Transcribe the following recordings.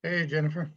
Hey, Jennifer.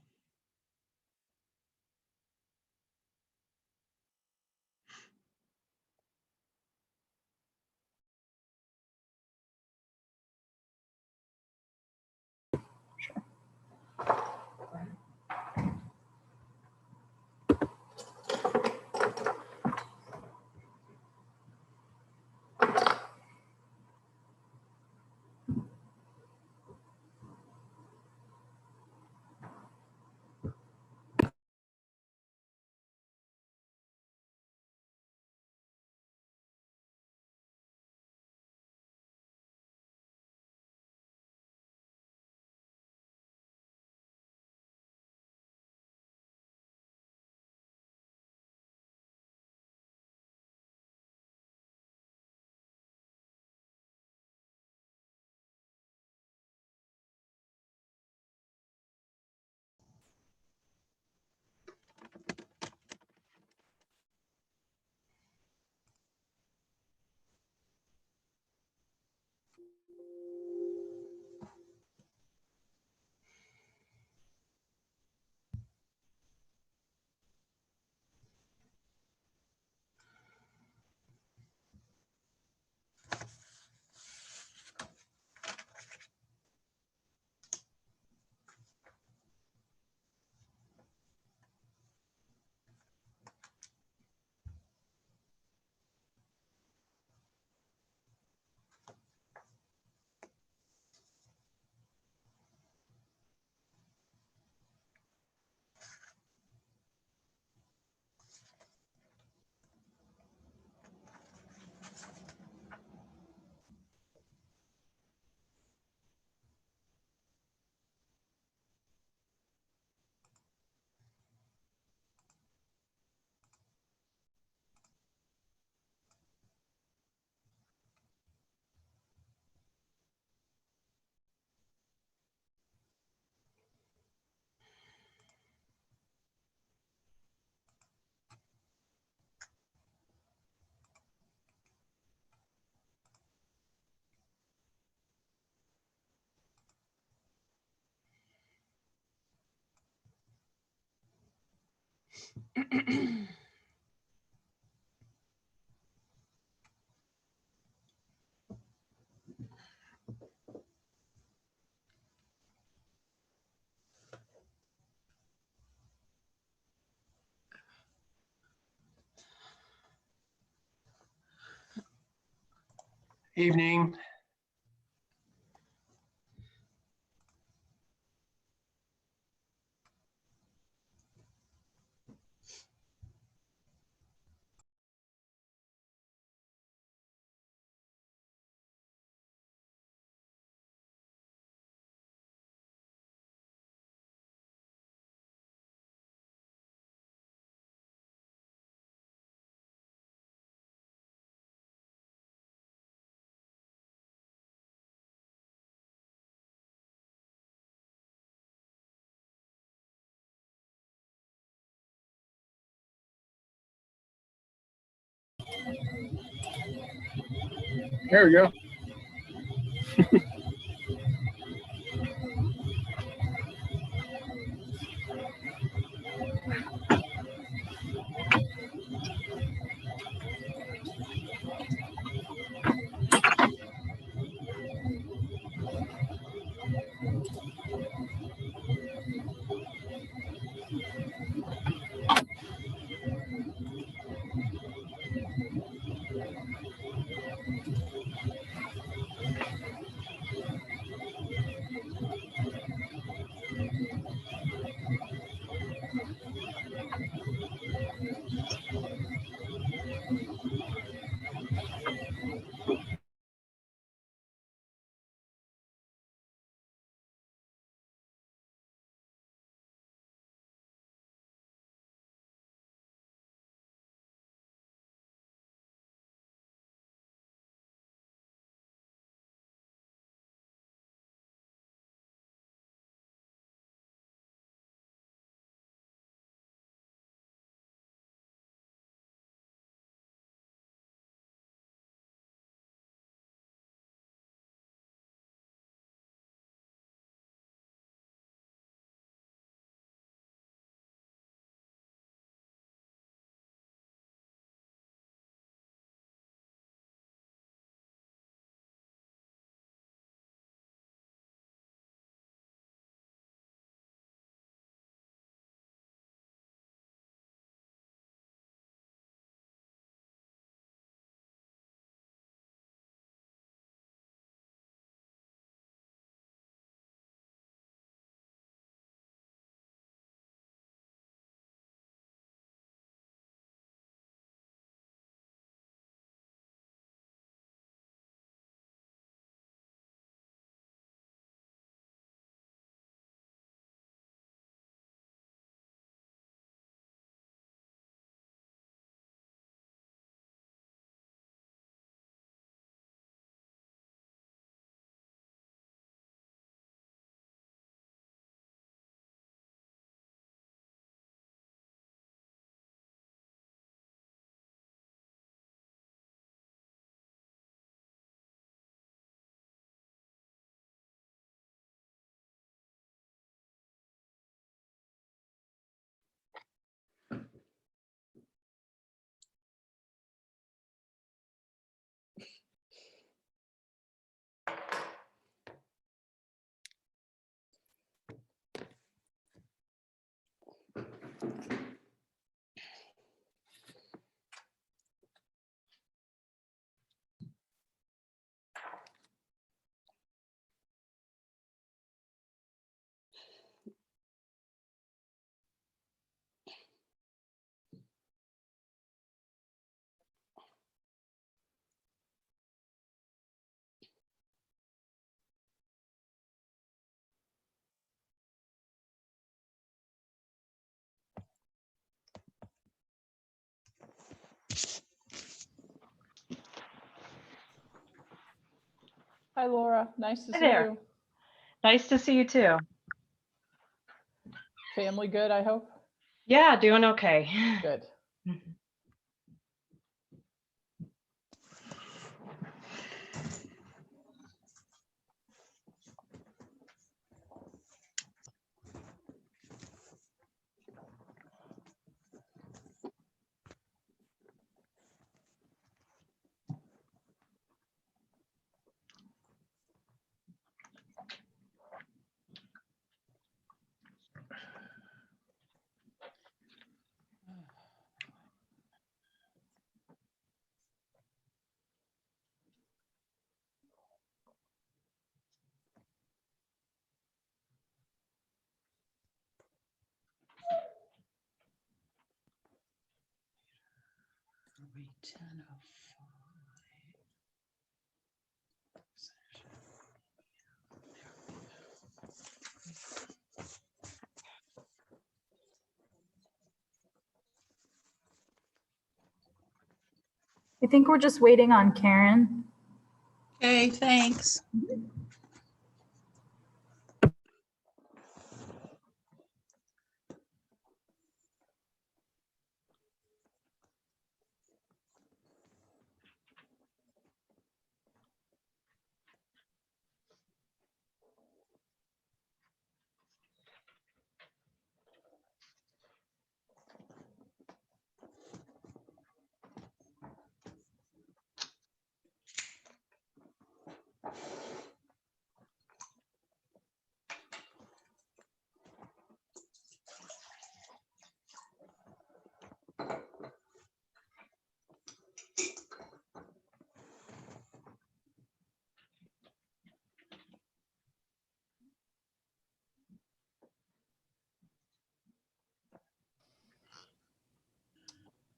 Evening. There we go. Hi, Laura. Nice to Hi see there. you. Nice to see you too. Family good, I hope? Yeah, doing okay. Good. I think we're just waiting on Karen. Okay, thanks.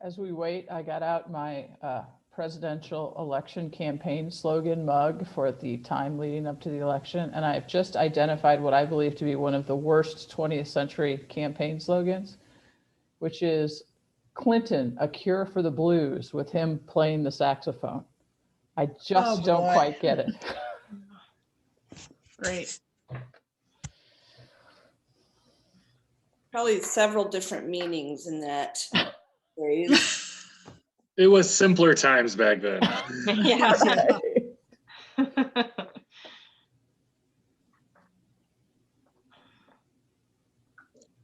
As we wait, I got out my presidential election campaign slogan mug for the time leading up to the election, and I've just identified what I believe to be one of the worst 20th century campaign slogans, which is Clinton, a cure for the blues, with him playing the saxophone. I just Oh, don't boy. quite get it. Great. Probably several different meanings in that phrase. It was simpler times back then. Yeah.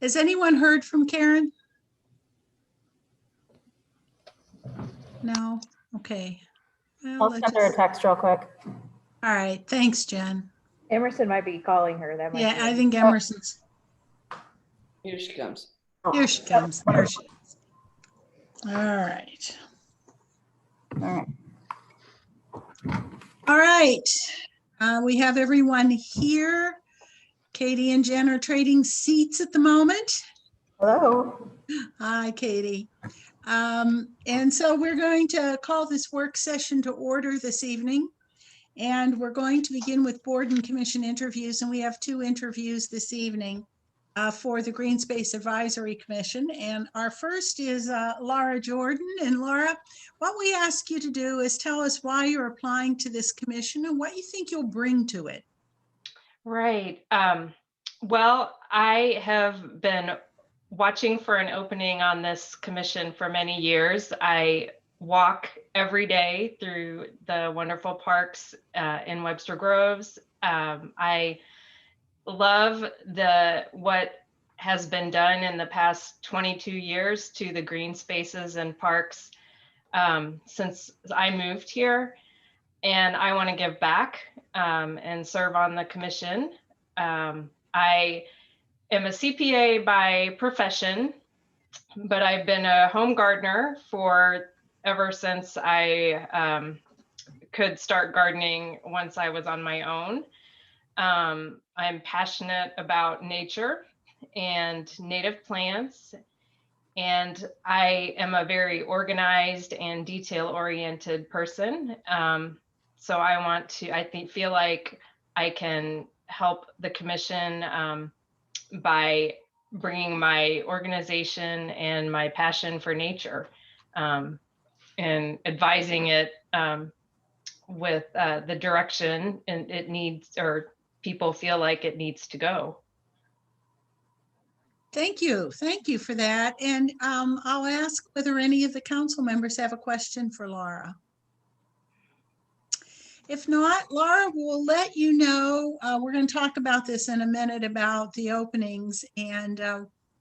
Has anyone heard from Karen? No? Okay. Well, I'll let's send her a just- text real quick. All right, thanks, Jen. Emerson might be calling her. That might Yeah, be I it. think Emerson's, Here she comes. here she comes. There she is. All right. All right. All right. We have everyone here. Katie and Jen are trading seats at the moment. Hello. Hi, Katie. And so we're going to call this work session to order this evening. And we're going to begin with board and commission interviews. And we have 2 interviews this evening for the Green Space Advisory Commission. And our first is Laura Jordan. And Laura, what we ask you to do is tell us why you're applying to this commission and what you think you'll bring to it. Right. Well, I have been watching for an opening on this commission for many years. I walk every day through the wonderful parks in Webster Groves. I love what has been done in the past 22 years to the green spaces and parks since I moved here. And I want to give back and serve on the commission. I am a CPA by profession, but I've been a home gardener ever since I could start gardening once I was on my own. I'm passionate about nature and native plants, and I am a very organized and detail-oriented person. So I feel like I can help the commission by bringing my organization and my passion for nature and advising it with the direction and it needs, or people feel like it needs to go. Thank you. Thank you for that. And I'll ask whether any of the council members have a question for Laura. If not, Laura, we'll let you know. We're going to talk about this in a minute about the openings, and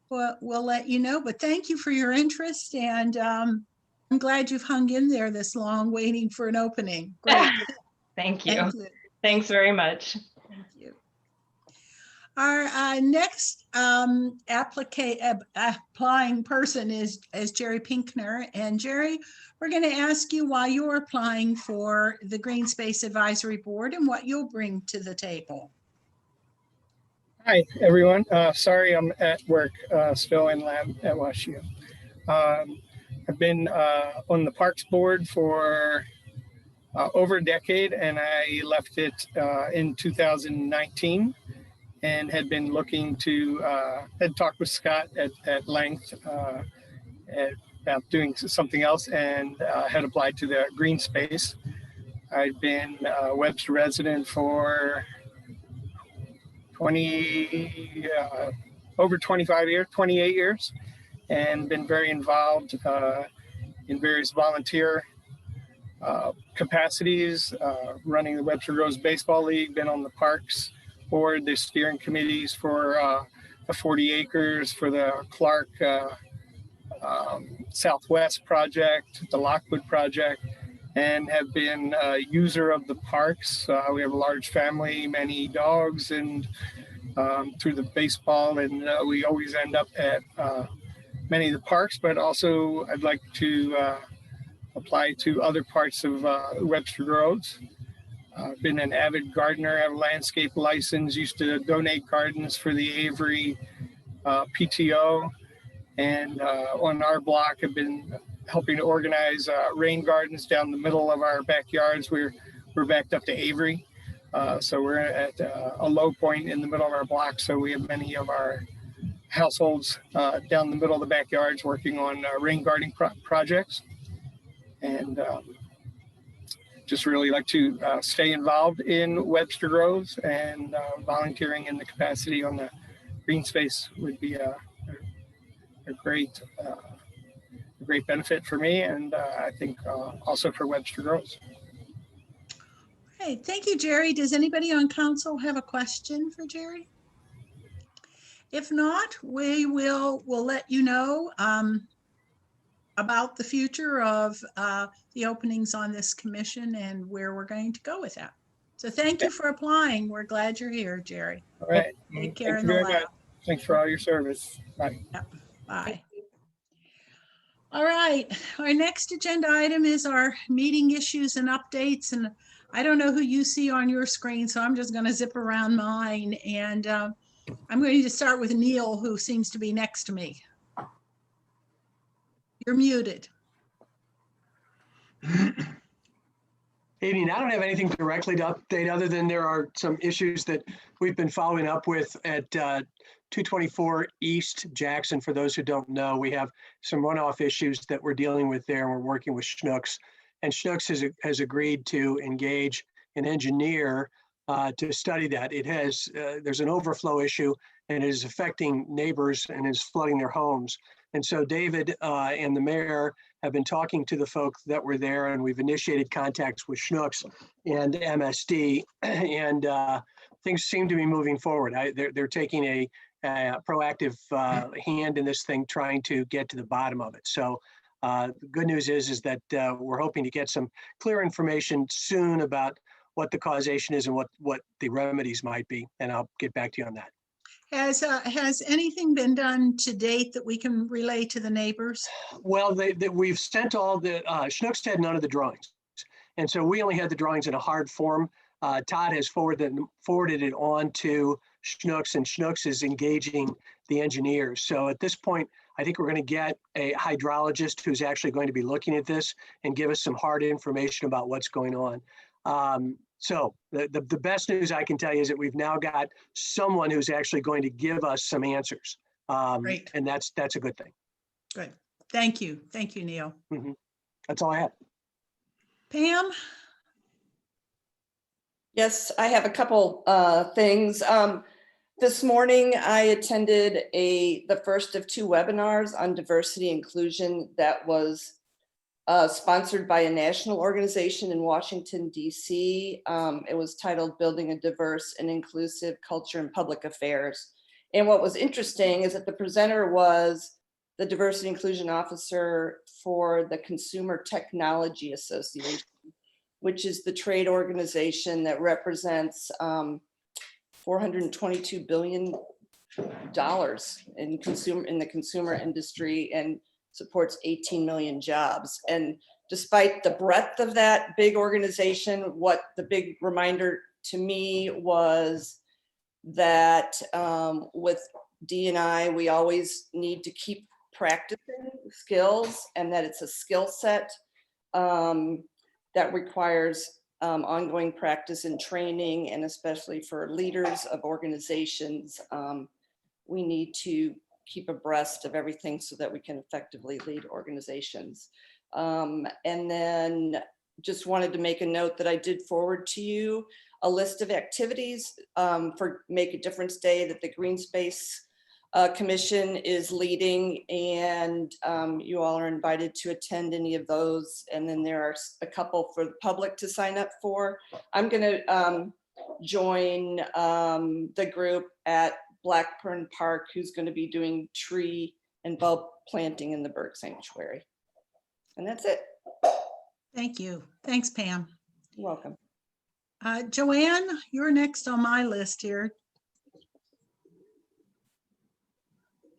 we'll let you know. But thank you for your interest, and I'm glad you've hung in there this long waiting for an opening. Great. Thank you. Thank you. Thanks very much. Thank you. Our next applying person is Jerry Pinkner. And Jerry, we're going to ask you why you're applying for the Green Space Advisory Board and what you'll bring to the table. Hi, everyone. Sorry, I'm at work, still in lab at WashU. I've been on the Parks Board for over a decade, and I left it in 2019 and had been looking to, had talked with Scott at length about doing something else, and had applied to the Green Space. I've been a Webster resident for over 25 years, 28 years, and been very involved in various volunteer capacities, running the Webster Groves Baseball League, been on the Parks Board, the steering committees for the 40 acres, for the Clark Southwest project, the Lockwood project, and have been a user of the parks. We have a large family, many dogs, and through the baseball, and we always end up at many of the parks, but also I'd like to apply to other parts of Webster Groves. I've been an avid gardener, have a landscape license, used to donate gardens for the Avery PTO, and on our block I've been helping to organize rain gardens down the middle of our backyards. We're backed up to Avery. So we're at a low point in the middle of our block. So we have many of our households down the middle of the backyards working on rain gardening projects. And just really like to stay involved in Webster Groves, and volunteering in the capacity on the green space would be a great benefit for me, and I think also for Webster Groves. Hey, thank you, Jerry. Does anybody on council have a question for Jerry? If not, we'll let you know about the future of the openings on this commission and where we're going to go with that. So thank you for applying. We're glad you're here, Jerry. All right. Take care Thank in you the very lab. much. Thanks for all your service. Bye. Yep. Bye. All right, our next agenda item is our meeting issues and updates. And I don't know who you see on your screen, so I'm just going to zip around mine. And I'm going to start with Neil, who seems to be next to me. You're muted. Evening. I don't have anything directly to update other than there are some issues that we've been following up with at 224 East Jackson. For those who don't know, we have some runoff issues that we're dealing with there, and we're working with Schnooks. And Schnooks has agreed to engage an engineer to study that. It has there's an overflow issue, and it is affecting neighbors and is flooding their homes. And so David and the mayor have been talking to the folks that were there, and we've initiated contacts with Schnooks and MSD, and things seem to be moving forward. They're taking a proactive hand in this thing, trying to get to the bottom of it. So the good news is that we're hoping to get some clear information soon about what the causation is and what the remedies might be, and I'll get back to you on that. Has anything been done to date that we can relay to the neighbors? Well, we've sent all the, Schnooks had none of the drawings. And so we only had the drawings in a hard form. Todd has forwarded it on to Schnooks, and Schnooks is engaging the engineers. So at this point, I think we're going to get a hydrologist who's actually going to be looking at this and give us some hard information about what's going on. So the best news I can tell you is that we've now got someone who's actually going to give us some answers. Great. And that's a good thing. Good. Thank you. Thank you, Neil. That's all I have. Pam? Yes, I have a couple things. This morning, I attended the first of 2 webinars on diversity inclusion that was sponsored by a national organization in Washington, D.C. It was titled Building a Diverse and Inclusive Culture in Public Affairs. And what was interesting is that the presenter was the diversity inclusion officer for the Consumer Technology Association, which is the trade organization that represents $422 billion in the consumer industry and supports 18 million jobs. And despite the breadth of that big organization, what the big reminder to me was that with D&I, we always need to keep practicing skills, and that it's a skill set that requires ongoing practice and training, and especially for leaders of organizations, we need to keep abreast of everything so that we can effectively lead organizations. And then just wanted to make a note that I did forward to you a list of activities for Make a Difference Day that the Green Space Commission is leading, and you all are invited to attend any of those. And then there are a couple for the public to sign up for. I'm going to join the group at Blackburn Park, who's going to be doing tree and bulb planting in the bird sanctuary. And that's it. Thank you. Thanks, Pam. You're welcome. Joanne, you're next on my list here.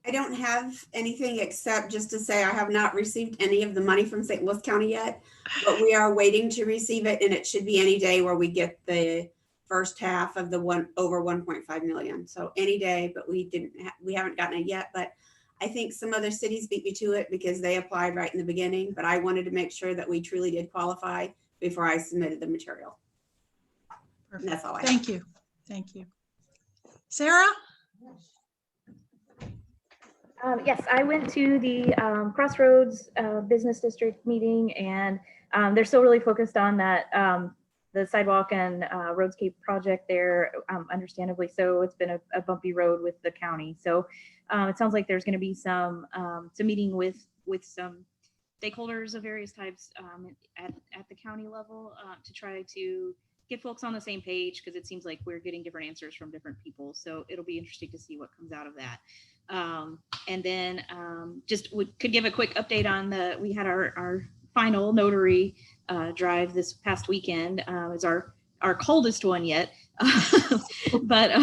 I don't have anything except just to say I have not received any of the money from St. Louis County yet, but we are waiting to receive it, and it should be any day where we get the first half of the over 1.5 million. So any day, but we haven't gotten it yet. But I think some other cities beat me to it because they applied right in the beginning, but I wanted to make sure that we truly did qualify before I submitted the material. And that's all I have. Thank you. Thank you. Sarah? Yes, I went to the Crossroads Business District meeting, and they're still really focused on that, the sidewalk and roadscape project there, understandably so. It's been a bumpy road with the county. So it sounds like there's going to be some meeting with some stakeholders of various types at the county level to try to get folks on the same page, because it seems like we're getting different answers from different people. So it'll be interesting to see what comes out of that. And then could give a quick update on we had our final notary drive this past weekend. It's our coldest one yet, but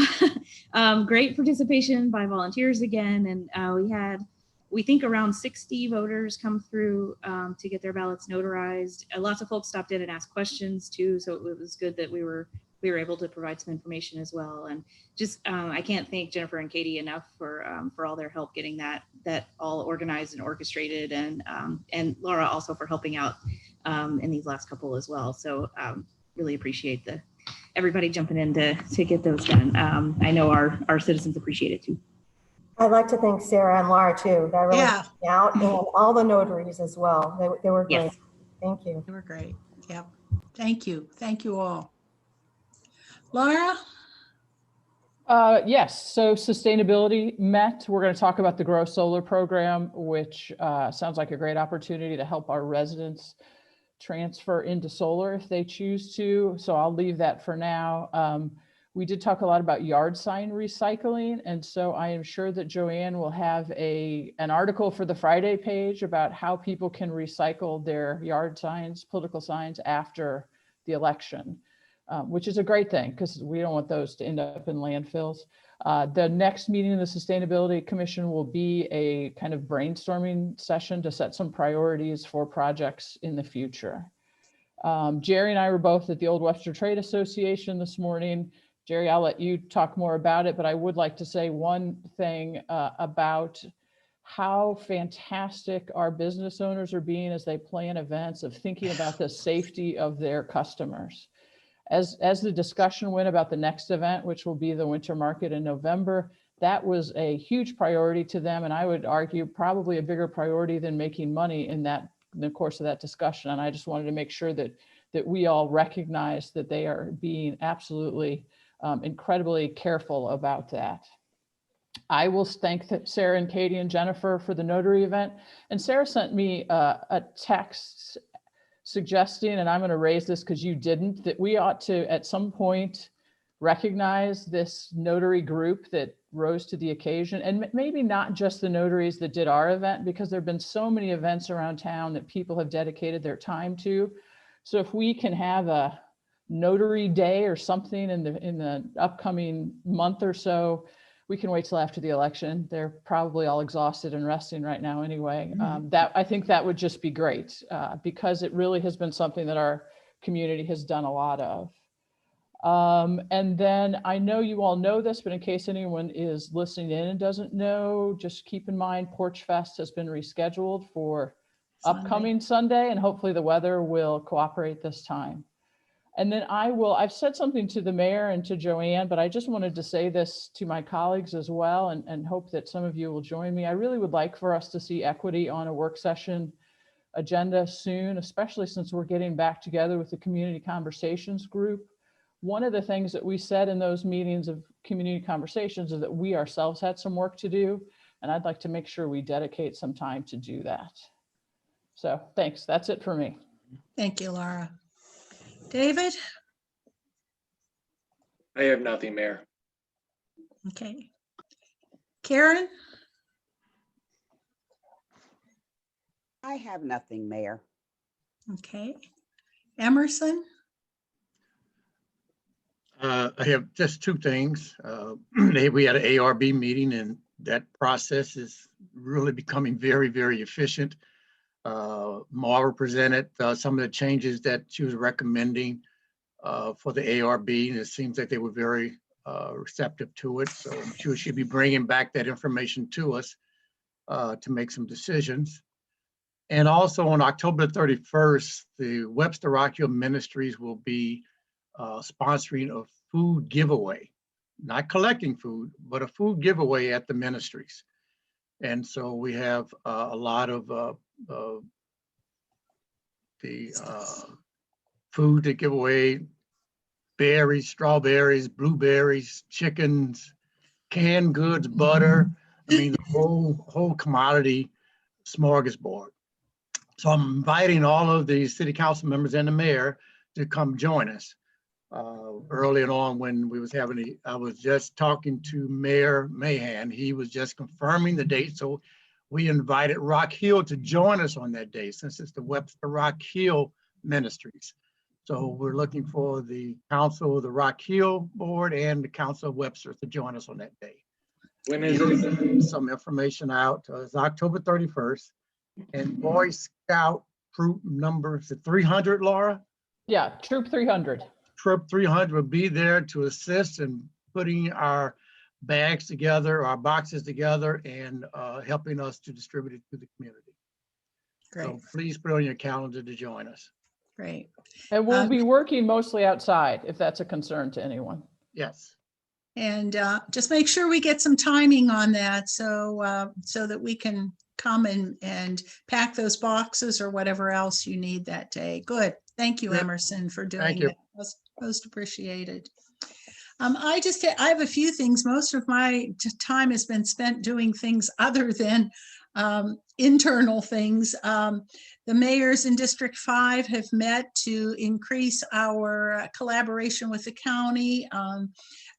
great participation by volunteers again. And we think around 60 voters come through to get their ballots notarized. Lots of folks stopped in and asked questions too. So it was good that we were able to provide some information as well. And just, I can't thank Jennifer and Katie enough for all their help getting that all organized and orchestrated, and Laura also for helping out in these last couple as well. So really appreciate everybody jumping in to get those done. I know our citizens appreciate it too. I'd like to thank Sarah and Laura too. That really helped me out, and all the notaries as well. They were great. Yes. Thank you. They were great. Yep. Thank you. Thank you all. Laura? Yes, so sustainability met. We're going to talk about the Grow Solar program, which sounds like a great opportunity to help our residents transfer into solar if they choose to. So I'll leave that for now. We did talk a lot about yard sign recycling, and so I am sure that Joanne will have an article for the Friday page about how people can recycle their yard signs, political signs, after the election. Which is a great thing, because we don't want those to end up in landfills. The next meeting of the Sustainability Commission will be a kind of brainstorming session to set some priorities for projects in the future. Jerry and I were both at the Old Webster Trade Association this morning. Jerry, I'll let you talk more about it, but I would like to say one thing about how fantastic our business owners are being as they plan events, of thinking about the safety of their customers. As the discussion went about the next event, which will be the winter market in November, that was a huge priority to them. And I would argue probably a bigger priority than making money in the course of that discussion. And I just wanted to make sure that that we all recognize that they are being absolutely incredibly careful about that. I will thank Sarah and Katie and Jennifer for the notary event. And Sarah sent me a text suggesting, and I'm going to raise this because you didn't, that we ought to at some point recognize this notary group that rose to the occasion, and maybe not just the notaries that did our event, because there have been so many events around town that people have dedicated their time to. So if we can have a notary day or something in the upcoming month or so, we can wait till after the election. They're probably all exhausted and resting right now anyway. That I think that would just be great because it really has been something that our community has done a lot of. And then I know you all know this, but in case anyone is listening in and doesn't know, just keep in mind Porch Fest has been rescheduled for upcoming Sunday, and hopefully the weather will cooperate this time. And then I've said something to the mayor and to Joanne, but I just wanted to say this to my colleagues as well, and hope that some of you will join me. I really would like for us to see equity on a work session agenda soon, especially since we're getting back together with the community conversations group. One of the things that we said in those meetings of community conversations is that we ourselves had some work to do, and I'd like to make sure we dedicate some time to do that. So thanks, that's it for me. Thank you, Laura. David? I have nothing, Mayor. Okay. Karen? I have nothing, Mayor. Okay. Emerson? I have just two things. We had an ARB meeting, and that process is really becoming very, very efficient. Mara presented some of the changes that she was recommending for the ARB, and it seems like they were very receptive to it. So I'm sure she'll be bringing back that information to us to make some decisions. And also on October 31st, the Webster Rock Hill Ministries will be sponsoring a food giveaway, not collecting food, but a food giveaway at the ministries. And so we have a lot of the food to give away: berries, strawberries, blueberries, chickens, canned goods, butter. I mean, the whole commodity smorgasbord. So I'm inviting all of the city council members and the mayor to come join us. Early on when we was having I was just talking to Mayor Mahan. He was just confirming the date. So we invited Rock Hill to join us on that day, since it's the Webster Rock Hill Ministries. So we're looking for the council of the Rock Hill Board and the council of Webster to join us on that day. When is it? Some information out. It's October 31st. And Boy Scout troop number, is it 300, Laura? Yeah, Troop 300. Troop 300 will be there to assist in putting our bags together, our boxes together, and helping us to distribute it to the community. Great. So please put it on your calendar to join us. Great. And we'll be working mostly outside, if that's a concern to anyone. Yes. And just make sure we get some timing on that, so so that we can come and pack those boxes or whatever else you need that day. Good. Thank you, Emerson, for doing that. Most appreciated. I have a few things. Most of my time has been spent doing things other than internal things. The mayors in District 5 have met to increase our collaboration with the county.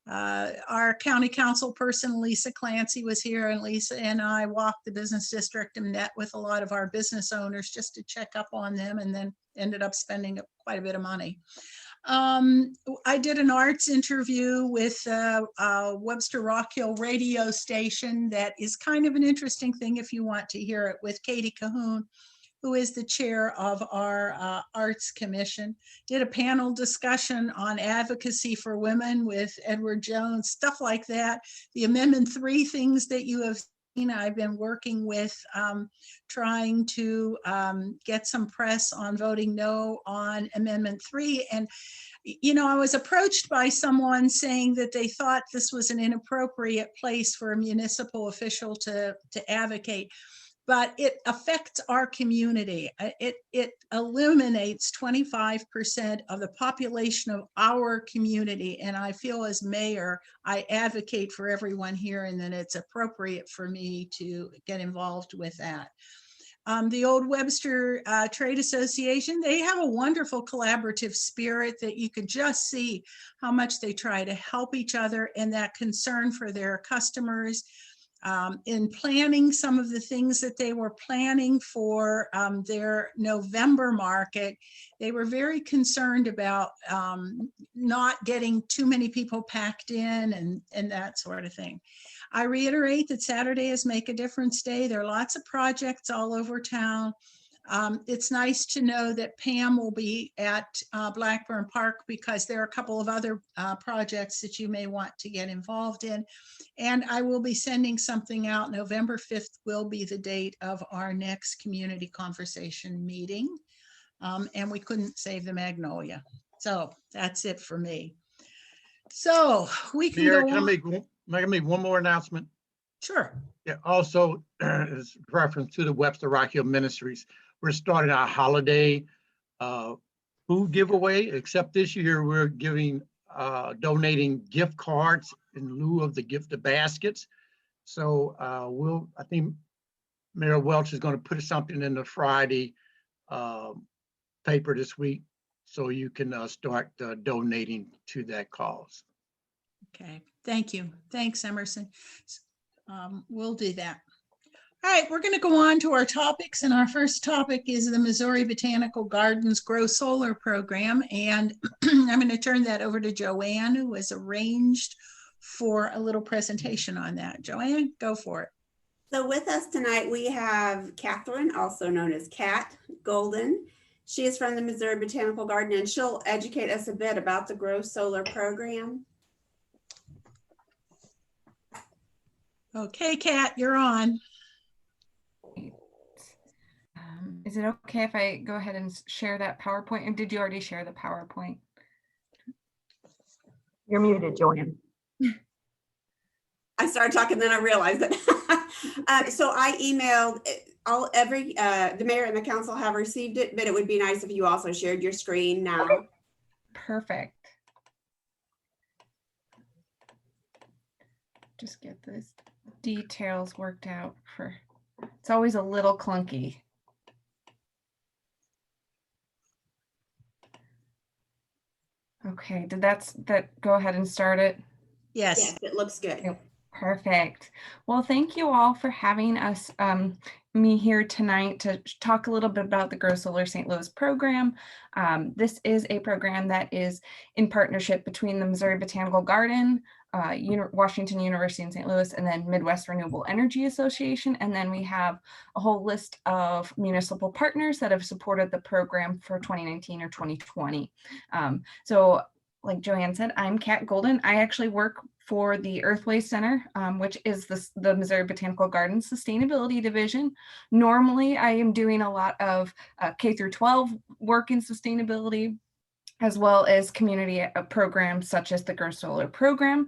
Our county council person, Lisa Clancy, was here, and Lisa and I walked the business district and met with a lot of our business owners just to check up on them, and then ended up spending quite a bit of money. I did an arts interview with Webster Rock Hill radio station that is kind of an interesting thing if you want to hear it, with Katie Cahoon, who is the chair of our Arts Commission. Did a panel discussion on advocacy for women with Edward Jones, stuff like that. The Amendment 3 things that you have seen, I've been working with trying to get some press on voting no on Amendment 3. And you know, I was approached by someone saying that they thought this was an inappropriate place for a municipal official to advocate. but it affects our community. It eliminates 25% of the population of our community. And I feel as mayor, I advocate for everyone here and that it's appropriate for me to get involved with that. The old Webster Trade Association, they have a wonderful collaborative spirit that you could just see how much they try to help each other and that concern for their customers. In planning some of the things that they were planning for their November market, they were very concerned about not getting too many people packed in and that sort of thing. I reiterate that Saturday is Make a Difference Day. There are lots of projects all over town. It's nice to know that Pam will be at Blackburn Park because there are a couple of other projects that you may want to get involved in. And I will be sending something out. November 5th will be the date of our next community conversation meeting. And we couldn't save the Magnolia. So that's it for me. So we can Mayor, go can I on. make one more announcement? Sure. Yeah, also, as reference to the Webster Rock Hill Ministries, we're starting our holiday food giveaway, except this year we're donating gift cards in lieu of the gift baskets. So I think Mayor Welch is going to put something in the Friday paper this week, so you can start donating to that cause. Okay, thank you. Thanks, Emerson. We'll do that. All right, we're going to go on to our topics, and our first topic is the Missouri Botanical Gardens Grow Solar Program, and I'm going to turn that over to Joanne, who has arranged for a little presentation on that. Joanne, go for it. So with us tonight, we have Catherine, also known as Kat Golden. She is from the Missouri Botanical Garden, and she'll educate us a bit about the Grow Solar Program. Okay, Kat, you're on. Is it okay if I go ahead and share that PowerPoint? And did you already share the PowerPoint? You're muted, Joanne. I started talking, then I realized that. So I emailed the mayor and the council have received it, but it would be nice if you also shared your screen now. Okay. Perfect. Just get those details worked out for, it's always a little clunky. Okay, did that go ahead and start it? Yes, it looks good. Perfect. Well, thank you all for having us, me here tonight to talk a little bit about the Grow Solar St. Louis program. This is a program that is in partnership between the Missouri Botanical Garden, Washington University in St. Louis, and then Midwest Renewable Energy Association. And then we have a whole list of municipal partners that have supported the program for 2019 or 2020. So like Joanne said, I'm Kat Golden. I actually work for the Earthway Center, which is the Missouri Botanical Garden Sustainability Division. Normally, I am doing a lot of K through 12 work in sustainability, as well as community programs such as the Grow Solar program.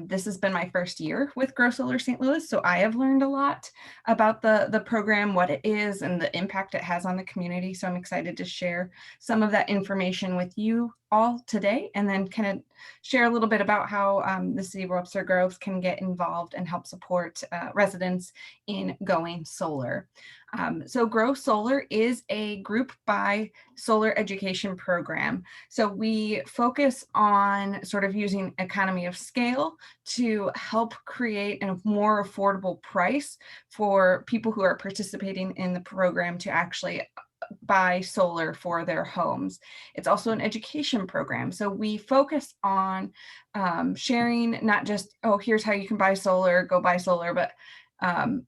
This has been my first year with Grow Solar St. Louis, so I have learned a lot about the program, what it is, and the impact it has on the community. So I'm excited to share some of that information with you all today, and then kind of share a little bit about how the City of Webster Groves can get involved and help support residents in going solar. So Grow Solar is a group buy solar education program. So we focus on sort of using economy of scale to help create a more affordable price for people who are participating in the program to actually buy solar for their homes. It's also an education program. So we focus on sharing not just, oh, here's how you can buy solar, go buy solar, but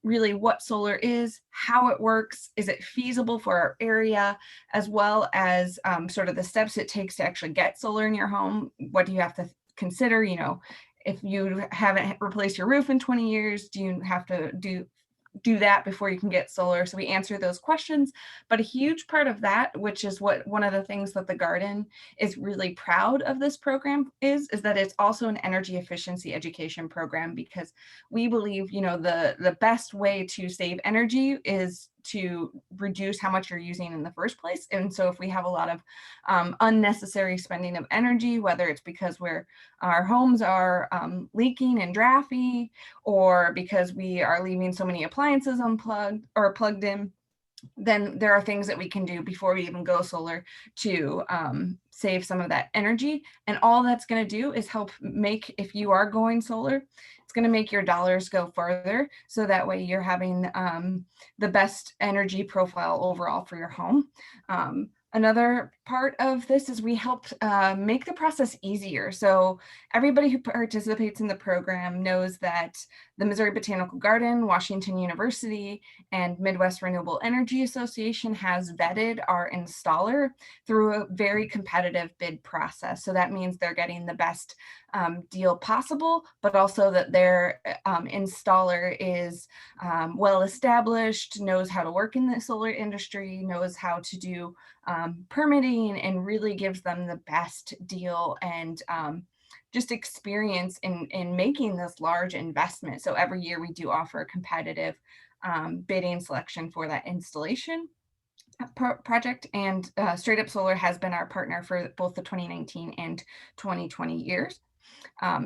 really what solar is, how it works, is it feasible for our area, as well as sort of the steps it takes to actually get solar in your home. What do you have to consider? You know, if you haven't replaced your roof in 20 years, do you have to do that before you can get solar. So we answer those questions. But a huge part of that, which is what one of the things that the garden is really proud of this program is that it's also an energy efficiency education program, because we believe, you know, the best way to save energy is to reduce how much you're using in the first place. And so if we have a lot of unnecessary spending of energy, whether it's because our homes are leaking and drafty, or because we are leaving so many appliances unplugged or plugged in, then there are things that we can do before we even go solar to save some of that energy. And all that's going to do is help make, if you are going solar, it's going to make your dollars go further. So that way you're having the best energy profile overall for your home. Another part of this is we help make the process easier. So everybody who participates in the program knows that the Missouri Botanical Garden, Washington University, and Midwest Renewable Energy Association has vetted our installer through a very competitive bid process. So that means they're getting the best deal possible, but also that their installer is well established, knows how to work in the solar industry, knows how to do permitting, and really gives them the best deal and just experience in making this large investment. So every year we do offer a competitive bidding selection for that installation project, and Straight Up Solar has been our partner for both the 2019 and 2020 years.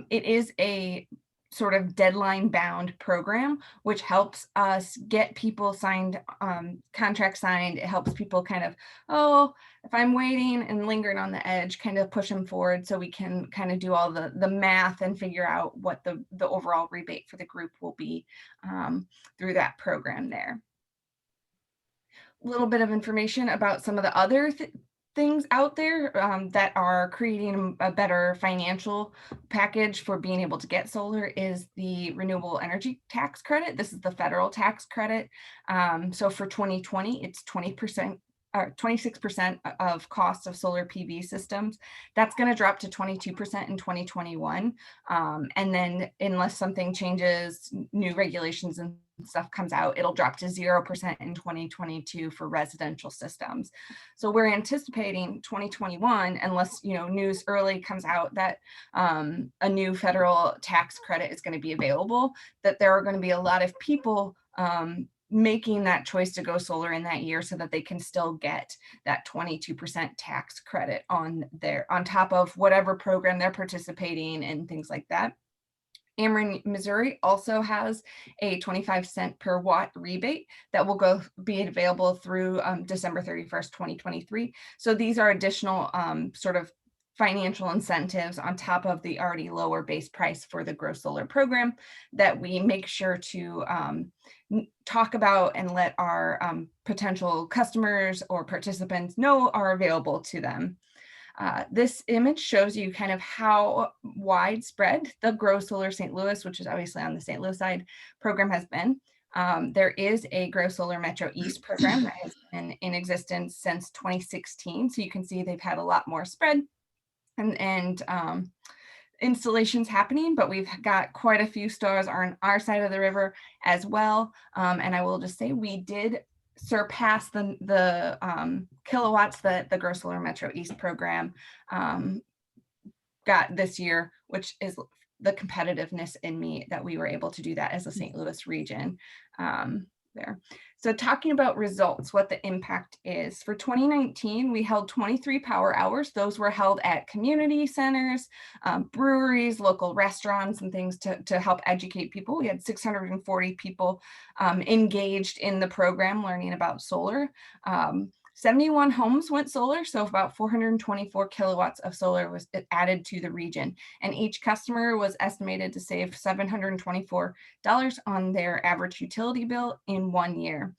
It is a sort of deadline bound program, which helps us get people signed, contracts signed. It helps people kind of, oh, if I'm waiting and lingering on the edge, kind of push them forward so we can kind of do all the math and figure out what the overall rebate for the group will be through that program there. A little bit of information about some of the other things out there that are creating a better financial package for being able to get solar is the renewable energy tax credit. This is the federal tax credit. So for 2020, it's 20%. 26% of cost of solar PV systems. That's going to drop to 22% in 2021. And then unless something changes, new regulations and stuff comes out, it'll drop to 0% in 2022 for residential systems. So we're anticipating 2021, unless news early comes out that a new federal tax credit is going to be available, that there are going to be a lot of people making that choice to go solar in that year so that they can still get that 22% tax credit on top of whatever program they're participating in, things like that. Ameren, Missouri also has a 25-cent per watt rebate that will be available through December 31st, 2023. So these are additional sort of financial incentives on top of the already lower base price for the Grow Solar program that we make sure to talk about and let our potential customers or participants know are available to them. This image shows you kind of how widespread the Grow Solar St. Louis, which is obviously on the St. Louis side, program has been. There is a Grow Solar Metro East program that has been in existence since 2016. So you can see they've had a lot more spread and installations happening, but we've got quite a few stores on our side of the river as well. And I will just say we did surpass the kilowatts that the Grow Solar Metro East program got this year, which is the competitiveness in me that we were able to do that as a St. Louis region there. So talking about results, what the impact is. For 2019, we held 23 power hours. Those were held at community centers, breweries, local restaurants, and things to help educate people. We had 640 people engaged in the program learning about solar. 71 homes went solar, so about 424 kilowatts of solar was added to the region. And each customer was estimated to save $724 on their average utility bill in 1 year.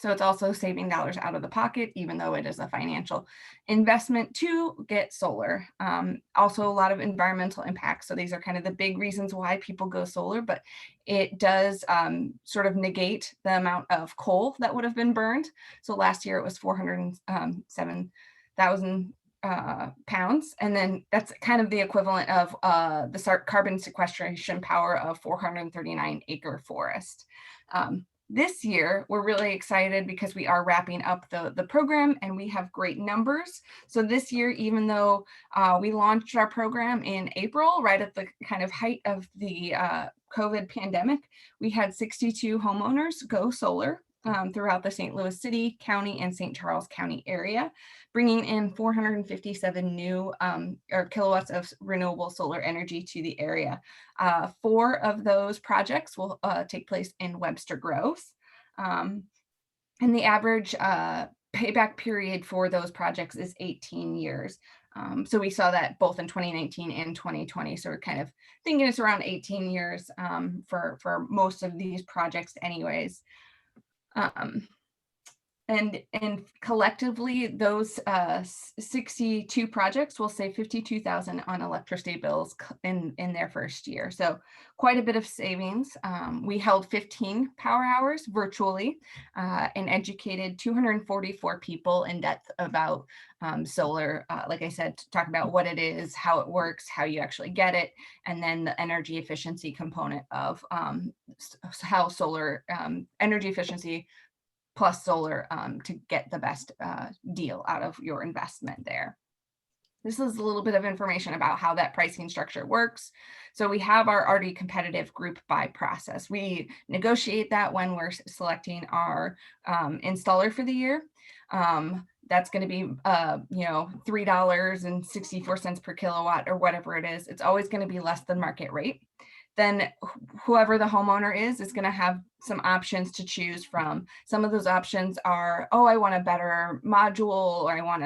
So it's also saving dollars out of the pocket, even though it is a financial investment to get solar. Also a lot of environmental impacts. So these are kind of the big reasons why people go solar, but it does sort of negate the amount of coal that would have been burned. So last year it was 407,000 pounds. And then that's kind of the equivalent of the carbon sequestration power of 439 acre forest. This year, we're really excited because we are wrapping up the program and we have great numbers. So this year, even though we launched our program in April, right at the kind of height of the COVID pandemic, we had 62 homeowners go solar throughout the St. Louis City, County, and St. Charles County area, bringing in 457 new or kilowatts of renewable solar energy to the area. 4 of those projects will take place in Webster Grove. And the average payback period for those projects is 18 years. So we saw that both in 2019 and 2020. So we're kind of thinking it's around 18 years for most of these projects anyways. And collectively, those 62 projects will save $52,000 on electricity bills in their first year. So quite a bit of savings. We held 15 power hours virtually and educated 244 people in depth about solar. Like I said, to talk about what it is, how it works, how you actually get it, and then the energy efficiency component of how solar energy efficiency plus solar to get the best deal out of your investment there. This is a little bit of information about how that pricing structure works. So we have our already competitive group buy process. We negotiate that when we're selecting our installer for the year. That's going to be, $3.64 per kilowatt or whatever it is. It's always going to be less than market rate. Then whoever the homeowner is going to have some options to choose from. Some of those options are, oh, I want a better module, or I want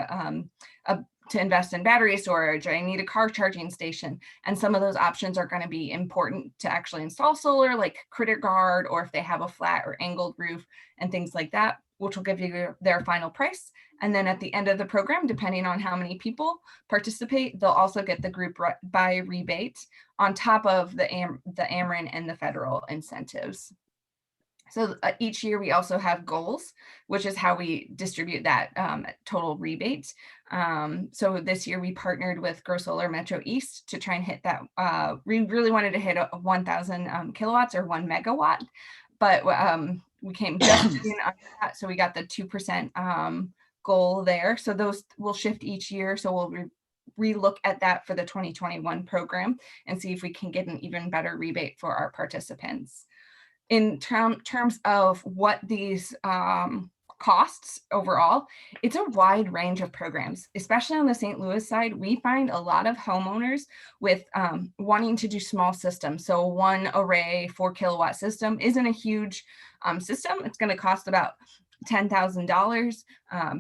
to invest in battery storage, or I need a car charging station. And some of those options are going to be important to actually install solar, like critter guard, or if they have a flat or angled roof and things like that, which will give you their final price. And then at the end of the program, depending on how many people participate, they'll also get the group buy rebate on top of the Ameren and the federal incentives. So each year we also have goals, which is how we distribute that total rebate. So this year we partnered with Grow Solar Metro East to try and hit that. We really wanted to hit 1,000 kilowatts or 1 megawatt, but we came just in on that. So we got the 2% goal there. So those will shift each year. So we'll relook at that for the 2021 program and see if we can get an even better rebate for our participants. In terms of what these costs overall, it's a wide range of programs, especially on the St. Louis side. We find a lot of homeowners with wanting to do small systems. So 1 array 4 kilowatt system isn't a huge system. It's going to cost about $10,000,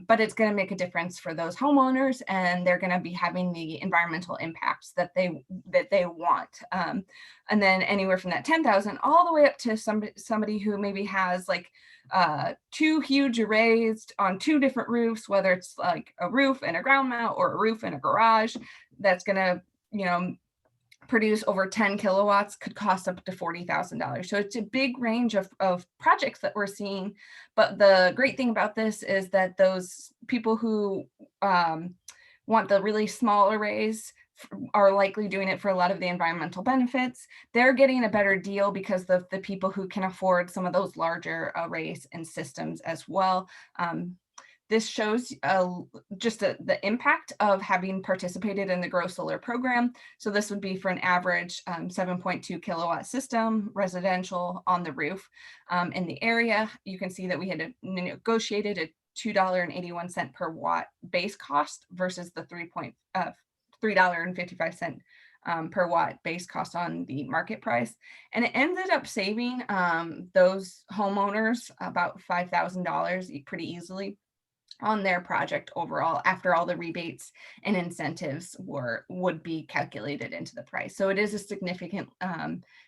but it's going to make a difference for those homeowners, and they're going to be having the environmental impacts that they want. And then anywhere from that 10,000 all the way up to somebody who maybe has like 2 huge arrays on 2 different roofs, whether it's like a roof and a ground mount or a roof and a garage, that's going to, produce over 10 kilowatts, could cost up to $40,000. So it's a big range of projects that we're seeing. But the great thing about this is that those people who want the really small arrays are likely doing it for a lot of the environmental benefits. They're getting a better deal because the people who can afford some of those larger arrays and systems as well. This shows just the impact of having participated in the Grow Solar program. So this would be for an average 7.2 kilowatt system, residential on the roof in the area. You can see that we had negotiated a $2.81 per watt base cost versus the $3.55 per watt base cost on the market price. And it ended up saving those homeowners about $5,000 pretty easily on their project overall, after all the rebates and incentives would be calculated into the price. So it is a significant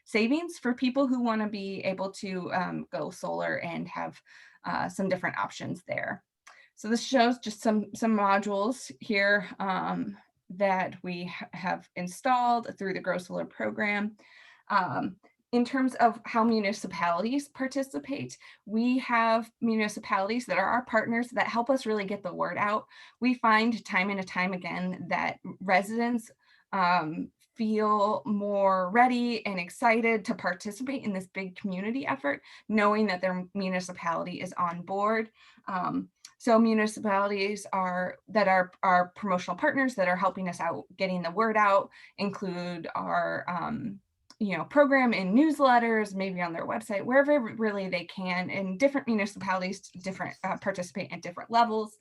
savings for people who want to be able to go solar and have some different options there. So this shows just some modules here that we have installed through the Grow Solar program. In terms of how municipalities participate, we have municipalities that are our partners that help us really get the word out. We find time and time again that residents feel more ready and excited to participate in this big community effort, knowing that their municipality is on board. So municipalities that are our promotional partners that are helping us out getting the word out include our program in newsletters, maybe on their website, wherever really they can. And different municipalities participate at different levels.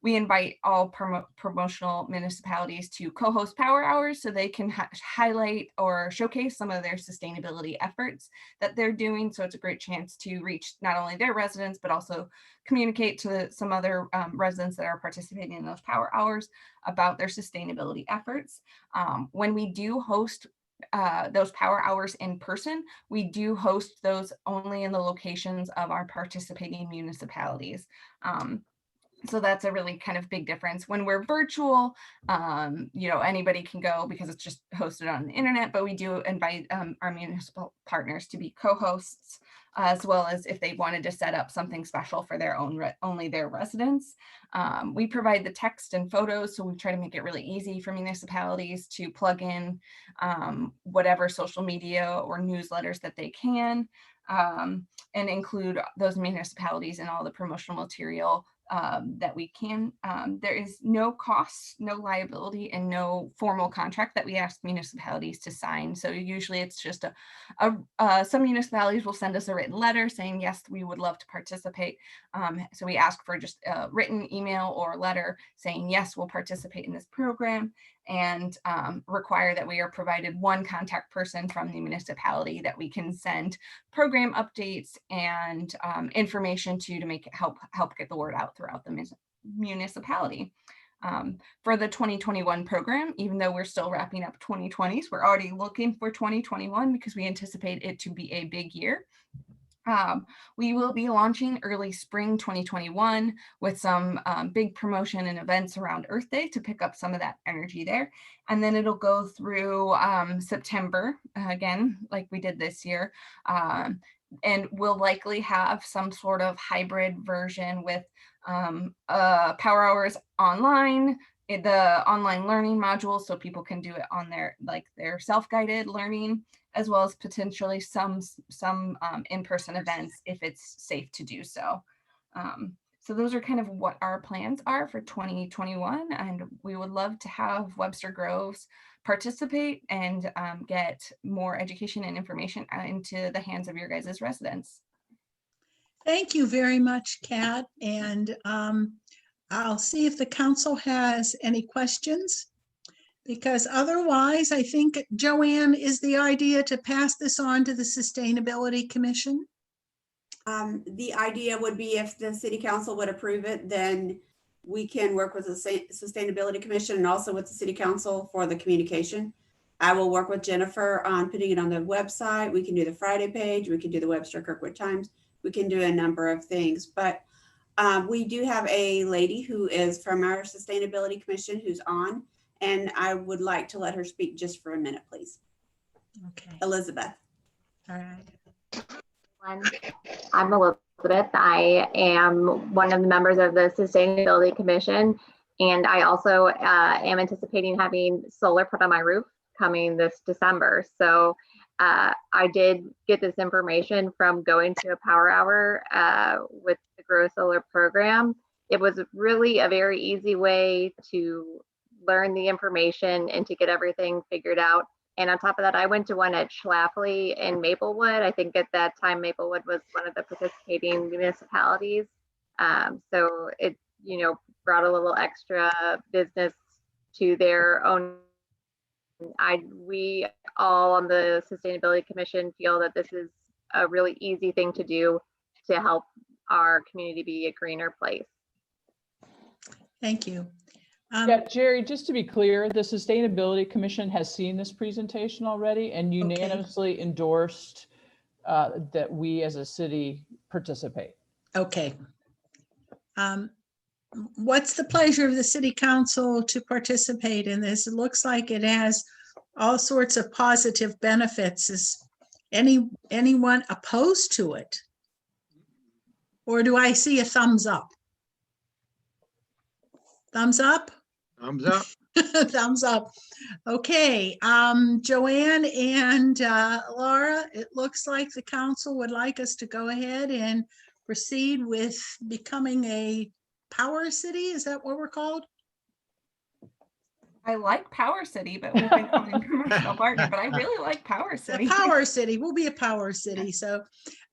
We invite all promotional municipalities to co-host power hours so they can highlight or showcase some of their sustainability efforts that they're doing. So it's a great chance to reach not only their residents, but also communicate to some other residents that are participating in those power hours about their sustainability efforts. When we do host those power hours in person, we do host those only in the locations of our participating municipalities. So that's a really kind of big difference. When we're virtual, anybody can go because it's just hosted on the internet, but we do invite our municipal partners to be co-hosts, as well as if they wanted to set up something special for their own, only their residents. We provide the text and photos, so we try to make it really easy for municipalities to plug in whatever social media or newsletters that they can, and include those municipalities in all the promotional material that we can. There is no cost, no liability, and no formal contract that we ask municipalities to sign. So usually it's just some municipalities will send us a written letter saying, yes, we would love to participate. So we ask for just a written email or letter saying, yes, we'll participate in this program, and require that we are provided one contact person from the municipality that we can send program updates and information to make it help get the word out throughout the municipality. For the 2021 program, even though we're still wrapping up 2020s, we're already looking for 2021 because we anticipate it to be a big year. We will be launching early spring 2021 with some big promotion and events around Earth Day to pick up some of that energy there. And then it'll go through September, again, like we did this year. And we'll likely have some sort of hybrid version with power hours online, the online learning module, so people can do it on their self-guided learning, as well as potentially some in-person events if it's safe to do so. So those are kind of what our plans are for 2021, and we would love to have Webster Groves participate and get more education and information into the hands of your guys' residents. Thank you very much, Kat. And I'll see if the council has any questions, because otherwise I think, Joanne, is the idea to pass this on to the Sustainability Commission? The idea would be if the city council would approve it, then we can work with the Sustainability Commission and also with the city council for the communication. I will work with Jennifer on putting it on the website. We can do the Friday page. We can do the Webster Kirkwood Times. We can do a number of things, but we do have a lady who is from our Sustainability Commission who's on, and I would like to let her speak just for a minute, please. Okay. Elizabeth. All right. I'm Elizabeth. I am one of the members of the Sustainability Commission, and I also am anticipating having solar put on my roof coming this December. So I did get this information from going to a power hour with the Grow Solar program. It was really a very easy way to learn the information and to get everything figured out. And on top of that, I went to one at Schlafly in Maplewood. I think at that time, Maplewood was one of the participating municipalities. So it, brought a little extra business to their own. We all on the Sustainability Commission feel that this is a really easy thing to do to help our community be a greener place. Thank you. Yeah, Jerry, just to be clear, the Sustainability Commission has seen this presentation already and unanimously endorsed that we as a city participate. Okay. What's the pleasure of the city council to participate in this? It looks like it has all sorts of positive benefits. Is anyone opposed to it? Or do I see a thumbs up? Thumbs up? Thumbs up. Thumbs up. Okay, Joanne and Laura, it looks like the council would like us to go ahead and proceed with becoming a power city. Is that what we're called? I like Power City, but we've been calling commercial partner, but I really like Power City. A power city. We'll be a power city. So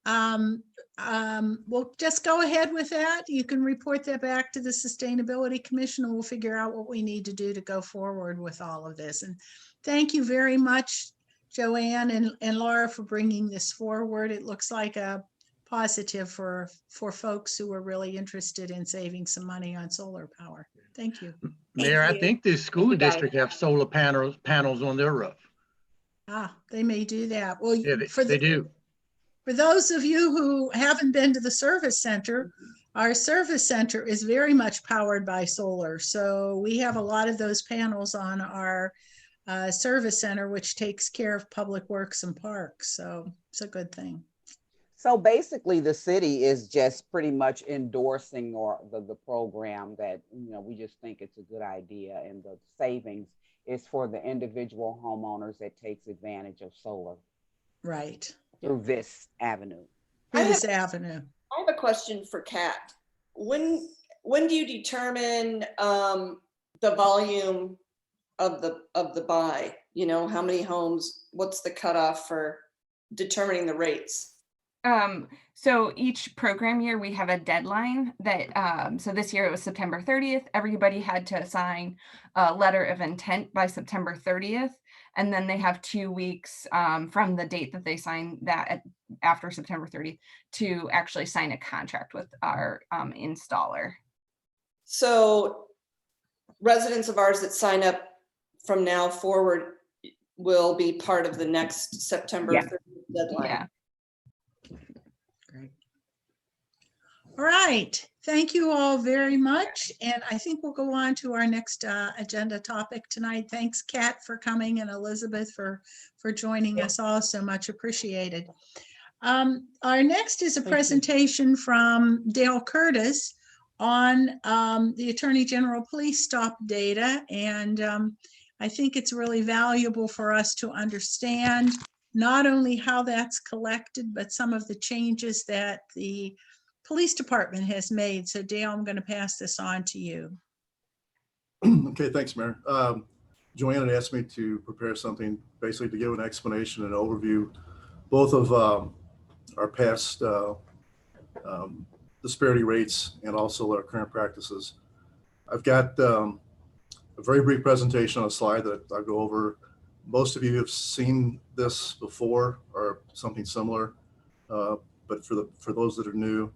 we'll just go ahead with that. You can report that back to the Sustainability Commission and we'll figure out what we need to do to go forward with all of this. And thank you very much, Joanne and Laura, for bringing this forward. It looks like a positive for folks who are really interested in saving some money on solar power. Thank you. Mayor, I think this school district have solar panels on their roof. Ah, they may do that. Well, Yeah, they do. For those of you who haven't been to the service center, our service center is very much powered by solar. So we have a lot of those panels on our service center, which takes care of public works and parks. So it's a good thing. So basically the city is just pretty much endorsing the program that, we just think it's a good idea, and the savings is for the individual homeowners that takes advantage of solar. Right. Through this avenue. I have a question for Kat. When do you determine the volume of the buy? How many homes? What's the cutoff for determining the rates? So each program year we have a deadline that, so this year it was September 30th. Everybody had to sign a letter of intent by September 30th. And then they have 2 weeks from the date that they sign that after September 30th to actually sign a contract with our installer. So residents of ours that sign up from now forward will be part of the next September 30th deadline. Yeah. All right. Thank you all very much. And I think we'll go on to our next agenda topic tonight. Thanks, Kat, for coming, and Elizabeth for joining us also. Much appreciated. Our next is a presentation from Dale Curtis on the Attorney General Police Stop data. And I think it's really valuable for us to understand not only how that's collected, but some of the changes that the police department has made. So Dale, I'm going to pass this on to you. Okay, thanks, Mayor. Joanne had asked me to prepare something basically to give an explanation and overview, both of our past disparity rates and also our current practices. I've got a very brief presentation on a slide that I'll go over. Most of you have seen this before or something similar, but for those that are new,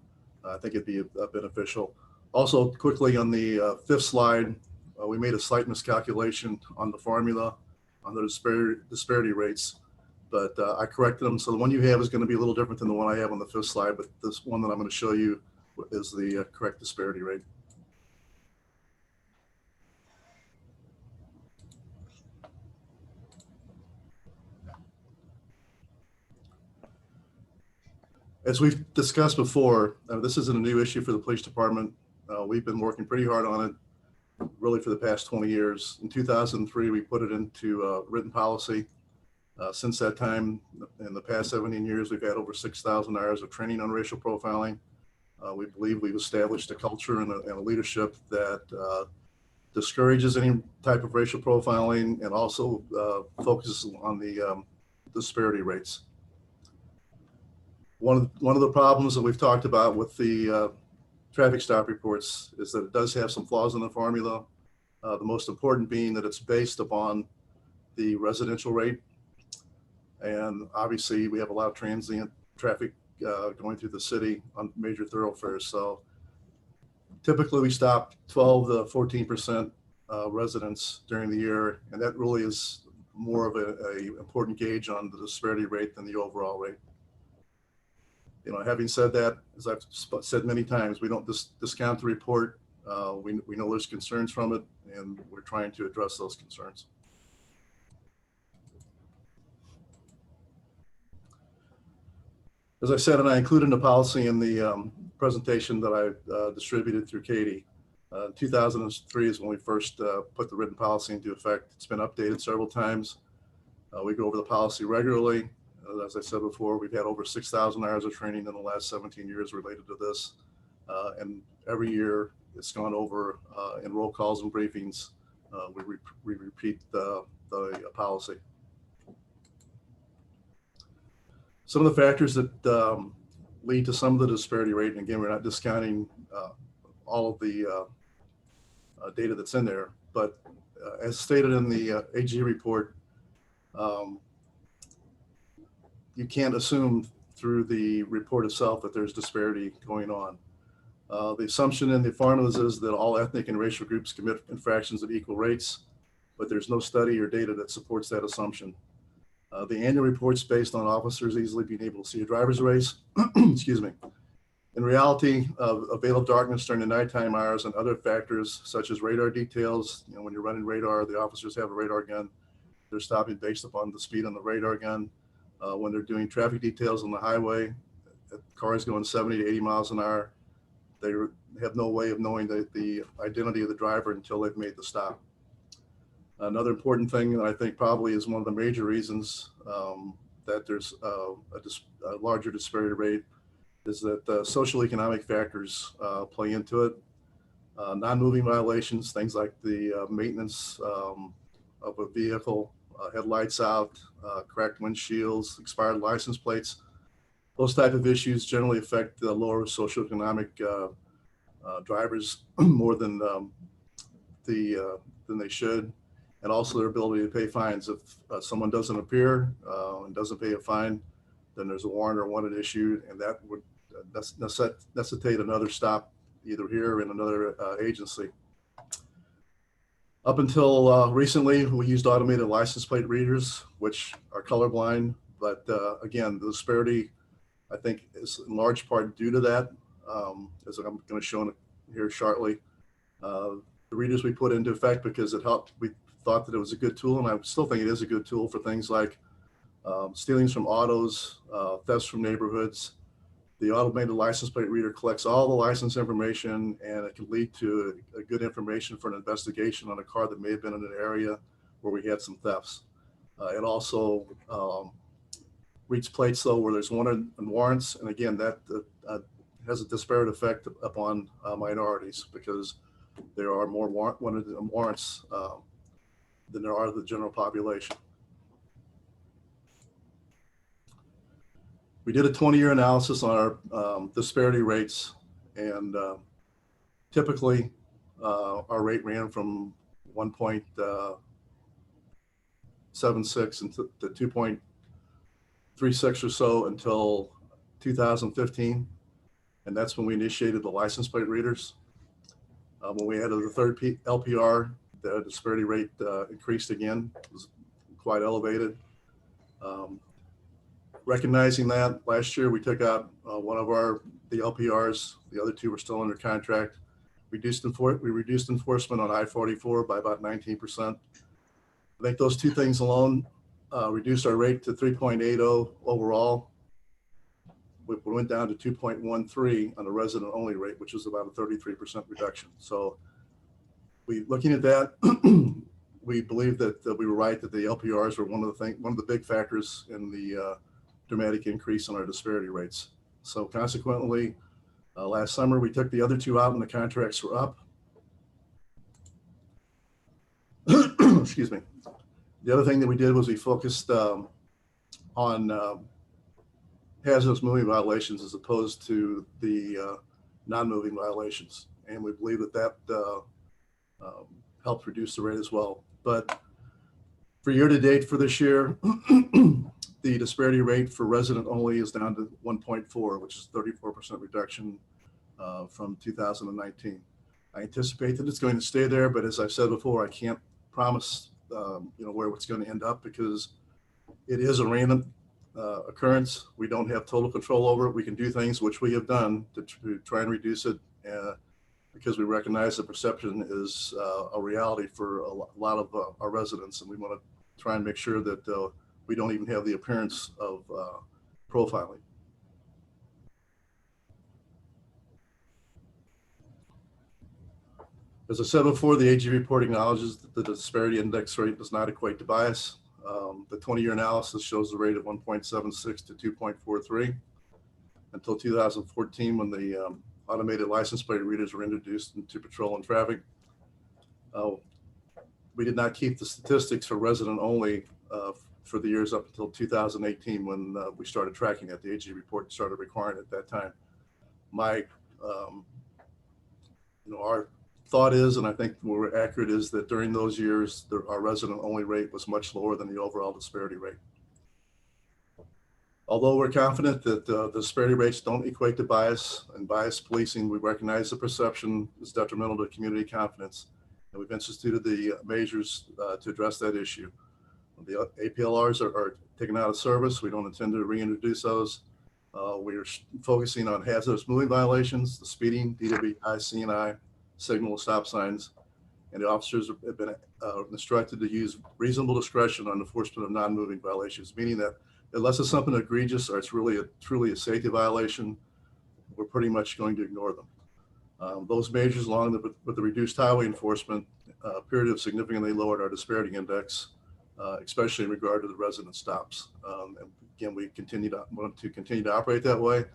I think it'd be beneficial. Also, quickly on the fifth slide, we made a slight miscalculation on the formula on the disparity rates, but I corrected them. So the one you have is going to be a little different than the one I have on the fifth slide, but this one that I'm going to show you is the correct disparity rate. As we've discussed before, this isn't a new issue for the police department. We've been working pretty hard on it really for the past 20 years. In 2003, we put it into written policy. Since that time, in the past 17 years, we've had over 6,000 hours of training on racial profiling. We believe we've established a culture and a leadership that discourages any type of racial profiling and also focuses on the disparity rates. One of the problems that we've talked about with the traffic stop reports is that it does have some flaws in the formula. The most important being that it's based upon the residential rate. And obviously we have a lot of transient traffic going through the city on major thoroughfares. So typically we stop 12 to 14% residents during the year. And that really is more of a important gauge on the disparity rate than the overall rate. Having said that, as I've said many times, we don't discount the report. We know there's concerns from it, and we're trying to address those concerns. As I said, and I included a policy in the presentation that I distributed through Katie, 2003 is when we first put the written policy into effect. It's been updated several times. We go over the policy regularly. As I said before, we've had over 6,000 hours of training in the last 17 years related to this. And every year it's gone over in roll calls and briefings. We repeat the policy. Some of the factors that lead to some of the disparity rate, and again, we're not discounting all of the data that's in there, but as stated in the AG report, you can't assume through the report itself that there's disparity going on. The assumption in the formulas is that all ethnic and racial groups commit infractions at equal rates, but there's no study or data that supports that assumption. The annual report's based on officers easily being able to see a driver's race. Excuse me. In reality, a veil of darkness during the nighttime hours and other factors such as radar details, when you're running radar, the officers have a radar gun. They're stopping based upon the speed on the radar gun. When they're doing traffic details on the highway, cars going 70 to 80 miles an hour, they have no way of knowing the identity of the driver until they've made the stop. Another important thing that I think probably is one of the major reasons that there's a larger disparity rate is that social economic factors play into it. Non-moving violations, things like the maintenance of a vehicle, headlights out, cracked windshields, expired license plates. Those type of issues generally affect the lower socioeconomic drivers more than they should, and also their ability to pay fines. If someone doesn't appear and doesn't pay a fine, then there's a warrant or wanted issued, and that would necessitate another stop either here or in another agency. Up until recently, we used automated license plate readers, which are colorblind, but again, the disparity, I think, is in large part due to that, as I'm going to show here shortly. The readers we put into effect because it helped. We thought that it was a good tool, and I still think it is a good tool for things like stealings from autos, thefts from neighborhoods. The automated license plate reader collects all the license information, and it can lead to a good information for an investigation on a car that may have been in an area where we had some thefts. It also reads plates though where there's wanted and warrants, and again that has a disparate effect upon minorities because there are more wanted and warrants than there are the general population. We did a 20-year analysis on our disparity rates, and typically our rate ran from 1.76 to 2.36 or so until 2015, and that's when we initiated the license plate readers. When we added the third LPR, the disparity rate increased again. It was quite elevated. Recognizing that, last year we took out one of the LPRs. The other two were still under contract. We reduced enforcement on I-44 by about 19%. I think those two things alone reduced our rate to 3.80 overall. We went down to 2.13 on the resident only rate, which is about a 33% reduction. So looking at that, we believe that we were right, that the LPRs were one of the big factors in the dramatic increase in our disparity rates. So consequently, last summer we took the other two out and the contracts were up. Excuse me. The other thing that we did was we focused on hazardous moving violations as opposed to the non-moving violations, and we believe that helped reduce the rate as well. But for year to date for this year, the disparity rate for resident only is down to 1.4, which is 34% reduction from 2019. I anticipate that it's going to stay there, but as I've said before, I can't promise where it's going to end up because it is a random occurrence. We don't have total control over it. We can do things which we have done to try and reduce it because we recognize the perception is a reality for a lot of our residents, and we want to try and make sure that we don't even have the appearance of profiling. As I said before, the AG report acknowledges that the disparity index rate does not equate to bias. The 20-year analysis shows the rate of 1.76 to 2.43 until 2014, when the automated license plate readers were introduced into patrol and traffic. We did not keep the statistics for resident only for the years up until 2018, when we started tracking it. The AG report started requiring it at that time. Our thought is, and I think we're accurate, is that during those years, our resident only rate was much lower than the overall disparity rate. Although we're confident that the disparity rates don't equate to bias and bias policing, we recognize the perception is detrimental to community confidence. And we've instituted the measures to address that issue. The APLRs are taken out of service. We don't intend to reintroduce those. We are focusing on hazardous moving violations, the speeding, DWI, CNI, signal, stop signs, and the officers have been instructed to use reasonable discretion on enforcement of non-moving violations, meaning that unless it's something egregious or it's really truly a safety violation, we're pretty much going to ignore them. Those measures, along with the reduced highway enforcement, appear to have significantly lowered our disparity index, especially in regard to the resident stops. And again, we want to continue to operate that way.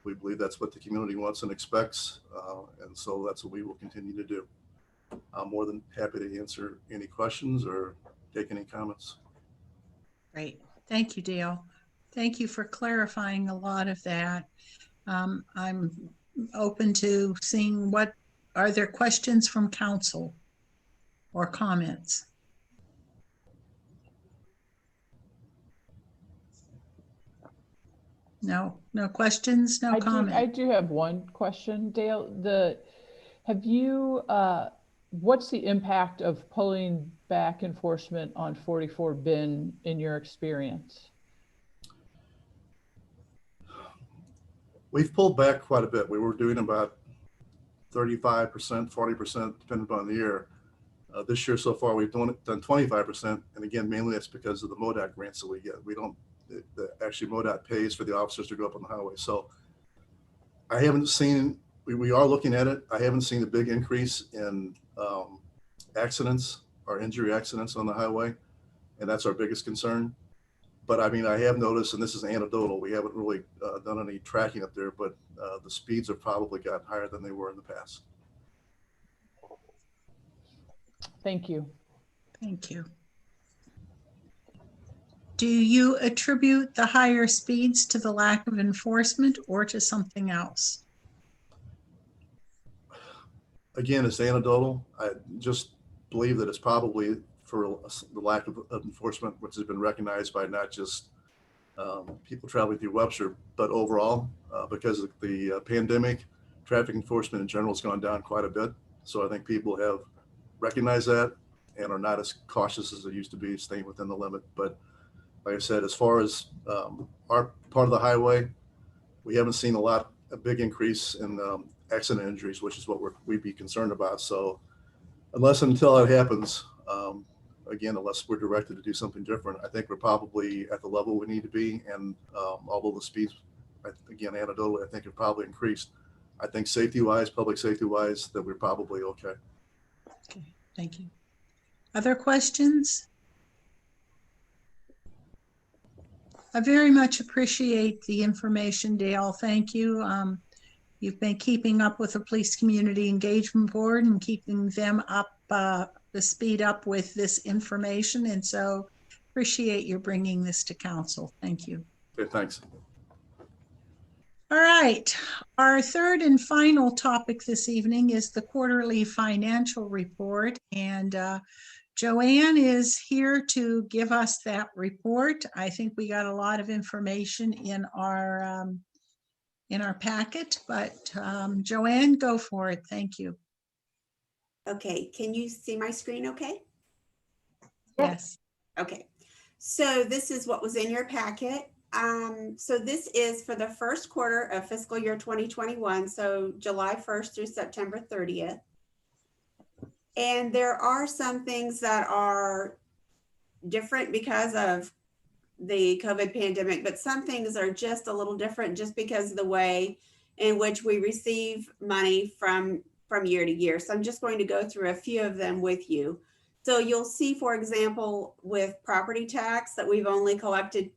We believe that's what the community wants and expects, and so that's what we will continue to do. I'm more than happy to answer any questions or take any comments. Great. Thank you, Dale. Thank you for clarifying a lot of that. I'm open to seeing are there questions from council or comments? No questions, no comment. I do have one question, Dale. What's the impact of pulling back enforcement on 44 been in your experience? We've pulled back quite a bit. We were doing about 35%, 40%, depending upon the year. This year so far, we've done 25%. And again, mainly that's because of the MoDOT grants that we get. Actually MoDOT pays for the officers to go up on the highway. So I haven't seen, we are looking at it. I haven't seen a big increase in accidents or injury accidents on the highway. And that's our biggest concern. But I mean, I have noticed, and this is anecdotal, we haven't really done any tracking up there, but the speeds have probably gotten higher than they were in the past. Thank you. Thank you. Do you attribute the higher speeds to the lack of enforcement or to something else? Again, it's anecdotal. I just believe that it's probably for the lack of enforcement, which has been recognized by not just people traveling through Webster, but overall, because of the pandemic, traffic enforcement in general has gone down quite a bit. So I think people have recognized that and are not as cautious as they used to be, staying within the limit. But like I said, as far as our part of the highway, we haven't seen a big increase in accident injuries, which is what we'd be concerned about. So until it happens, again, unless we're directed to do something different, I think we're probably at the level we need to be. And although the speeds, again, anecdotally, I think have probably increased, I think safety-wise, public safety-wise, that we're probably okay. Okay, thank you. Other questions? I very much appreciate the information, Dale. Thank you. You've been keeping up with the Police Community Engagement Board and keeping them up, the speed up with this information. And so appreciate your bringing this to council. Thank you. Okay, thanks. All right. Our third and final topic this evening is the quarterly financial report. And Joanne is here to give us that report. I think we got a lot of information in our packet, but Joanne, go for it. Thank you. Okay, can you see my screen okay? Yes. Okay, so this is what was in your packet. So this is for the first quarter of fiscal year 2021, so July 1st through September 30th. And there are some things that are different because of the COVID pandemic, but some things are just a little different just because of the way in which we receive money from from year to year. So I'm just going to go through a few of them with you. So you'll see, for example, with property tax that we've only collected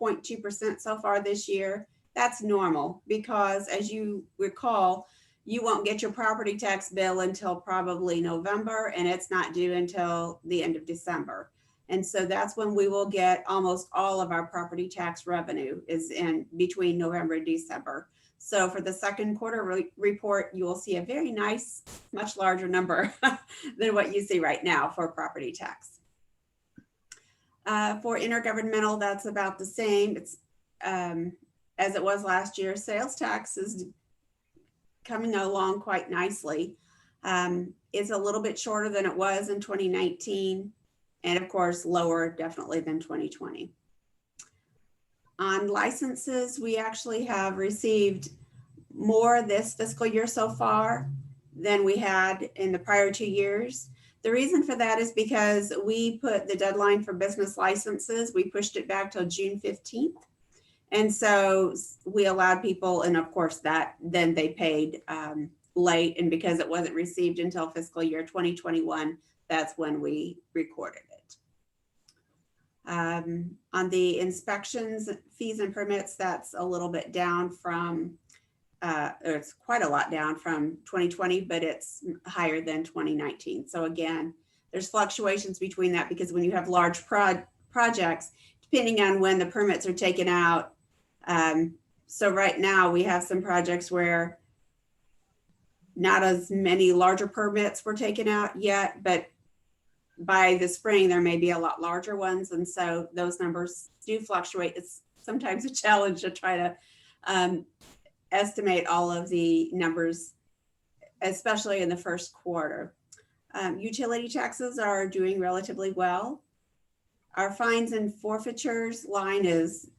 0.2% so far this year. That's normal because, as you recall, you won't get your property tax bill until probably November, and it's not due until the end of December. And so that's when we will get almost all of our property tax revenue is in between November and December. So for the second quarter report, you will see a very nice, much larger number than what you see right now for property tax. For intergovernmental, that's about the same. It's as it was last year. Sales tax is coming along quite nicely. It's a little bit shorter than it was in 2019, and of course lower definitely than 2020. On licenses, we actually have received more this fiscal year so far than we had in the prior 2 years. The reason for that is because we put the deadline for business licenses, we pushed it back till June 15th. And so we allowed people, and of course that then they paid late, and because it wasn't received until fiscal year 2021, that's when we recorded it. On the inspections, fees and permits, that's a little bit down from, or it's quite a lot down from 2020, but it's higher than 2019. So again, there's fluctuations between that because when you have large projects, depending on when the permits are taken out. So right now we have some projects where not as many larger permits were taken out yet, but by the spring, there may be a lot larger ones. And so those numbers do fluctuate. It's sometimes a challenge to try to estimate all of the numbers, especially in the first quarter. Utility taxes are doing relatively well. Our fines and forfeitures line is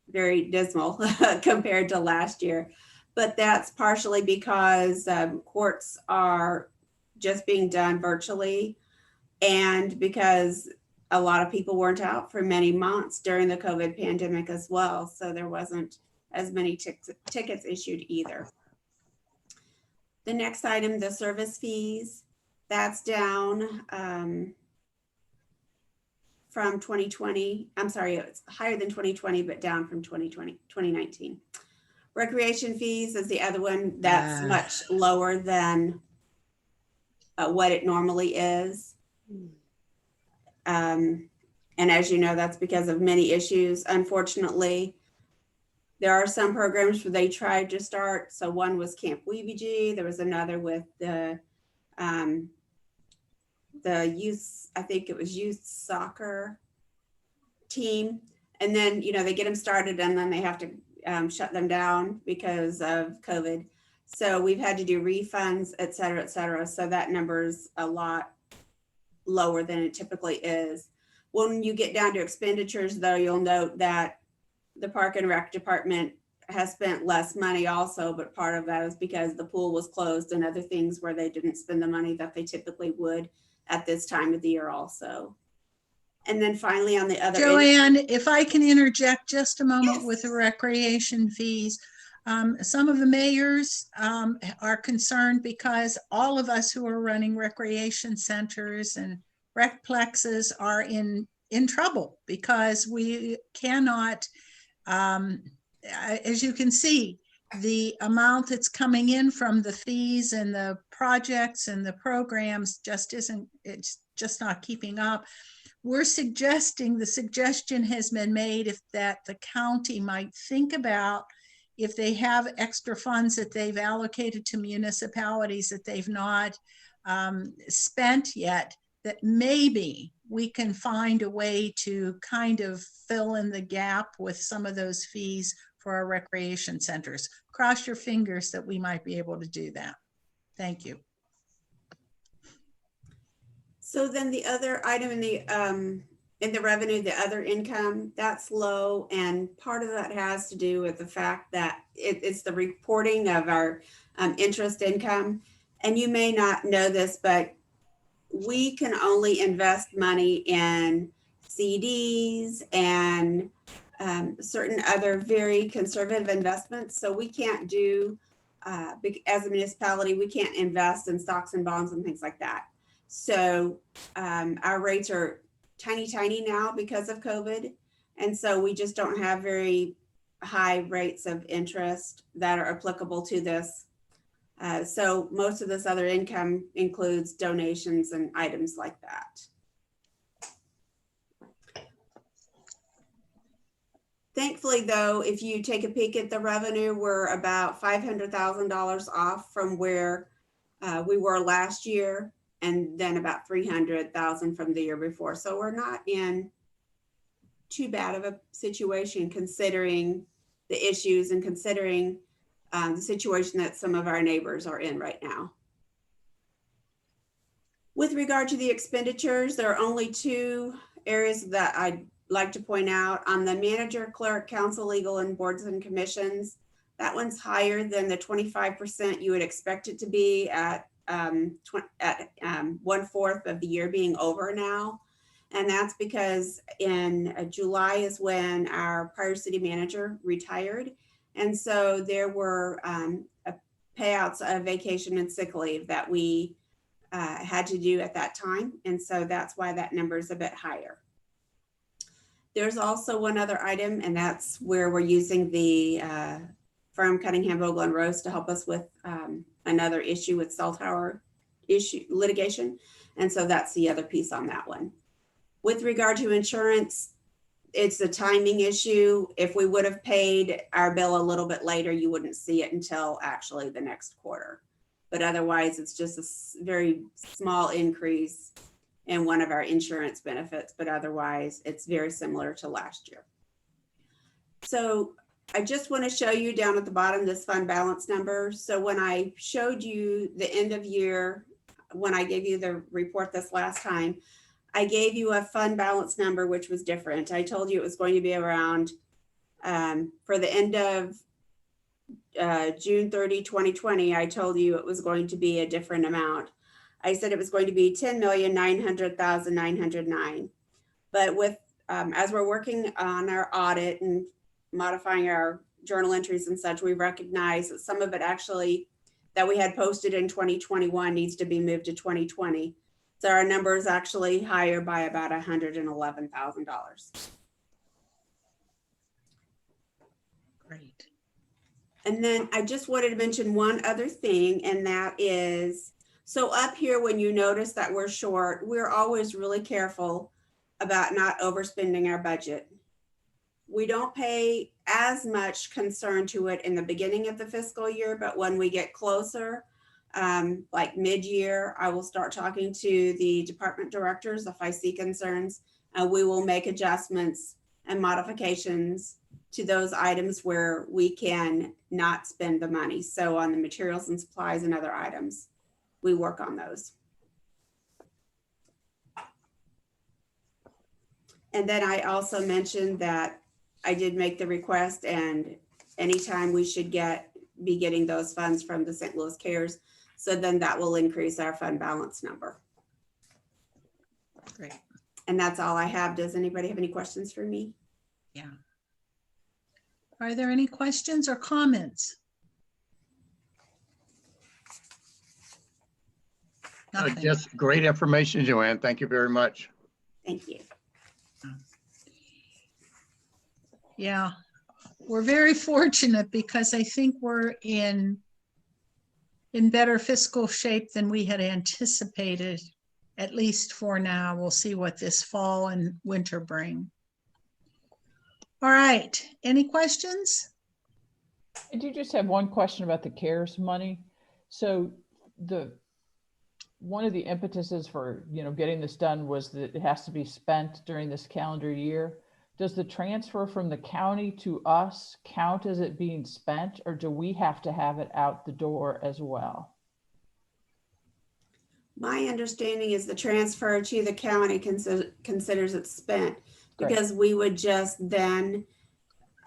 very dismal compared to last year, but that's partially because courts are just being done virtually, and because a lot of people weren't out for many months during the COVID pandemic as well. So there wasn't as many tickets issued either. The next item, the service fees, that's down from 2020. I'm sorry, it's higher than 2020, but down from 2019. Recreation fees is the other one that's much lower than what it normally is. And as you know, that's because of many issues. Unfortunately, there are some programs where they tried to start. So one was Camp WeBG. There was another with the youth, I think it was youth soccer team. And then, you know, they get them started and then they have to shut them down because of COVID. So we've had to do refunds, et cetera, et cetera. So that number is a lot lower than it typically is. When you get down to expenditures, though, you'll note that the Park and Rec Department has spent less money also, but part of that is because the pool was closed and other things where they didn't spend the money that they typically would at this time of the year also. And then finally on the other Joanne, if I can interject just a moment with the recreation fees. Some of the mayors are concerned because all of us who are running recreation centers and rec plexes are in trouble because we cannot, as you can see, the amount that's coming in from the fees and the projects and the programs just isn't, it's just not keeping up. We're suggesting, the suggestion has been made if that the county might think about if they have extra funds that they've allocated to municipalities that they've not spent yet, that maybe we can find a way to kind of fill in the gap with some of those fees for our recreation centers. Cross your fingers that we might be able to do that. Thank you. So then the other item in the revenue, the other income, that's low. And part of that has to do with the fact that it's the reporting of our interest income. And you may not know this, but we can only invest money in CDs and certain other very conservative investments. So we can't do as a municipality, we can't invest in stocks and bonds and things like that. So our rates are tiny now because of COVID. And so we just don't have very high rates of interest that are applicable to this. So most of this other income includes donations and items like that. Thankfully, though, if you take a peek at the revenue, we're about $500,000 off from where we were last year, and then about 300,000 from the year before. So we're not in too bad of a situation considering the issues and considering the situation that some of our neighbors are in right now. With regard to the expenditures, there are only two areas that I'd like to point out. On the manager, clerk, council, legal, and boards and commissions, that one's higher than the 25% you would expect it to be at 1/4 of the year being over now. And that's because in July is when our prior city manager retired. And so there were payouts of vacation and sick leave that we had to do at that time. And so that's why that number is a bit higher. There's also one other item, and that's where we're using the firm Cunningham, Vogel, and Rose to help us with another issue with cell tower litigation. And so that's the other piece on that one. With regard to insurance, it's a timing issue. If we would have paid our bill a little bit later, you wouldn't see it until actually the next quarter. But otherwise, it's just a very small increase in one of our insurance benefits, but otherwise it's very similar to last year. So I just want to show you down at the bottom this fund balance number. So when I showed you the end of year, when I gave you the report this last time, I gave you a fund balance number, which was different. I told you it was going to be around, for the end of June 30, 2020, I told you it was going to be a different amount. I said it was going to be 10,900,909. But with, as we're working on our audit and modifying our journal entries and such, we recognize that some of it actually that we had posted in 2021 needs to be moved to 2020. So our number is actually higher by about $111,000. Great. And then I just wanted to mention one other thing, and that is, so up here, when you notice that we're short, we're always really careful about not overspending our budget. We don't pay as much concern to it in the beginning of the fiscal year, but when we get closer, like mid-year, I will start talking to the department directors if I see concerns, and we will make adjustments and modifications to those items where we can not spend the money. So on the materials and supplies and other items, we work on those. And then I also mentioned that I did make the request, and anytime we should be getting those funds from the St. Louis CARES. So then that will increase our fund balance number. Great. And that's all I have. Does anybody have any questions for me? Yeah. Are there any questions or comments? Just great information, Joanne. Thank you very much. Thank you. Yeah, we're very fortunate because I think we're in better fiscal shape than we had anticipated, at least for now. We'll see what this fall and winter bring. All right, any questions? I do just have one question about the CARES money. So one of the impetuses for getting this done was that it has to be spent during this calendar year. Does the transfer from the county to us count as it being spent, or do we have to have it out the door as well? My understanding is the transfer to the county considers it spent. Great. Because we would just then,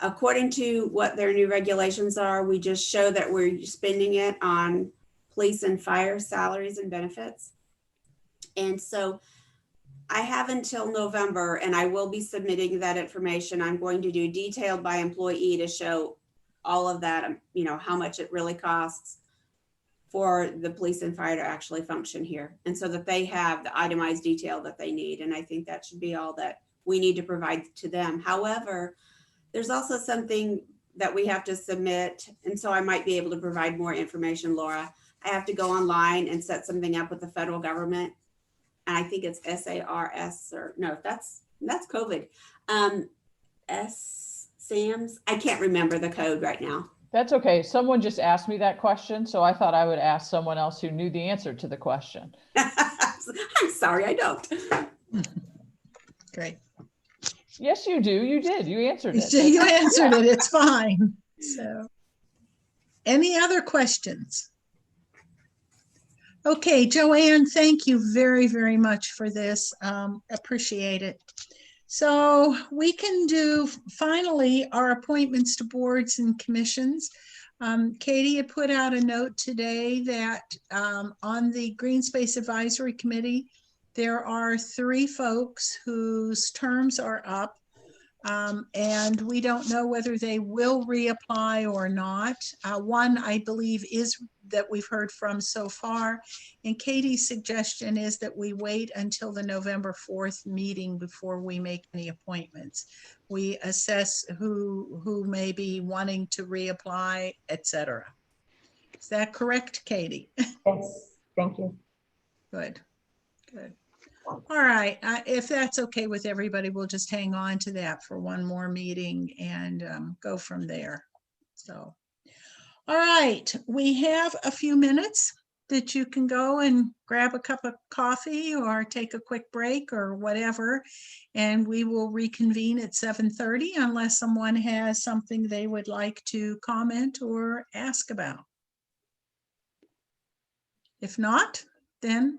according to what their new regulations are, we just show that we're spending it on police and fire salaries and benefits. And so I have until November, and I will be submitting that information. I'm going to do detailed by employee to show all of that, how much it really costs for the police and fire to actually function here. And so that they have the itemized detail that they need. And I think that should be all that we need to provide to them. However, there's also something that we have to submit. And so I might be able to provide more information, Laura. I have to go online and set something up with the federal government. And I think it's SARS, or no, that's COVID. SAMS, I can't remember the code right now. That's okay. Someone just asked me that question, so I thought I would ask someone else who knew the answer to the question. I'm sorry, I don't. Great. Yes, you do. You did. You answered it. You answered it. It's fine. So, any other questions? Okay, Joanne, thank you very, very much for this. Appreciate it. So we can do finally our appointments to boards and commissions. Katie had put out a note today that on the Green Space Advisory Committee, there are 3 folks whose terms are up. And we don't know whether they will reapply or not. One, I believe, is that we've heard from so far. And Katie's suggestion is that we wait until the November 4th meeting before we make any appointments. We assess who may be wanting to reapply, etc. Is that correct, Katie? Yes, thank you. Good, good. All right, if that's okay with everybody, we'll just hang on to that for one more meeting and go from there. So, all right, we have a few minutes that you can go and grab a cup of coffee or take a quick break or whatever, and we will reconvene at 7:30 unless someone has something they would like to comment or ask about. If not, then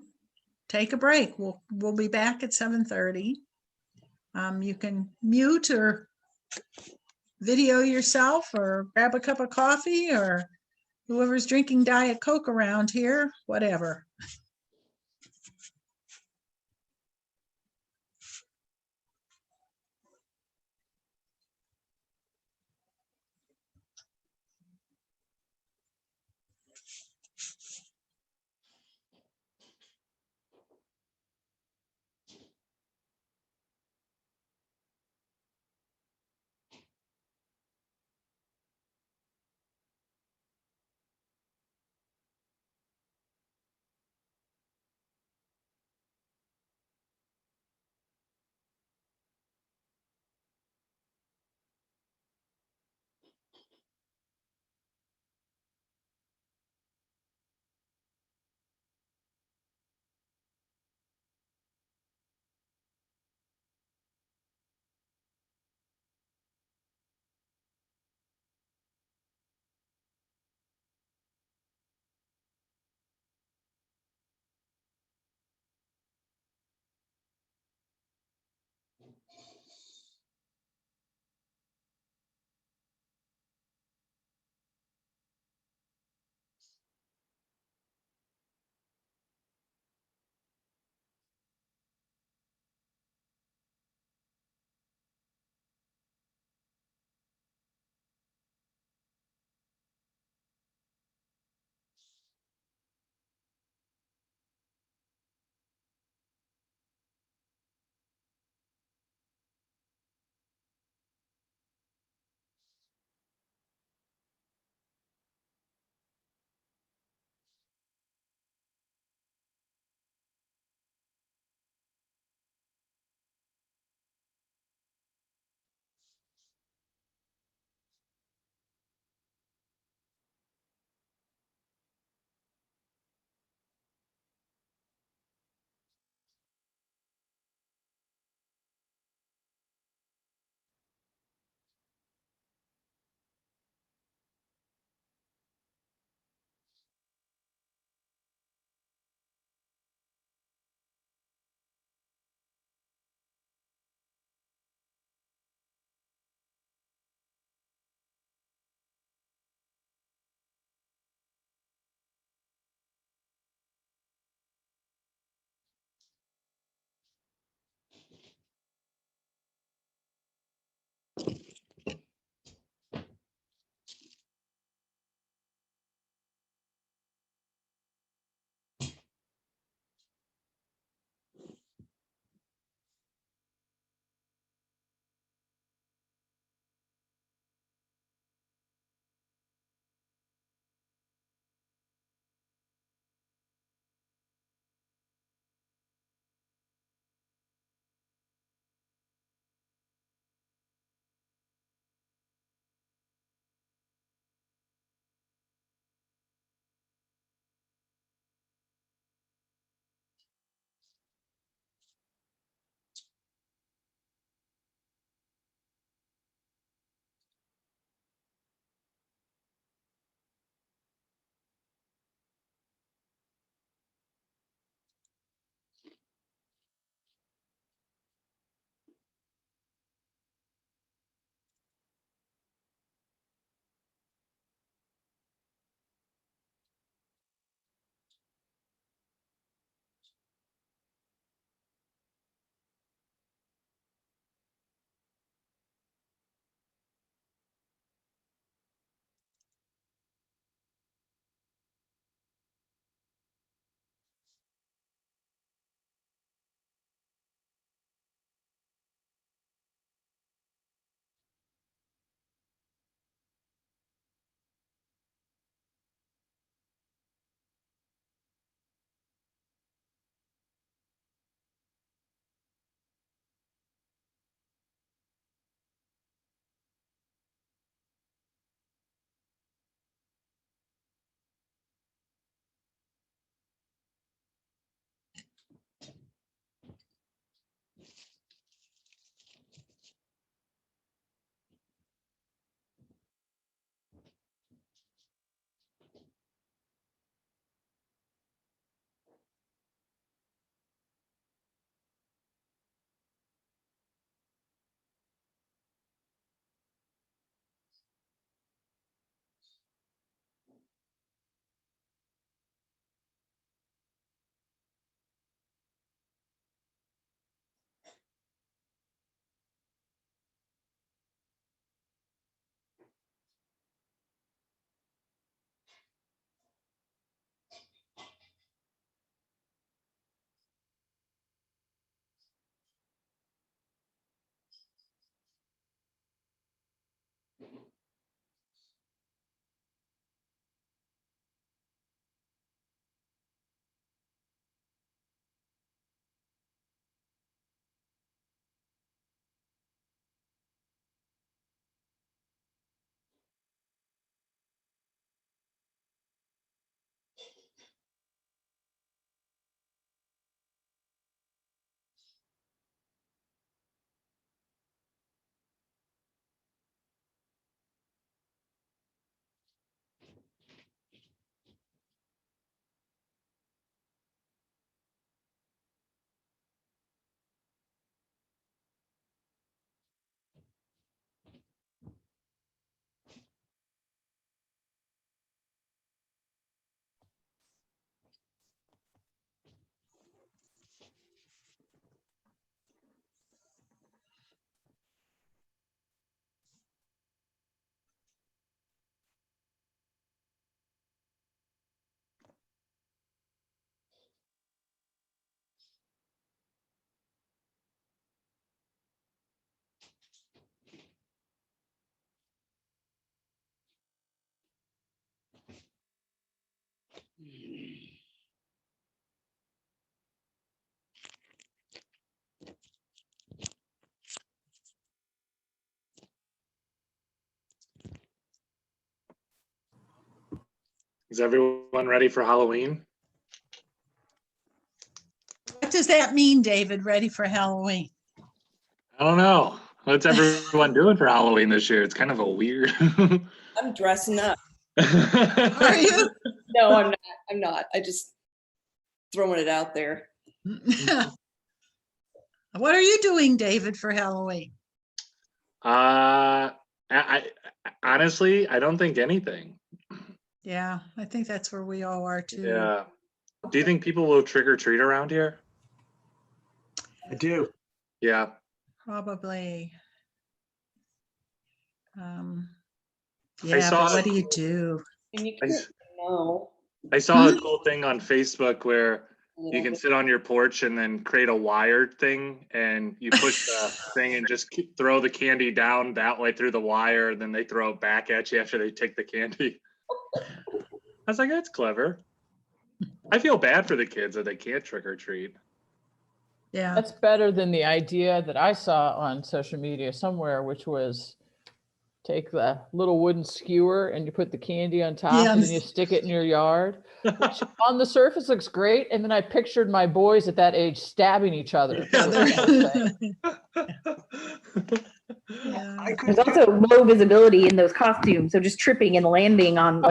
take a break. We'll be back at 7:30. You can mute or video yourself or grab a cup of coffee, or whoever's drinking Diet Coke around here, whatever. Is everyone ready for Halloween? What does that mean, David? Ready for Halloween? I don't know. What's everyone doing for Halloween this year? It's kind of a weird. I'm dressing up. Are you? No, I'm not. I'm not. I just throwing it out there. What are you doing, David, for Halloween? I honestly, I don't think anything. Yeah, I think that's where we all are too. Yeah. Do you think people will trick or treat around here? I do. Yeah. Probably. I Yeah, saw but what do you do? And you I, can't know. I saw a cool thing on Facebook where you can sit on your porch and then create a wired thing, and you push the thing and just throw the candy down that way through the wire, and then they throw it back at you after they take the candy. I was like, that's clever. I feel bad for the kids that they can't trick or treat. Yeah. That's better than the idea that I saw on social media somewhere, which was take the little wooden skewer and you put the candy on top and then you stick it in your yard, which on the surface looks great. And then I pictured my boys at that age stabbing each other. There's also low visibility in those costumes, so just tripping and landing on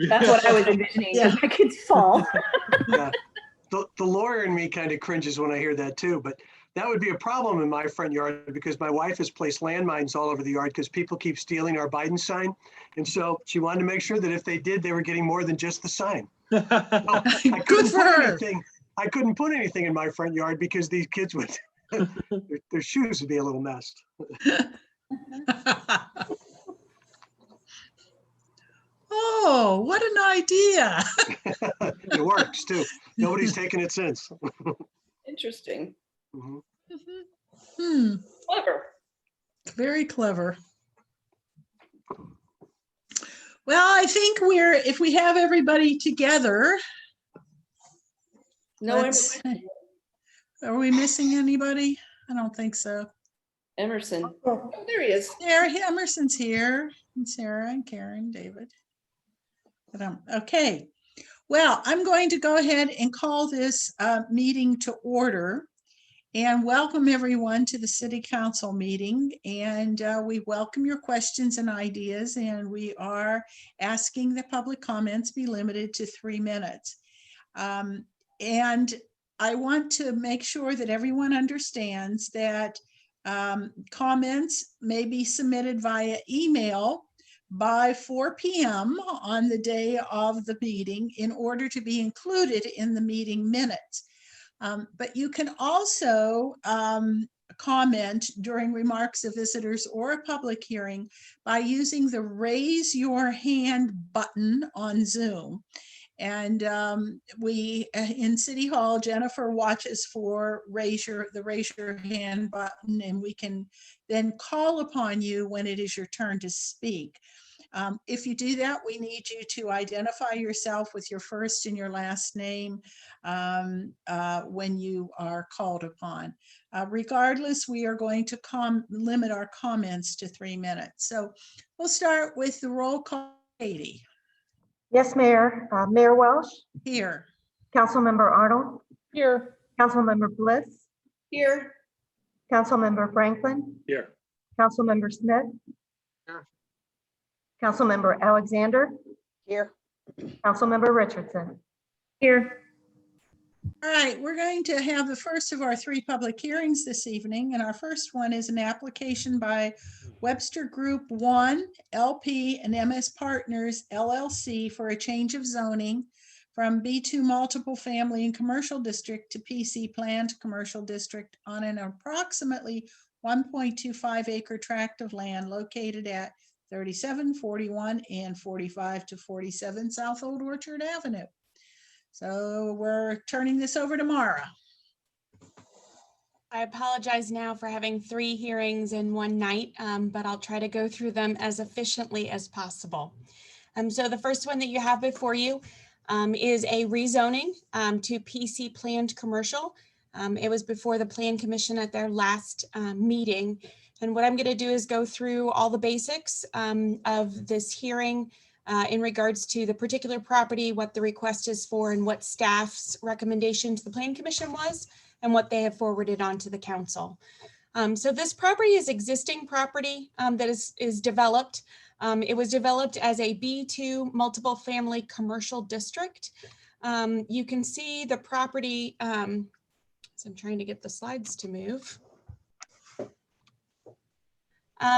that's what I was envisioning because my kids fall. Yeah. The lawyer in me kind of cringes when I hear that too, but that would be a problem in my front yard because my wife has placed landmines all over the yard because people keep stealing our Biden sign. And so she wanted to make sure that if they did, they were getting more than just the sign. So I couldn't put anything in my front yard because these kids would, their shoes would be a little messed. Oh, what an idea. It works too. Nobody's taken it since. Interesting. Clever. Very clever. Well, I think if we have everybody together. No, are we missing anybody? I don't think so. Emerson. Oh, there he is. There, Emerson's here. And Sarah and Karen, David. Okay. Well, I'm going to go ahead and call this meeting to order and welcome everyone to the City Council meeting. And we welcome your questions and ideas, and we are asking that public comments be limited to 3 minutes. And I want to make sure that everyone understands that comments may be submitted via email by 4 p.m. on the day of the meeting in order to be included in the meeting minutes. But you can also comment during remarks of visitors or a public hearing by using the raise your hand button on Zoom. And we in City Hall, Jennifer watches for the raise your hand button, and we can then call upon you when it is your turn to speak. If you do that, we need you to identify yourself with your first and your last name when you are called upon. Regardless, we are going to limit our comments to 3 minutes. So we'll start with the roll call. Katie. Yes, Mayor. Mayor Welsh. Here. Councilmember Arnold. Here. Councilmember Bliss. Here. Councilmember Franklin. Here. Councilmember Smith. Here. Councilmember Alexander. Here. Councilmember Richardson. Here. All right, we're going to have the first of our 3 public hearings this evening. And our first one is an application by Webster Group 1, LP and MS Partners, LLC for a change of zoning from B2 multiple family and commercial district to PC planned commercial district on an approximately 1.25 acre tract of land located at 37, 41, and 45 to 47 South Old Orchard Avenue. So we're turning this over to Mara. I apologize now for having 3 hearings in one night, but I'll try to go through them as efficiently as possible. So the first one that you have before you is a rezoning to PC planned commercial. It was before the Plan Commission at their last meeting. And what I'm going to do is go through all the basics of this hearing in regards to the particular property, what the request is for, and what staff's recommendation to the Plan Commission was, and what they have forwarded on to the council. So this property is existing property that is developed. It was developed as a B2 multiple family commercial district. You can see the property, so I'm trying to get the slides to move.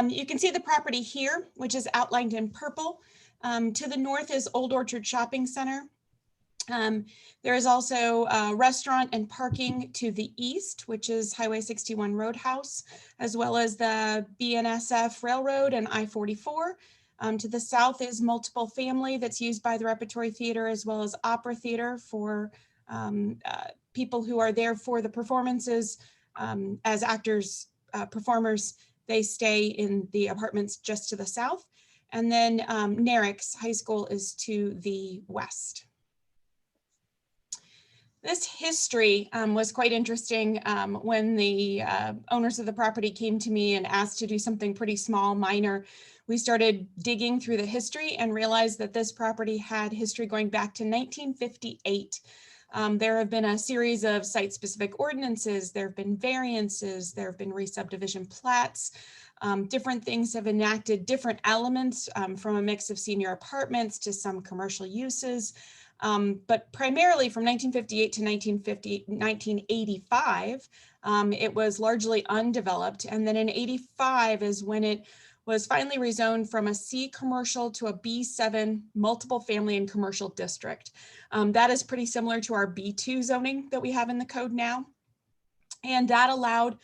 You can see the property here, which is outlined in purple. To the north is Old Orchard Shopping Center. There is also a restaurant and parking to the east, which is Highway 61 Roadhouse, as well as the BNSF Railroad and I-44. To the south is multiple family that's used by the Repertory Theater as well as Opera Theater for people who are there for the performances. As actors, performers, they stay in the apartments just to the south. And then Narix High School is to the west. This history was quite interesting when the owners of the property came to me and asked to do something pretty small, minor. We started digging through the history and realized that this property had history going back to 1958. There have been a series of site-specific ordinances, there have been variances, there have been re-subdivision plats. Different things have enacted different elements from a mix of senior apartments to some commercial uses. But primarily from 1958 to 1985, it was largely undeveloped. And then in 85 is when it was finally rezoned from a C commercial to a B7 multiple family and commercial district. That is pretty similar to our B2 zoning that we have in the code now. And that allowed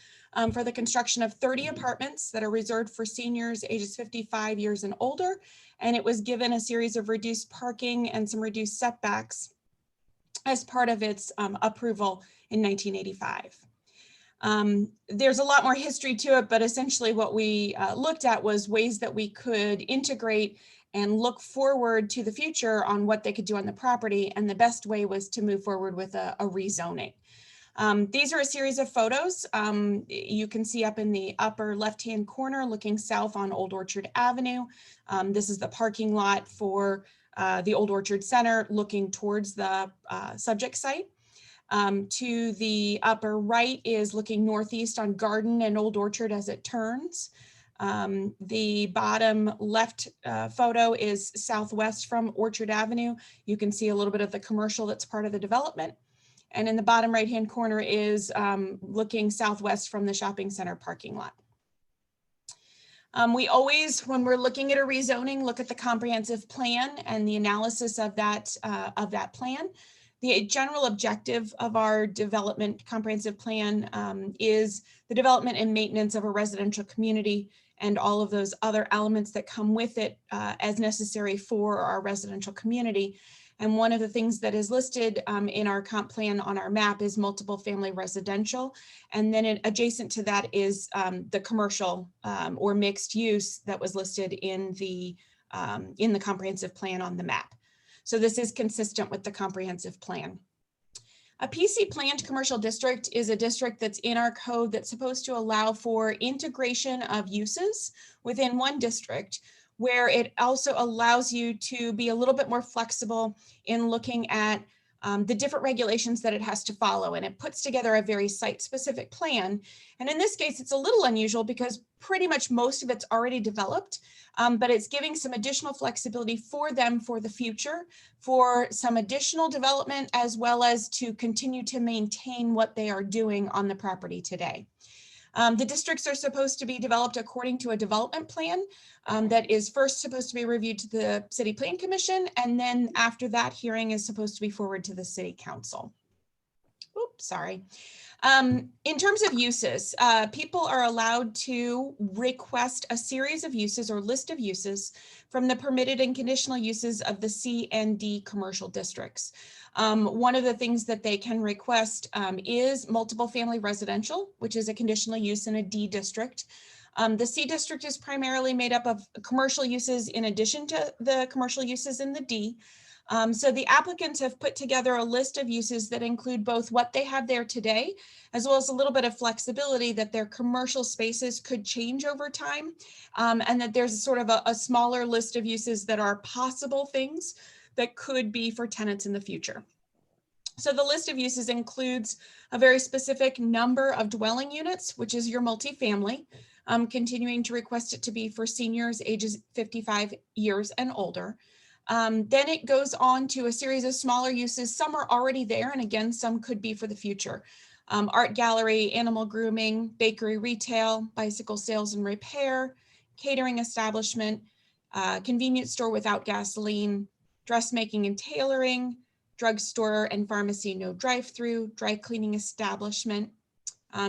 for the construction of 30 apartments that are reserved for seniors ages 55 years and older. And it was given a series of reduced parking and some reduced setbacks as part of its approval in 1985. There's a lot more history to it, but essentially what we looked at was ways that we could integrate and look forward to the future on what they could do on the property. And the best way was to move forward with a rezoning. These are a series of photos. You can see up in the upper left-hand corner looking south on Old Orchard Avenue. This is the parking lot for the Old Orchard Center looking towards the subject site. To the upper right is looking northeast on Garden and Old Orchard as it turns. The bottom left photo is southwest from Orchard Avenue. You can see a little bit of the commercial that's part of the development. And in the bottom right-hand corner is looking southwest from the shopping center parking lot. We always, when we're looking at a rezoning, look at the comprehensive plan and the analysis of that plan. The general objective of our development comprehensive plan is the development and maintenance of a residential community and all of those other elements that come with it as necessary for our residential community. And one of the things that is listed in our comp plan on our map is multiple family residential. And then adjacent to that is the commercial or mixed use that was listed in the comprehensive plan on the map. So this is consistent with the comprehensive plan. A PC planned commercial district is a district that's in our code that's supposed to allow for integration of uses within one district, where it also allows you to be a little bit more flexible in looking at the different regulations that it has to follow. And it puts together a very site-specific plan. And in this case, it's a little unusual because pretty much most of it's already developed, but it's giving some additional flexibility for them for the future, for some additional development, as well as to continue to maintain what they are doing on the property today. The districts are supposed to be developed according to a development plan that is first supposed to be reviewed to the City Plan Commission, and then after that hearing is supposed to be forwarded to the City Council. Oops, sorry. In terms of uses, people are allowed to request a series of uses or list of uses from the permitted and conditional uses of the C and D commercial districts. One of the things that they can request is multiple family residential, which is a conditional use in a D district. The C district is primarily made up of commercial uses in addition to the commercial uses in the D. So the applicants have put together a list of uses that include both what they have there today, as well as a little bit of flexibility that their commercial spaces could change over time, and that there's sort of a smaller list of uses that are possible things that could be for tenants in the future. So the list of uses includes a very specific number of dwelling units, which is your multifamily, continuing to request it to be for seniors ages 55 years and older. Then it goes on to a series of smaller uses. Some are already there, and again, some could be for the future. Art gallery, animal grooming, bakery retail, bicycle sales and repair, catering establishment, convenience store without gasoline, dressmaking and tailoring, drugstore and pharmacy, no drive-through, dry cleaning establishment,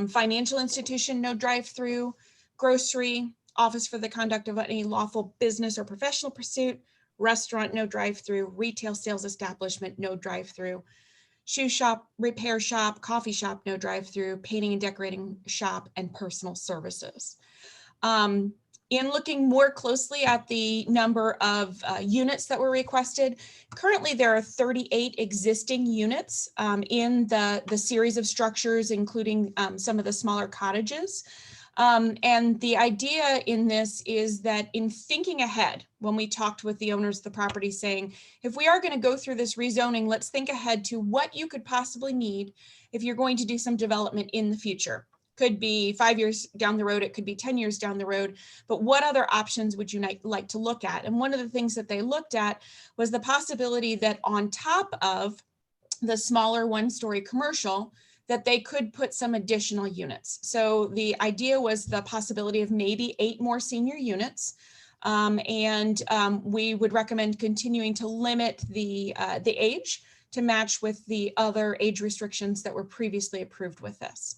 financial institution, no drive-through, grocery, office for the conduct of any lawful business or professional pursuit, restaurant, no drive-through, retail sales establishment, no drive-through, shoe shop, repair shop, coffee shop, no drive-through, painting and decorating shop, and personal services. In looking more closely at the number of units that were requested, currently there are 38 existing units in the series of structures, including some of the smaller cottages. And the idea in this is that in thinking ahead, when we talked with the owners of the property saying, if we are going to go through this rezoning, let's think ahead to what you could possibly need if you're going to do some development in the future. Could be 5 years down the road, it could be 10 years down the road, but what other options would you like to look at? And one of the things that they looked at was the possibility that on top of the smaller one-story commercial, that they could put some additional units. So the idea was the possibility of maybe 8 more senior units. We would recommend continuing to limit the age to match with the other age restrictions that were previously approved with this.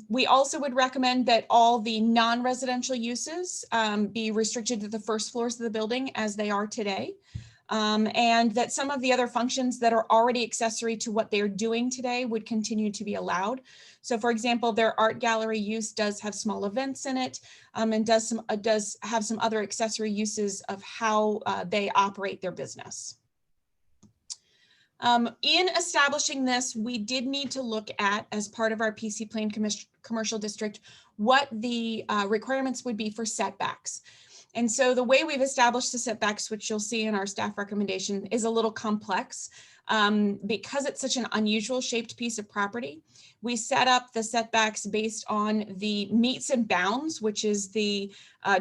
We also would recommend that all the non-residential uses be restricted to the first floors of the building as they are today. And that some of the other functions that are already accessory to what they're doing today would continue to be allowed. So for example, their art gallery use does have small events in it, and does have some other accessory uses of how they operate their business. In establishing this, we did need to look at, as part of our PC Plan Commercial District, what the requirements would be for setbacks. And so the way we've established the setbacks, which you'll see in our staff recommendation, is a little complex. Because it's such an unusual shaped piece of property, we set up the setbacks based on the meets and bounds, which is the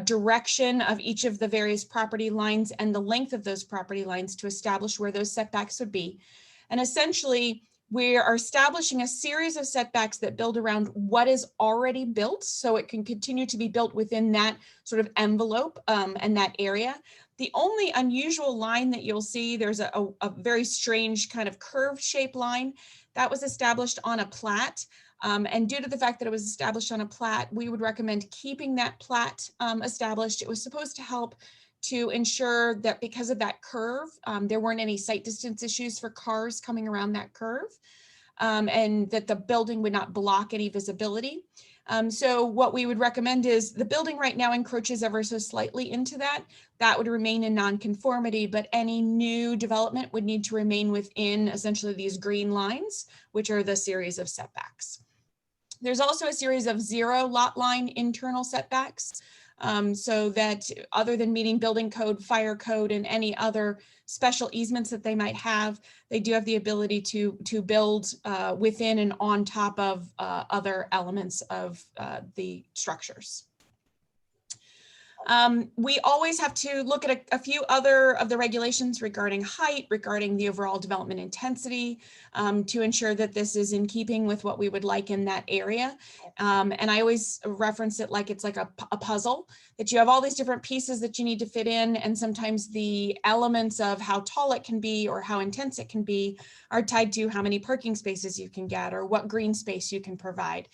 direction of each of the various property lines and the length of those property lines to establish where those setbacks would be. And essentially, we are establishing a series of setbacks that build around what is already built, so it can continue to be built within that sort of envelope and that area. The only unusual line that you'll see, there's a very strange kind of curved shape line that was established on a plat. And due to the fact that it was established on a plat, we would recommend keeping that plat established. It was supposed to help to ensure that because of that curve, there weren't any sight distance issues for cars coming around that curve, and that the building would not block any visibility. So what we would recommend is the building right now encroaches ever so slightly into that. That would remain in nonconformity, but any new development would need to remain within essentially these green lines, which are the series of setbacks. There's also a series of 0 lot line internal setbacks. So that other than meeting building code, fire code, and any other special easements that they might have, they do have the ability to build within and on top of other elements of the structures. We always have to look at a few other of the regulations regarding height, regarding the overall development intensity, to ensure that this is in keeping with what we would like in that area. And I always reference it like it's like a puzzle, that you have all these different pieces that you need to fit in, and sometimes the elements of how tall it can be or how intense it can be are tied to how many parking spaces you can get or what green space you can provide.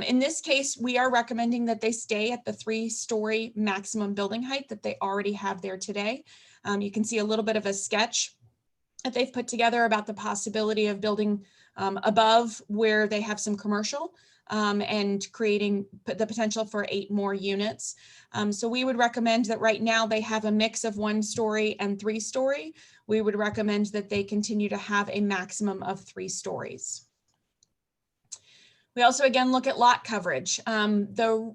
In this case, we are recommending that they stay at the 3-story maximum building height that they already have there today. You can see a little bit of a sketch that they've put together about the possibility of building above where they have some commercial. and creating the potential for 8 more units. So we would recommend that right now they have a mix of 1-story and 3-story. We would recommend that they continue to have a maximum of 3 stories. We also again look at lot coverage. The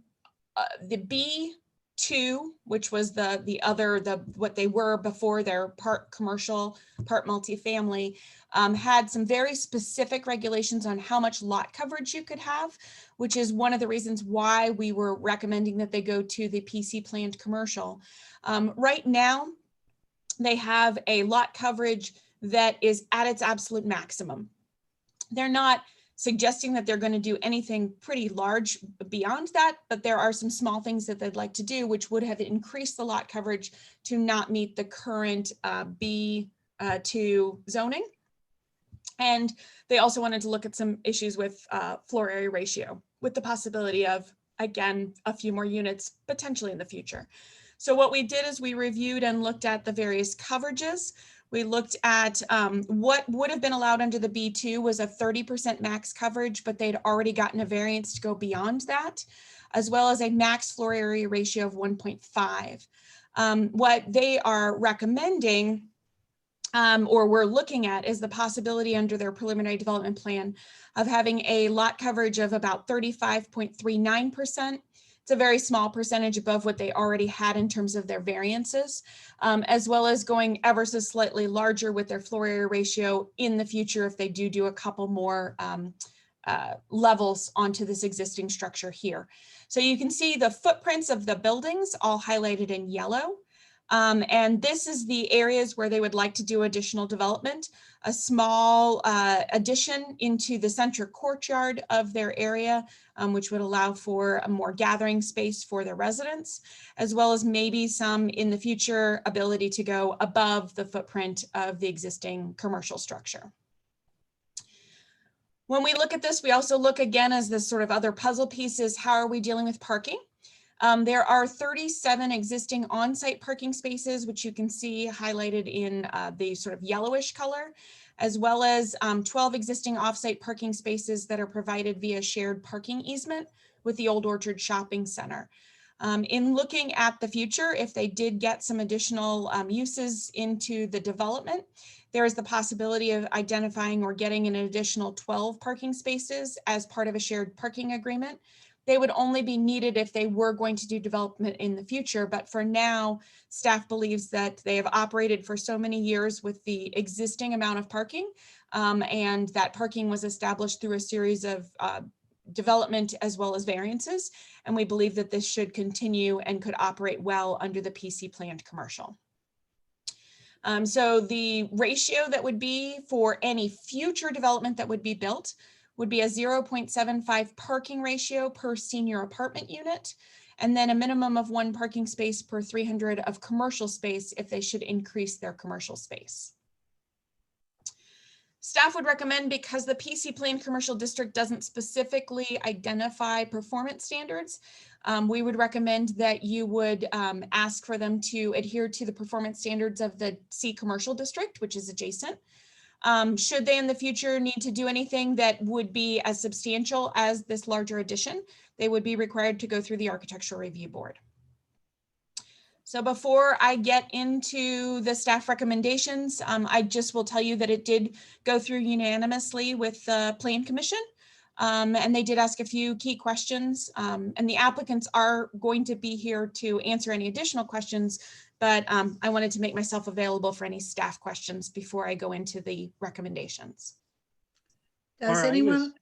B2, which was what they were before their part commercial, part multifamily, had some very specific regulations on how much lot coverage you could have, which is one of the reasons why we were recommending that they go to the PC planned commercial. Right now, they have a lot coverage that is at its absolute maximum. They're not suggesting that they're going to do anything pretty large beyond that, but there are some small things that they'd like to do, which would have increased the lot coverage to not meet the current B2 zoning. And they also wanted to look at some issues with floor area ratio, with the possibility of, again, a few more units potentially in the future. So what we did is we reviewed and looked at the various coverages. We looked at what would have been allowed under the B2 was a 30% max coverage, but they'd already gotten a variance to go beyond that, as well as a max floor area ratio of 1.5. What they are recommending or we're looking at is the possibility under their preliminary development plan of having a lot coverage of about 35.39%. It's a very small percentage above what they already had in terms of their variances, as well as going ever so slightly larger with their floor area ratio in the future if they do a couple more levels onto this existing structure here. So you can see the footprints of the buildings all highlighted in yellow. And this is the areas where they would like to do additional development, a small addition into the central courtyard of their area, which would allow for a more gathering space for their residents, as well as maybe some in the future ability to go above the footprint of the existing commercial structure. When we look at this, we also look again as this sort of other puzzle pieces. How are we dealing with parking? There are 37 existing on-site parking spaces, which you can see highlighted in the sort of yellowish color, as well as 12 existing off-site parking spaces that are provided via shared parking easement with the Old Orchard Shopping Center. In looking at the future, if they did get some additional uses into the development, there is the possibility of identifying or getting an additional 12 parking spaces as part of a shared parking agreement. They would only be needed if they were going to do development in the future. But for now, staff believes that they have operated for so many years with the existing amount of parking, and that parking was established through a series of development as well as variances. And we believe that this should continue and could operate well under the PC planned commercial. So the ratio that would be for any future development that would be built would be a 0.75 parking ratio per senior apartment unit, and then a minimum of 1 parking space per 300 of commercial space if they should increase their commercial space. Staff would recommend, because the PC planned commercial district doesn't specifically identify performance standards, we would recommend that you would ask for them to adhere to the performance standards of the C commercial district, which is adjacent. Should they in the future need to do anything that would be as substantial as this larger addition, they would be required to go through the Architectural Review Board. So before I get into the staff recommendations, I just will tell you that it did go through unanimously with the Plan Commission. And they did ask a few key questions, and the applicants are going to be here to answer any additional questions, but I wanted to make myself available for any staff questions before I go into the recommendations. Does Mara, anyone?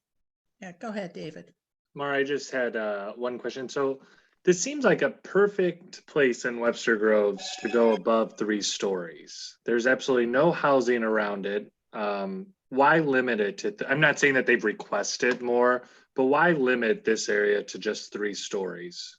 Yeah, go ahead, David. Mara, I just had one question. So this seems like a perfect place in Webster Groves to go above 3 stories. There's absolutely no housing around it. Why limit it to, I'm not saying that they've requested more, but why limit this area to just 3 stories?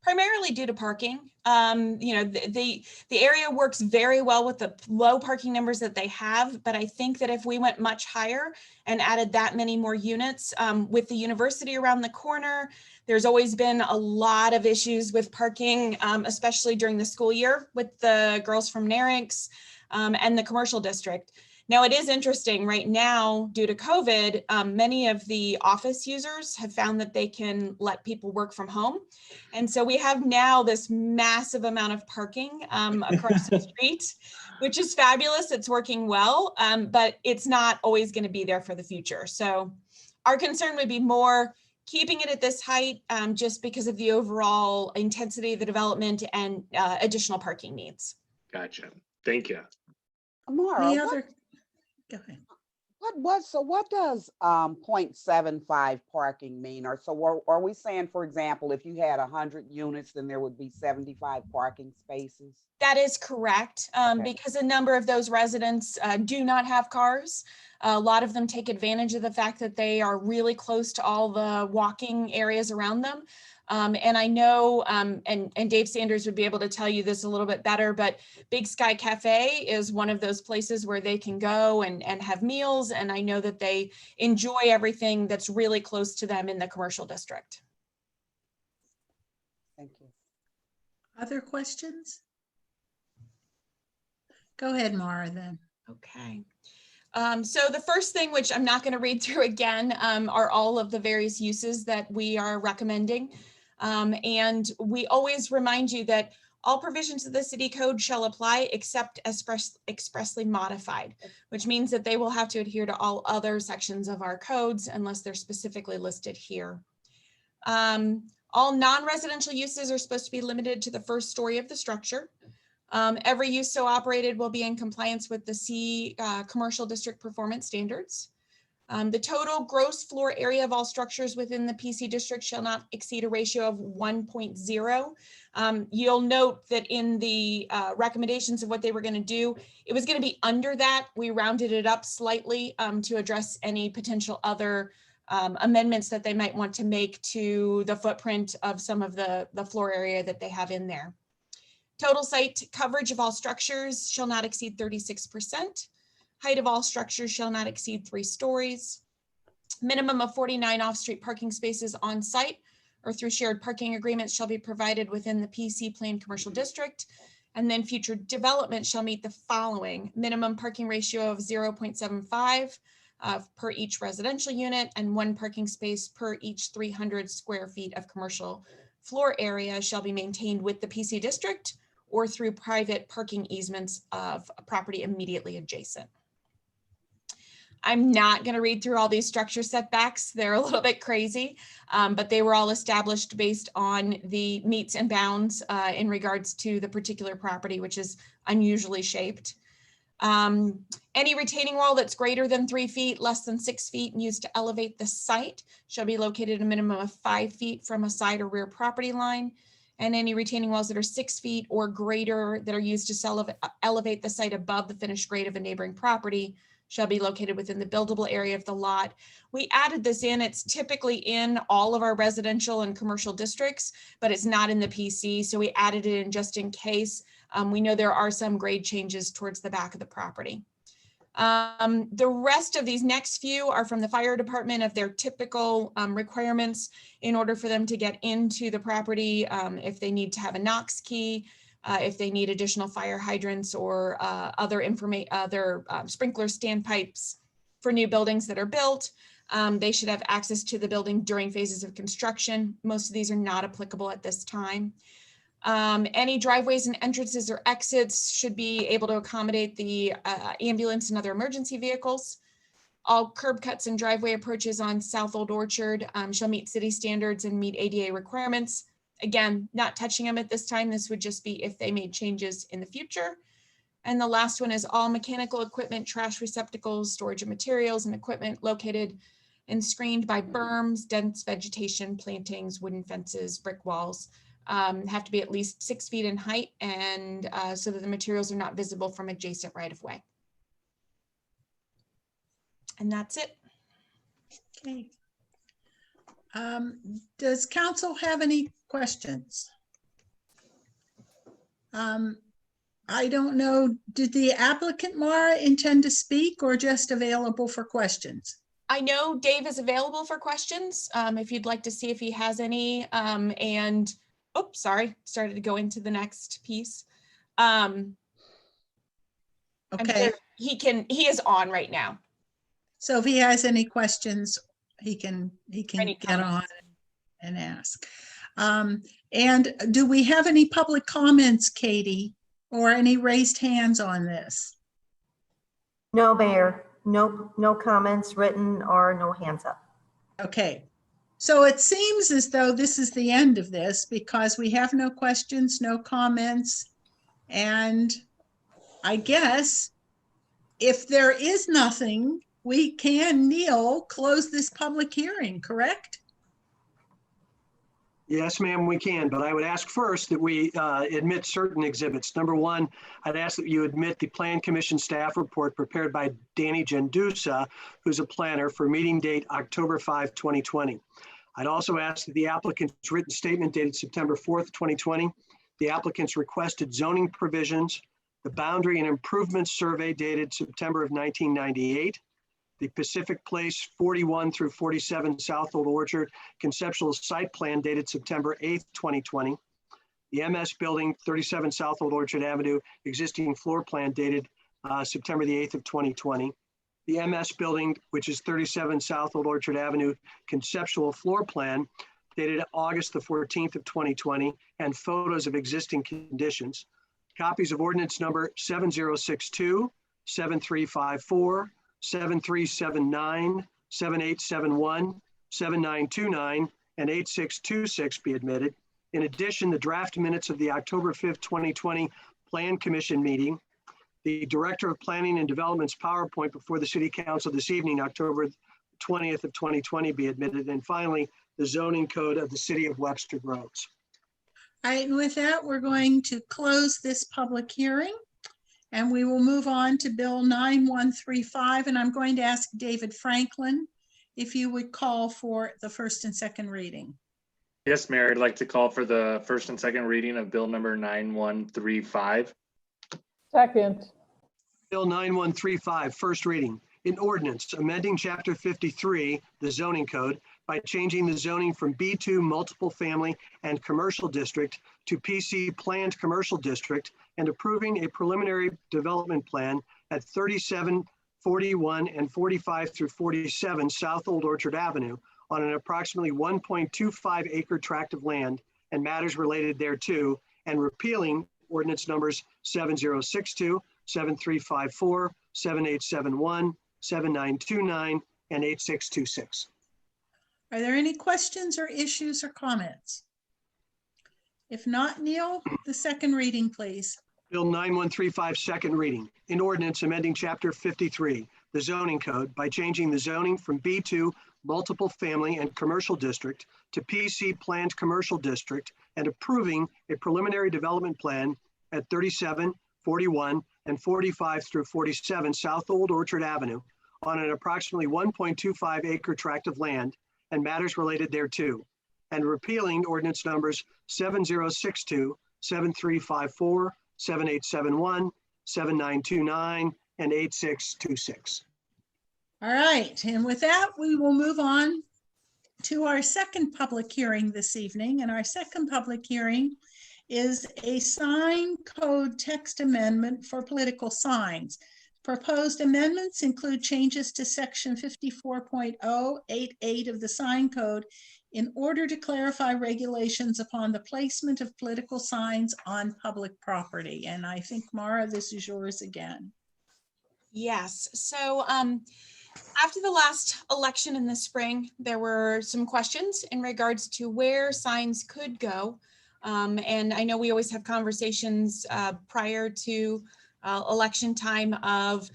Primarily due to parking. You know, the area works very well with the low parking numbers that they have, but I think that if we went much higher and added that many more units, with the university around the corner, there's always been a lot of issues with parking, especially during the school year with the girls from NARICS and the commercial district. Now, it is interesting right now, due to COVID, many of the office users have found that they can let people work from home. And so we have now this massive amount of parking across the street, which is fabulous. It's working well, but it's not always going to be there for the future. So our concern would be more keeping it at this height just because of the overall intensity of the development and additional parking needs. Gotcha. Thank you. Amara, Any other? Go ahead. what does 0.75 parking mean? Or so are we saying, for example, if you had 100 units, then there would be 75 parking spaces? That is correct, because a number of those residents do not have cars. A lot of them take advantage of the fact that they are really close to all the walking areas around them. And I know, and Dave Sanders would be able to tell you this a little bit better, but Big Sky Cafe is one of those places where they can go and have meals. And I know that they enjoy everything that's really close to them in the commercial district. Thank you. Other questions? Go ahead, Mara, then. Okay. So the first thing, which I'm not going to read through again, are all of the various uses that we are recommending. And we always remind you that all provisions of the city code shall apply except expressly modified, which means that they will have to adhere to all other sections of our codes unless they're specifically listed here. All non-residential uses are supposed to be limited to the first story of the structure. Every use so operated will be in compliance with the C Commercial District Performance Standards. The total gross floor area of all structures within the PC district shall not exceed a ratio of 1.0. You'll note that in the recommendations of what they were going to do, it was going to be under that. We rounded it up slightly to address any potential other amendments that they might want to make to the footprint of some of the floor area that they have in there. Total site coverage of all structures shall not exceed 36%. Height of all structures shall not exceed 3 stories. Minimum of 49 off-street parking spaces on site or through shared parking agreements shall be provided within the PC planned commercial district. And then future development shall meet the following: minimum parking ratio of 0.75 per each residential unit, and 1 parking space per each 300 square feet of commercial floor area shall be maintained with the PC district or through private parking easements of a property immediately adjacent. I'm not going to read through all these structure setbacks. They're a little bit crazy, but they were all established based on the meets and bounds in regards to the particular property, which is unusually shaped. Any retaining wall that's greater than 3 feet, less than 6 feet, and used to elevate the site shall be located a minimum of 5 feet from a side or rear property line. And any retaining walls that are 6 feet or greater that are used to elevate the site above the finished grade of a neighboring property shall be located within the buildable area of the lot. We added this in. It's typically in all of our residential and commercial districts, but it's not in the PC. So we added it in just in case. We know there are some grade changes towards the back of the property. The rest of these next few are from the fire department of their typical requirements in order for them to get into the property. If they need to have a Knox key, if they need additional fire hydrants or other sprinkler standpipes for new buildings that are built, they should have access to the building during phases of construction. Most of these are not applicable at this time. Any driveways and entrances or exits should be able to accommodate the ambulance and other emergency vehicles. All curb cuts and driveway approaches on South Old Orchard shall meet city standards and meet ADA requirements. Again, not touching them at this time. This would just be if they made changes in the future. And the last one is all mechanical equipment, trash receptacles, storage of materials and equipment located and screened by berms, dense vegetation, plantings, wooden fences, brick walls. Have to be at least 6 feet in height, and so that the materials are not visible from adjacent right of way. And that's it. Okay. Does council have any questions? I don't know, did the applicant, Mara, intend to speak or just available for questions? I know Dave is available for questions if you'd like to see if he has any. And, oops, sorry, started to go into the next piece. Okay, He is on right now. so if he has any questions, he can Any get on and ask. And do we have any public comments, Katie, or any raised hands on this? No, Mayor, no comments written or no hands up. Okay, so it seems as though this is the end of this because we have no questions, no comments. And I guess if there is nothing, we can, Neil, close this public hearing, correct? Yes, ma'am, we can, but I would ask first that we admit certain exhibits. Number one, I'd ask that you admit the Plan Commission staff report prepared by Danny Gendusa, who's a planner, for meeting date October 5, 2020. I'd also ask that the applicant's written statement dated September 4th, 2020, the applicant's requested zoning provisions, the boundary and improvements survey dated September of 1998, the Pacific Place 41 through 47 South Old Orchard conceptual site plan dated September 8th, 2020. The MS Building 37 South Old Orchard Avenue existing floor plan dated September the 8th of 2020. The MS Building, which is 37 South Old Orchard Avenue conceptual floor plan dated August the 14th of 2020, and photos of existing conditions. Copies of ordinance number 7062, 7354, 7379, 7871, 7929, and 8626 be admitted. In addition, the draft minutes of the October 5th, 2020 Plan Commission meeting, the Director of Planning and Development's PowerPoint before the City Council this evening, October 20th of 2020 be admitted. And finally, the zoning code of the City of Webster Groves. All right, and with that, we're going to close this public hearing. And we will move on to Bill 9135. And I'm going to ask David Franklin if you would call for the first and second reading. Yes, Mayor, I'd like to call for the first and second reading of Bill number 9135. Second. Bill 9135, first reading. An ordinance amending Chapter 53, the zoning code, by changing the zoning from B2 multiple family and commercial district to PC planned commercial district and approving a preliminary development plan at 37, 41, and 45 through 47 South Old Orchard Avenue on an approximately 1.25 acre tract of land and matters related thereto, and repealing ordinance numbers 7062, 7354, 7871, 7929, and 8626. Are there any questions or issues or comments? If not, Neil, the second reading, please. Bill 9135, second reading. An ordinance amending Chapter 53, the zoning code, by changing the zoning from B2 multiple family and commercial district to PC planned commercial district and approving a preliminary development plan at 37, 41, and 45 through 47 South Old Orchard Avenue on an approximately 1.25 acre tract of land and matters related thereto, and repealing ordinance numbers 7062, 7354, 7871, 7929, and 8626. All right, and with that, we will move on to our second public hearing this evening. And our second public hearing is a sign code text amendment for political signs. Proposed amendments include changes to section 54.088 of the sign code in order to clarify regulations upon the placement of political signs on public property. And I think, Mara, this is yours again. Yes, so after the last election in the spring, there were some questions in regards to where signs could go. And I know we always have conversations prior to election time of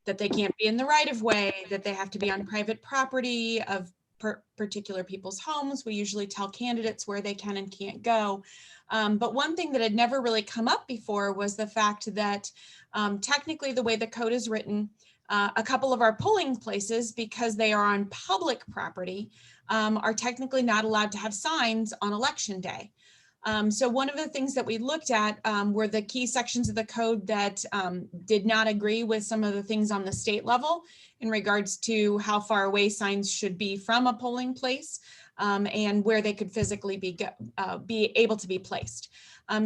that they can't be in the right of way, that they have to be on private property of particular people's homes. We usually tell candidates where they can and can't go. But one thing that had never really come up before was the fact that technically the way the code is written, a couple of our polling places, because they are on public property, are technically not allowed to have signs on election day. So one of the things that we looked at were the key sections of the code that did not agree with some of the things on the state level in regards to how far away signs should be from a polling place and where they could physically be able to be placed.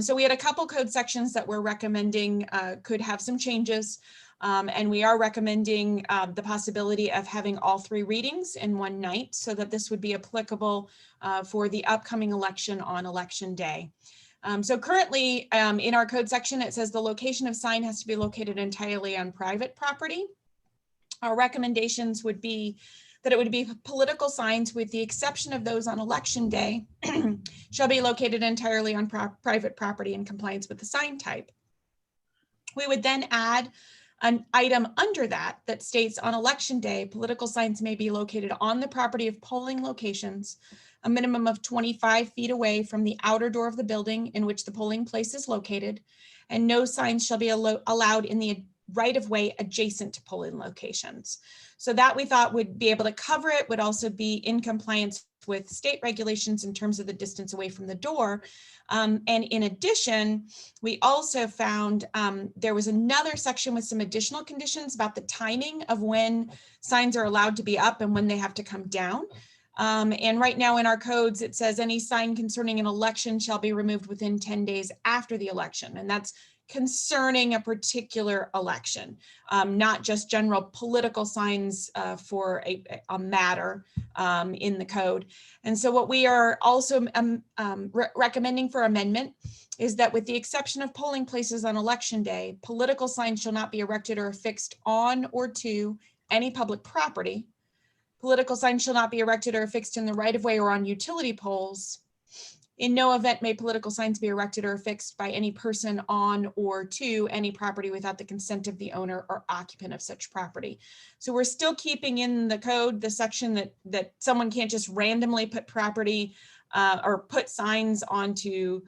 So we had a couple code sections that we're recommending could have some changes. And we are recommending the possibility of having all 3 readings in one night so that this would be applicable for the upcoming election on election day. So currently in our code section, it says the location of sign has to be located entirely on private property. Our recommendations would be that it would be political signs with the exception of those on election day shall be located entirely on private property in compliance with the sign type. We would then add an item under that that states on election day, political signs may be located on the property of polling locations, a minimum of 25 feet away from the outer door of the building in which the polling place is located, and no signs shall be allowed in the right of way adjacent to polling locations. So that we thought would be able to cover it, would also be in compliance with state regulations in terms of the distance away from the door. And in addition, we also found there was another section with some additional conditions about the timing of when signs are allowed to be up and when they have to come down. And right now in our codes, it says any sign concerning an election shall be removed within 10 days after the election. And that's concerning a particular election, not just general political signs for a matter in the code. And so what we are also recommending for amendment is that with the exception of polling places on election day, political signs shall not be erected or affixed on or to any public property. Political signs shall not be erected or affixed in the right of way or on utility poles. In no event may political signs be erected or affixed by any person on or to any property without the consent of the owner or occupant of such property. So we're still keeping in the code the section that someone can't just randomly put property or put signs onto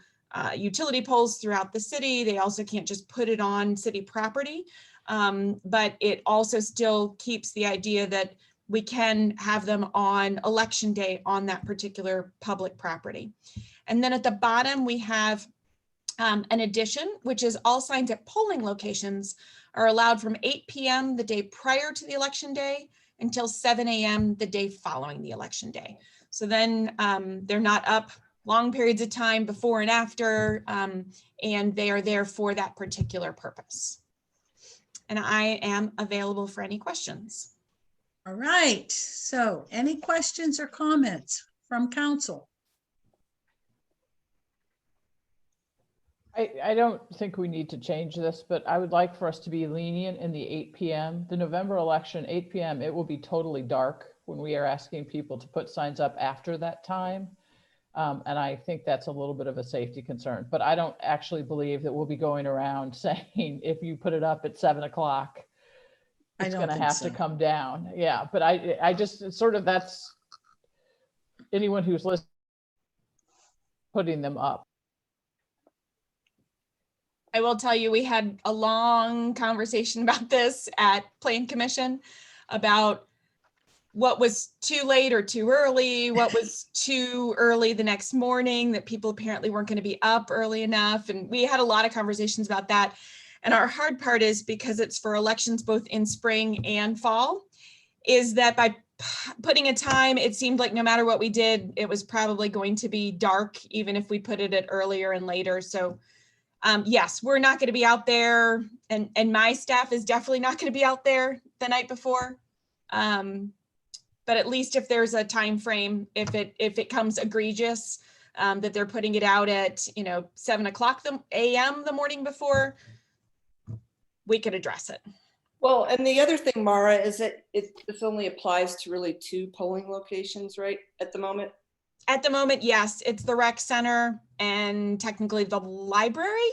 utility poles throughout the city. They also can't just put it on city property, but it also still keeps the idea that we can have them on election day on that particular public property. And then at the bottom, we have an addition, which is all signs at polling locations are allowed from 8 p.m. the day prior to the election day until 7 a.m. the day following the election day. So then they're not up long periods of time before and after, and they are there for that particular purpose. And I am available for any questions. All right, so any questions or comments from council? I don't think we need to change this, but I would like for us to be lenient in the 8 p.m. The November election, 8 p.m., it will be totally dark when we are asking people to put signs up after that time. And I think that's a little bit of a safety concern, but I don't actually believe that we'll be going around saying, if you put it up at 7 o'clock, it's going to have to come down. Yeah, but I just sort of, that's anyone who's listening, putting them up. I will tell you, we had a long conversation about this at Plan Commission about what was too late or too early, what was too early the next morning, that people apparently weren't going to be up early enough. And we had a lot of conversations about that. And our hard part is, because it's for elections both in spring and fall, is that by putting a time, it seemed like no matter what we did, it was probably going to be dark, even if we put it at earlier and later. So yes, we're not going to be out there, and my staff is definitely not going to be out there the night before. But at least if there's a time frame, if it comes egregious, that they're putting it out at 7 o'clock a.m. the morning before, we could address it. Well, and the other thing, Mara, is that this only applies to really 2 polling locations, right, at the moment? At the moment, yes, it's the rec center and technically the library,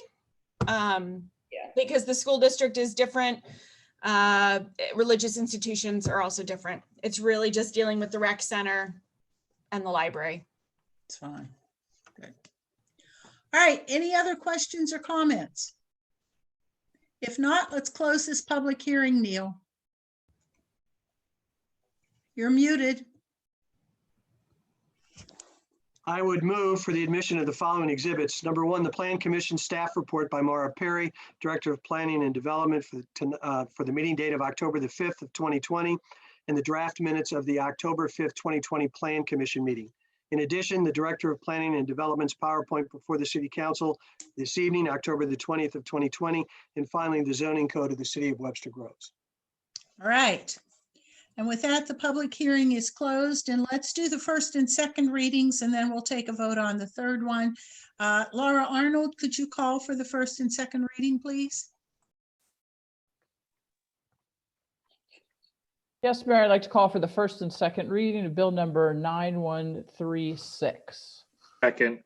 because the school district is different. Religious institutions are also different. It's really just dealing with the rec center and the library. It's fine. Good. All right, any other questions or comments? If not, let's close this public hearing, Neil. You're muted. I would move for the admission of the following exhibits. Number one, the Plan Commission Staff Report by Mara Perry, Director of Planning and Development for the meeting date of October the 5th of 2020, and the draft minutes of the October 5th, 2020 Plan Commission meeting. In addition, the Director of Planning and Development's PowerPoint before the City Council this evening, October the 20th of 2020, and finally, the zoning code of the City of Webster Groves. All right. And with that, the public hearing is closed, and let's do the first and second readings, and then we'll take a vote on the third one. Laura Arnold, could you call for the first and second reading, please? Yes, Mayor, I'd like to call for the first and second reading of Bill number 9136. Second.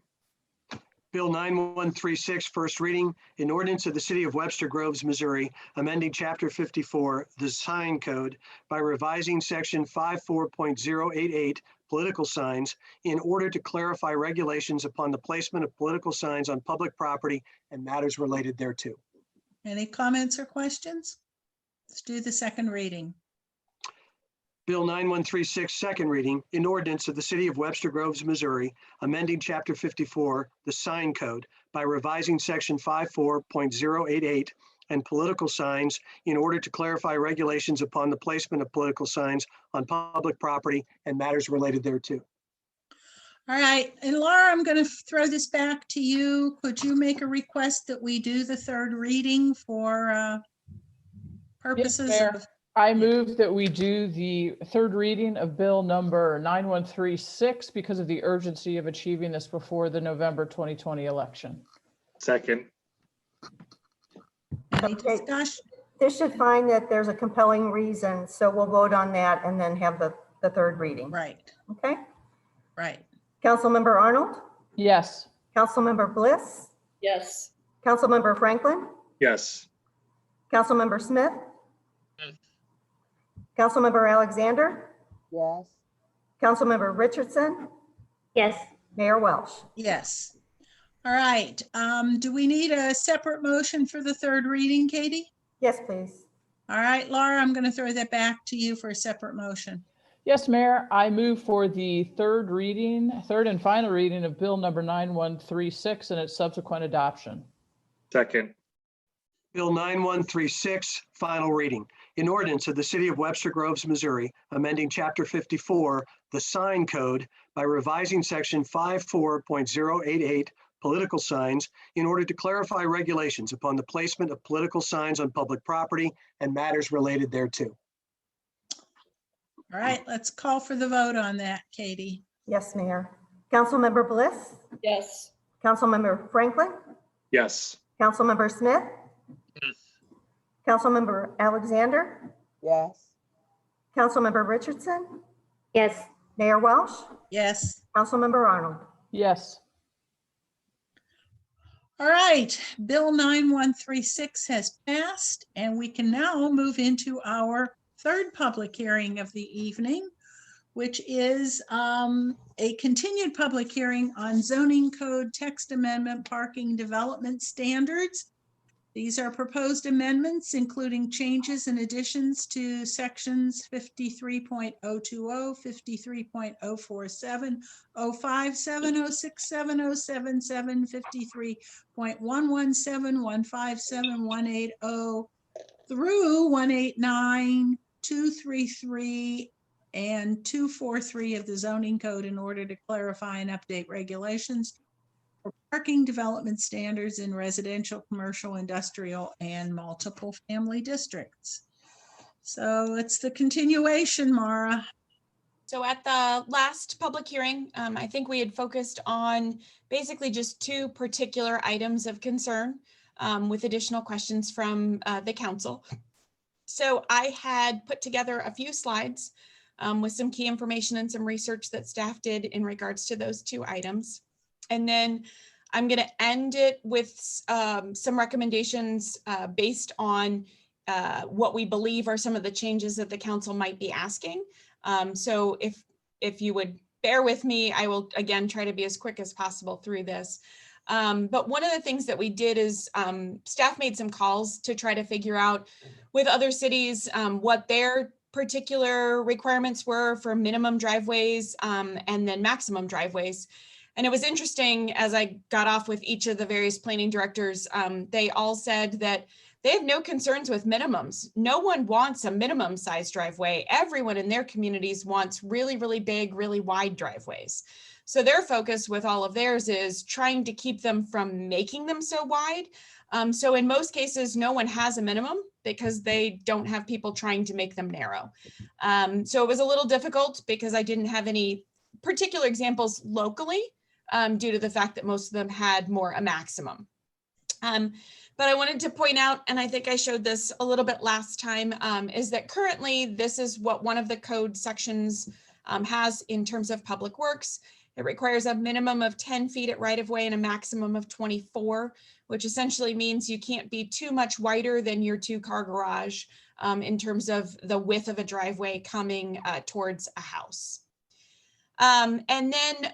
Bill 9136, first reading, an ordinance of the City of Webster Groves, Missouri, amending Chapter 54, the sign code, by revising Section 54.088, political signs, in order to clarify regulations upon the placement of political signs on public property and matters related thereto. Any comments or questions? Let's do the second reading. Bill 9136, second reading, an ordinance of the City of Webster Groves, Missouri, amending Chapter 54, the sign code, by revising Section 54.088 and political signs in order to clarify regulations upon the placement of political signs on public property and matters related thereto. All right, and Laura, I'm going to throw this back to you. Could you make a request that we do the third reading for purposes Mayor. of? I move that we do the third reading of Bill number 9136 because of the urgency of achieving this before the November 2020 election. Second. Any discussion? This should find that there's a compelling reason, so we'll vote on that and then have the third reading. Right. Okay. Right. Councilmember Arnold? Yes. Councilmember Bliss? Yes. Councilmember Franklin? Yes. Councilmember Smith? Yes. Councilmember Alexander? Yes. Councilmember Richardson? Yes. Mayor Welsh? Yes. All right. Do we need a separate motion for the third reading, Katie? Yes, please. All right, Laura, I'm going to throw that back to you for a separate motion. Yes, Mayor, I move for the third and final reading of Bill number 9136 and its subsequent adoption. Second. Bill 9136, final reading. An ordinance of the City of Webster Groves, Missouri, amending Chapter 54, the sign code, by revising Section 54.088, political signs, in order to clarify regulations upon the placement of political signs on public property and matters related thereto. All right, let's call for the vote on that, Katie. Yes, Mayor. Councilmember Bliss? Yes. Councilmember Franklin? Yes. Councilmember Smith? Yes. Councilmember Alexander? Yes. Councilmember Richardson? Yes. Mayor Welsh? Yes. Councilmember Arnold? Yes. All right, Bill 9136 has passed, and we can now move into our third public hearing of the evening, which is a continued public hearing on zoning code text amendment parking development standards. These are proposed amendments, including changes and additions to sections 53.020, 53.047, 057, 067, 077, 53.117, 157, 180 through 189, 233, and 243 of the zoning code in order to clarify and update regulations for parking development standards in residential, commercial, industrial, and multiple family districts. So it's the continuation, Mara. So at the last public hearing, I think we had focused on basically just two particular items of concern with additional questions from the council. So I had put together a few slides with some key information and some research that staff did in regards to those two items. And then I'm going to end it with some recommendations based on what we believe are some of the changes that the council might be asking. So if you would bear with me, I will again try to be as quick as possible through this. But one of the things that we did is staff made some calls to try to figure out with other cities what their particular requirements were for minimum driveways and then maximum driveways. And it was interesting as I got off with each of the various planning directors, they all said that they have no concerns with minimums. No one wants a minimum size driveway. Everyone in their communities wants really, really big, really wide driveways. So their focus with all of theirs is trying to keep them from making them so wide. So in most cases, no one has a minimum because they don't have people trying to make them narrow. So it was a little difficult because I didn't have any particular examples locally due to the fact that most of them had more a maximum. But I wanted to point out, and I think I showed this a little bit last time, is that currently this is what one of the code sections has in terms of public works. It requires a minimum of 10 feet at right of way and a maximum of 24, which essentially means you can't be too much wider than your 2-car garage in terms of the width of a driveway coming towards a house. And then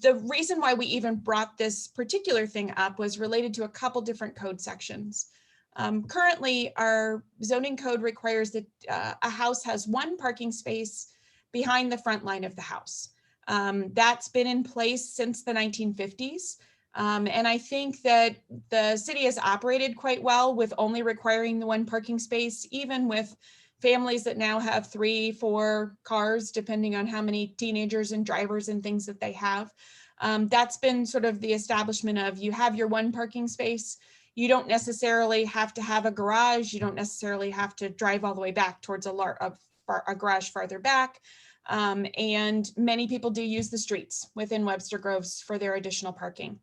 the reason why we even brought this particular thing up was related to a couple different code sections. Currently, our zoning code requires that a house has 1 parking space behind the front line of the house. That's been in place since the 1950s. And I think that the city has operated quite well with only requiring the 1 parking space, even with families that now have 3, 4 cars, depending on how many teenagers and drivers and things that they have. That's been sort of the establishment of you have your 1 parking space. You don't necessarily have to have a garage. You don't necessarily have to drive all the way back towards a garage farther back. And many people do use the streets within Webster Groves for their additional parking.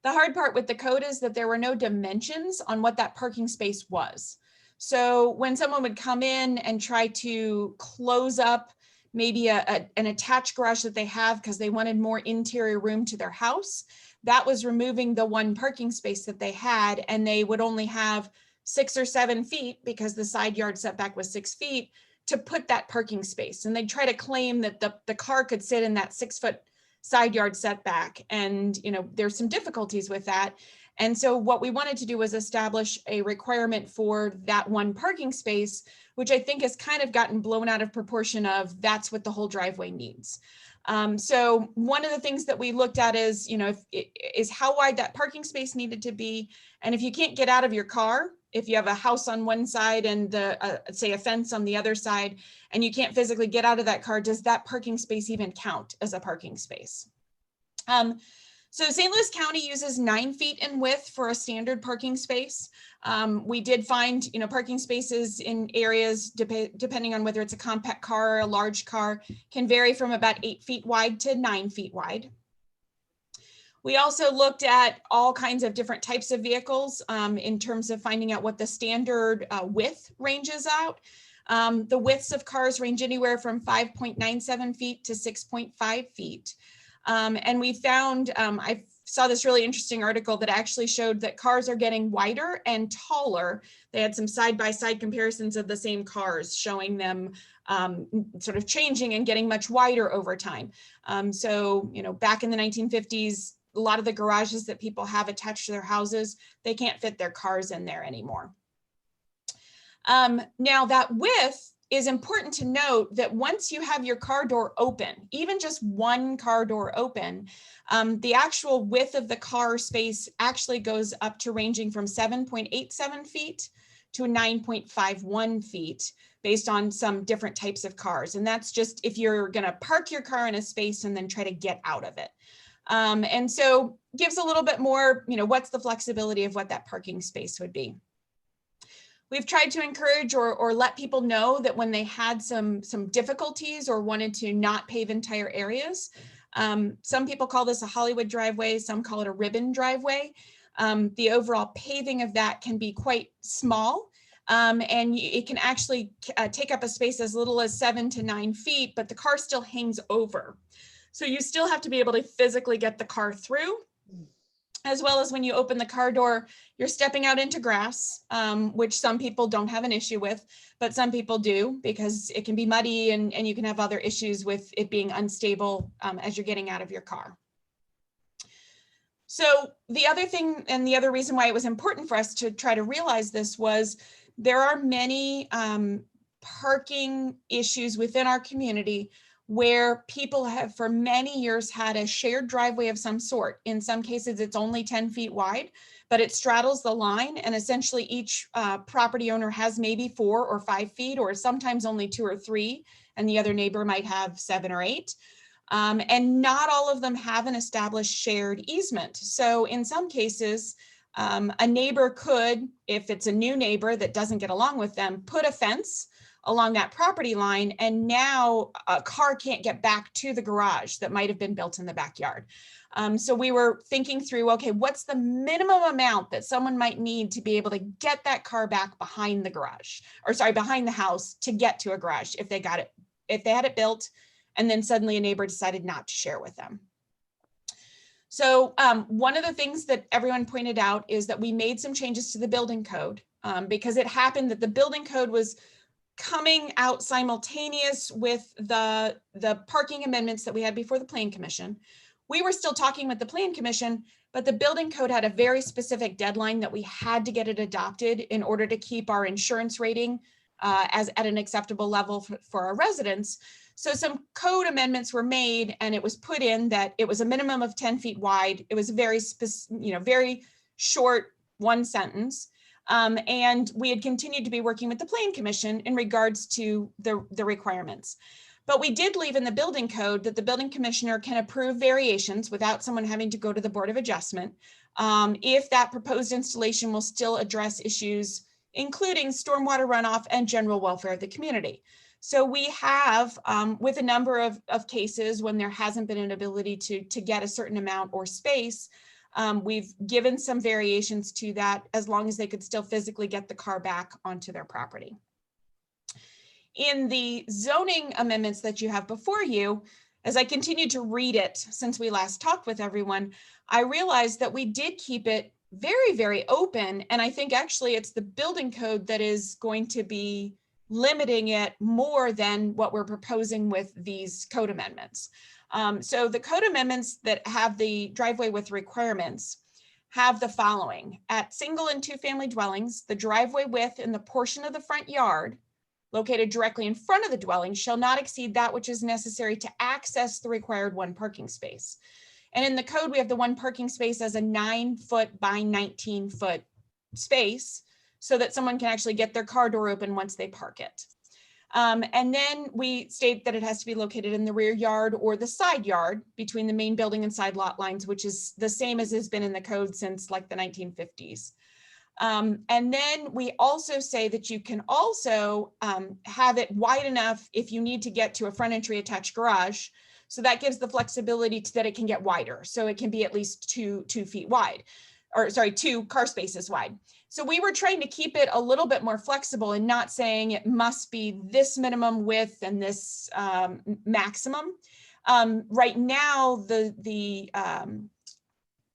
The hard part with the code is that there were no dimensions on what that parking space was. So when someone would come in and try to close up maybe an attached garage that they have because they wanted more interior room to their house, that was removing the 1 parking space that they had, and they would only have 6 or 7 feet because the side yard setback was 6 feet to put that parking space. And they'd try to claim that the car could sit in that 6-foot side yard setback. And, you know, there's some difficulties with that. And so what we wanted to do was establish a requirement for that 1 parking space, which I think has kind of gotten blown out of proportion of that's what the whole driveway needs. So one of the things that we looked at is, you know, is how wide that parking space needed to be. And if you can't get out of your car, if you have a house on one side and say a fence on the other side, and you can't physically get out of that car, does that parking space even count as a parking space? So St. Louis County uses 9 feet in width for a standard parking space. We did find, you know, parking spaces in areas, depending on whether it's a compact car or a large car, can vary from about 8 feet wide to 9 feet wide. We also looked at all kinds of different types of vehicles in terms of finding out what the standard width ranges out. The widths of cars range anywhere from 5.97 feet to 6.5 feet. And we found, I saw this really interesting article that actually showed that cars are getting wider and taller. They had some side-by-side comparisons of the same cars showing them sort of changing and getting much wider over time. So, you know, back in the 1950s, a lot of the garages that people have attached to their houses, they can't fit their cars in there anymore. Now that width is important to note that once you have your car door open, even just 1 car door open, the actual width of the car space actually goes up to ranging from 7.87 feet to 9.51 feet based on some different types of cars. And that's just if you're gonna park your car in a space and then try to get out of it. And so gives a little bit more, you know, what's the flexibility of what that parking space would be. We've tried to encourage or let people know that when they had some difficulties or wanted to not pave entire areas, some people call this a Hollywood driveway, some call it a ribbon driveway. The overall paving of that can be quite small, and it can actually take up a space as little as 7 to 9 feet, but the car still hangs over. So you still have to be able to physically get the car through, as well as when you open the car door, you're stepping out into grass, which some people don't have an issue with, but some people do because it can be muddy and you can have other issues with it being unstable as you're getting out of your car. So the other thing and the other reason why it was important for us to try to realize this was there are many parking issues within our community where people have for many years had a shared driveway of some sort. In some cases, it's only 10 feet wide, but it straddles the line, and essentially each property owner has maybe 4 or 5 feet, or sometimes only 2 or 3, and the other neighbor might have 7 or 8. And not all of them have an established shared easement. So in some cases, a neighbor could, if it's a new neighbor that doesn't get along with them, put a fence along that property line, and now a car can't get back to the garage that might have been built in the backyard. So we were thinking through, okay, what's the minimum amount that someone might need to be able to get that car back behind the garage, or sorry, behind the house to get to a garage if they got it, if they had it built, and then suddenly a neighbor decided not to share with them. So one of the things that everyone pointed out is that we made some changes to the building code because it happened that the building code was coming out simultaneous with the parking amendments that we had before the Plan Commission. We were still talking with the Plan Commission, but the building code had a very specific deadline that we had to get it adopted in order to keep our insurance rating as at an acceptable level for our residents. So some code amendments were made, and it was put in that it was a minimum of 10 feet wide. It was a very very short one sentence. And we had continued to be working with the Plan Commission in regards to the requirements. But we did leave in the building code that the building commissioner can approve variations without someone having to go to the Board of Adjustment if that proposed installation will still address issues including stormwater runoff and general welfare of the community. So we have, with a number of cases when there hasn't been an ability to get a certain amount or space, we've given some variations to that as long as they could still physically get the car back onto their property. In the zoning amendments that you have before you, as I continued to read it since we last talked with everyone, I realized that we did keep it very, very open. And I think actually it's the building code that is going to be limiting it more than what we're proposing with these code amendments. So the code amendments that have the driveway with requirements have the following. At single and 2 family dwellings, the driveway width in the portion of the front yard located directly in front of the dwelling shall not exceed that which is necessary to access the required 1 parking space. And in the code, we have the 1 parking space as a 9-foot by 19-foot space so that someone can actually get their car door open once they park it. And then we state that it has to be located in the rear yard or the side yard between the main building and side lot lines, which is the same as has been in the code since like the 1950s. And then we also say that you can also have it wide enough if you need to get to a front entry attached garage. So that gives the flexibility that it can get wider. So it can be at least 2 feet wide, or sorry, 2 car spaces wide. So we were trying to keep it a little bit more flexible and not saying it must be this minimum width and this maximum. Right now, the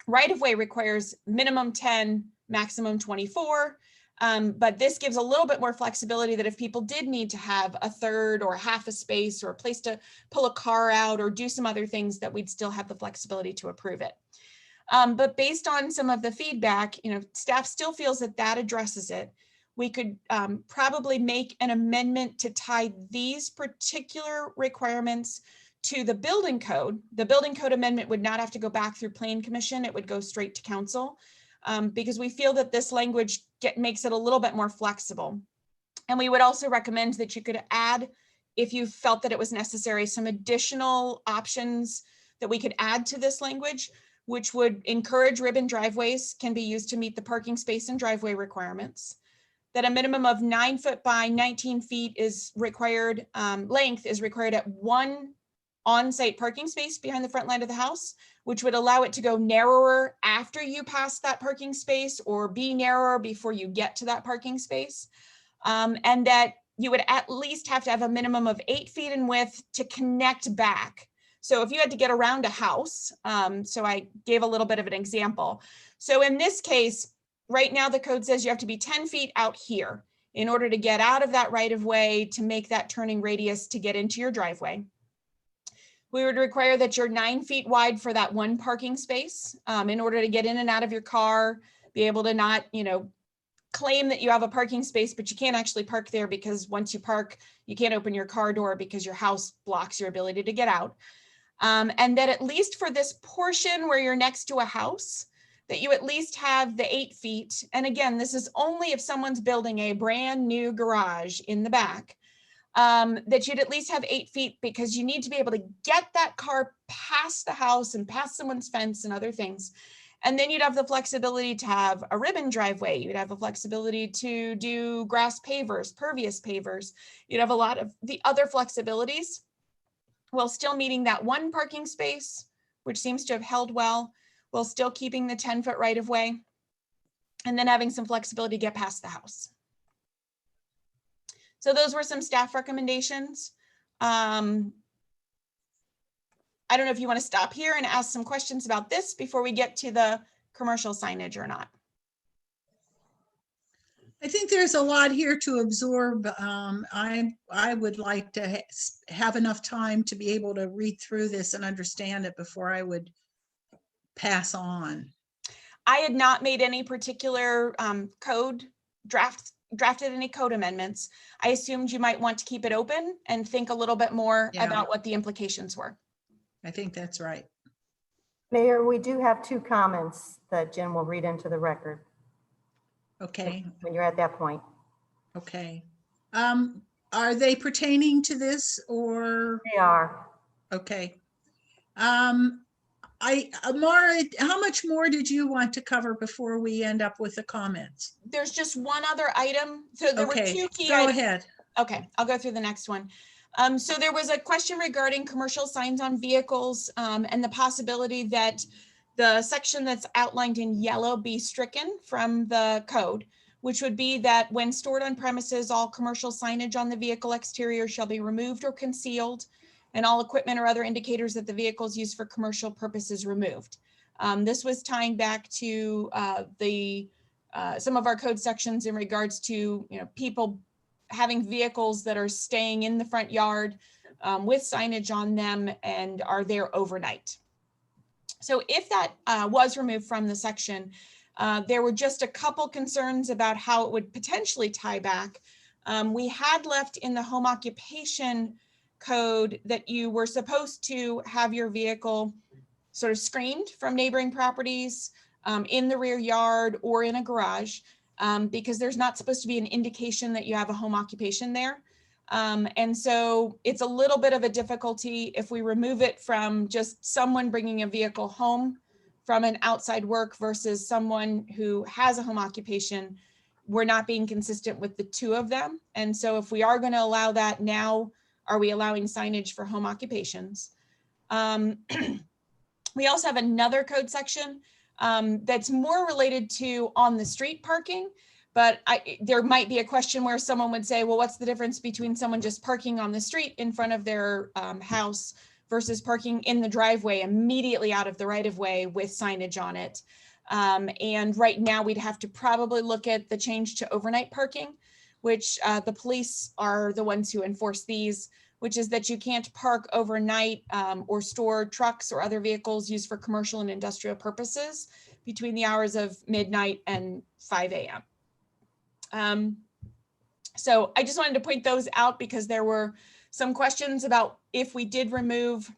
right-of-way requires minimum 10, maximum 24. But this gives a little bit more flexibility that if people did need to have a third or half a space or a place to pull a car out or do some other things, that we'd still have the flexibility to approve it. But based on some of the feedback, staff still feels that that addresses it. We could probably make an amendment to tie these particular requirements to the building code. The building code amendment would not have to go back through Plan Commission. It would go straight to council because we feel that this language makes it a little bit more flexible. And we would also recommend that you could add, if you felt that it was necessary, some additional options that we could add to this language, which would encourage ribbon driveways can be used to meet the parking space and driveway requirements. That a minimum of 9 foot by 19 feet is required, length is required at 1 on-site parking space behind the front line of the house, which would allow it to go narrower after you pass that parking space or be narrower before you get to that parking space. And that you would at least have to have a minimum of 8 feet in width to connect back. So if you had to get around a house, so I gave a little bit of an example. So in this case, right now the code says you have to be 10 feet out here in order to get out of that right of way to make that turning radius to get into your driveway. We would require that you're 9 feet wide for that 1 parking space in order to get in and out of your car, be able to not, claim that you have a parking space, but you can't actually park there because once you park, you can't open your car door because your house blocks your ability to get out. And that at least for this portion where you're next to a house, that you at least have the 8 feet. And again, this is only if someone's building a brand new garage in the back, that you'd at least have 8 feet, because you need to be able to get that car past the house and past someone's fence and other things. And then you'd have the flexibility to have a ribbon driveway. You'd have the flexibility to do grass pavers, pervious pavers. You'd have a lot of the other flexibilities while still meeting that 1 parking space, which seems to have held well, while still keeping the 10-foot right of way, and then having some flexibility to get past the house. So those were some staff recommendations. I don't know if you want to stop here and ask some questions about this before we get to the commercial signage or not. I think there's a lot here to absorb. I would like to have enough time to be able to read through this and understand it before I would pass on. I had not made any particular drafted any code amendments. I assumed you might want to keep it open and think a little bit more about what the implications were. I think that's right. Mayor, we do have 2 comments that Jen will read into the record. Okay. When you're at that point. Okay. Are they pertaining to this or? They are. Okay. Mara, how much more did you want to cover before we end up with the comments? There's just one other item. So there were 2 key go items. ahead. Okay, I'll go through the next one. So there was a question regarding commercial signs on vehicles and the possibility that the section that's outlined in yellow be stricken from the code, which would be that when stored on premises, all commercial signage on the vehicle exterior shall be removed or concealed, and all equipment or other indicators that the vehicle is used for commercial purposes removed. This was tying back to some of our code sections in regards to people having vehicles that are staying in the front yard with signage on them and are there overnight. So if that was removed from the section, there were just a couple concerns about how it would potentially tie back. We had left in the home occupation code that you were supposed to have your vehicle sort of screened from neighboring properties in the rear yard or in a garage, because there's not supposed to be an indication that you have a home occupation there. And so it's a little bit of a difficulty if we remove it from just someone bringing a vehicle home from an outside work versus someone who has a home occupation. We're not being consistent with the 2 of them. And so if we are going to allow that now, are we allowing signage for home occupations? We also have another code section that's more related to on the street parking, but there might be a question where someone would say, well, what's the difference between someone just parking on the street in front of their house versus parking in the driveway immediately out of the right of way with signage on it? And right now we'd have to probably look at the change to overnight parking, which the police are the ones who enforce these, which is that you can't park overnight or store trucks or other vehicles used for commercial and industrial purposes between the hours of midnight and 5 a.m. So I just wanted to point those out because there were some questions about if we did remove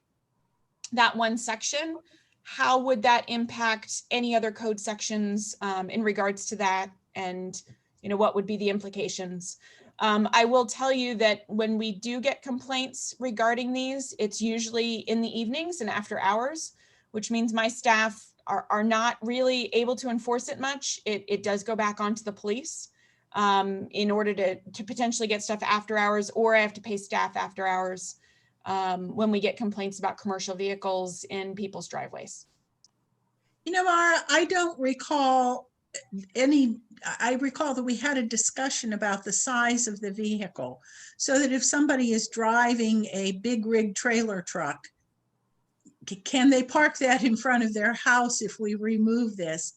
that one section, how would that impact any other code sections in regards to that, and what would be the implications? I will tell you that when we do get complaints regarding these, it's usually in the evenings and after hours, which means my staff are not really able to enforce it much. It does go back onto the police in order to potentially get stuff after hours, or I have to pay staff after hours when we get complaints about commercial vehicles in people's driveways. Mara, I don't recall I recall that we had a discussion about the size of the vehicle, so that if somebody is driving a big rig trailer truck, can they park that in front of their house if we remove this?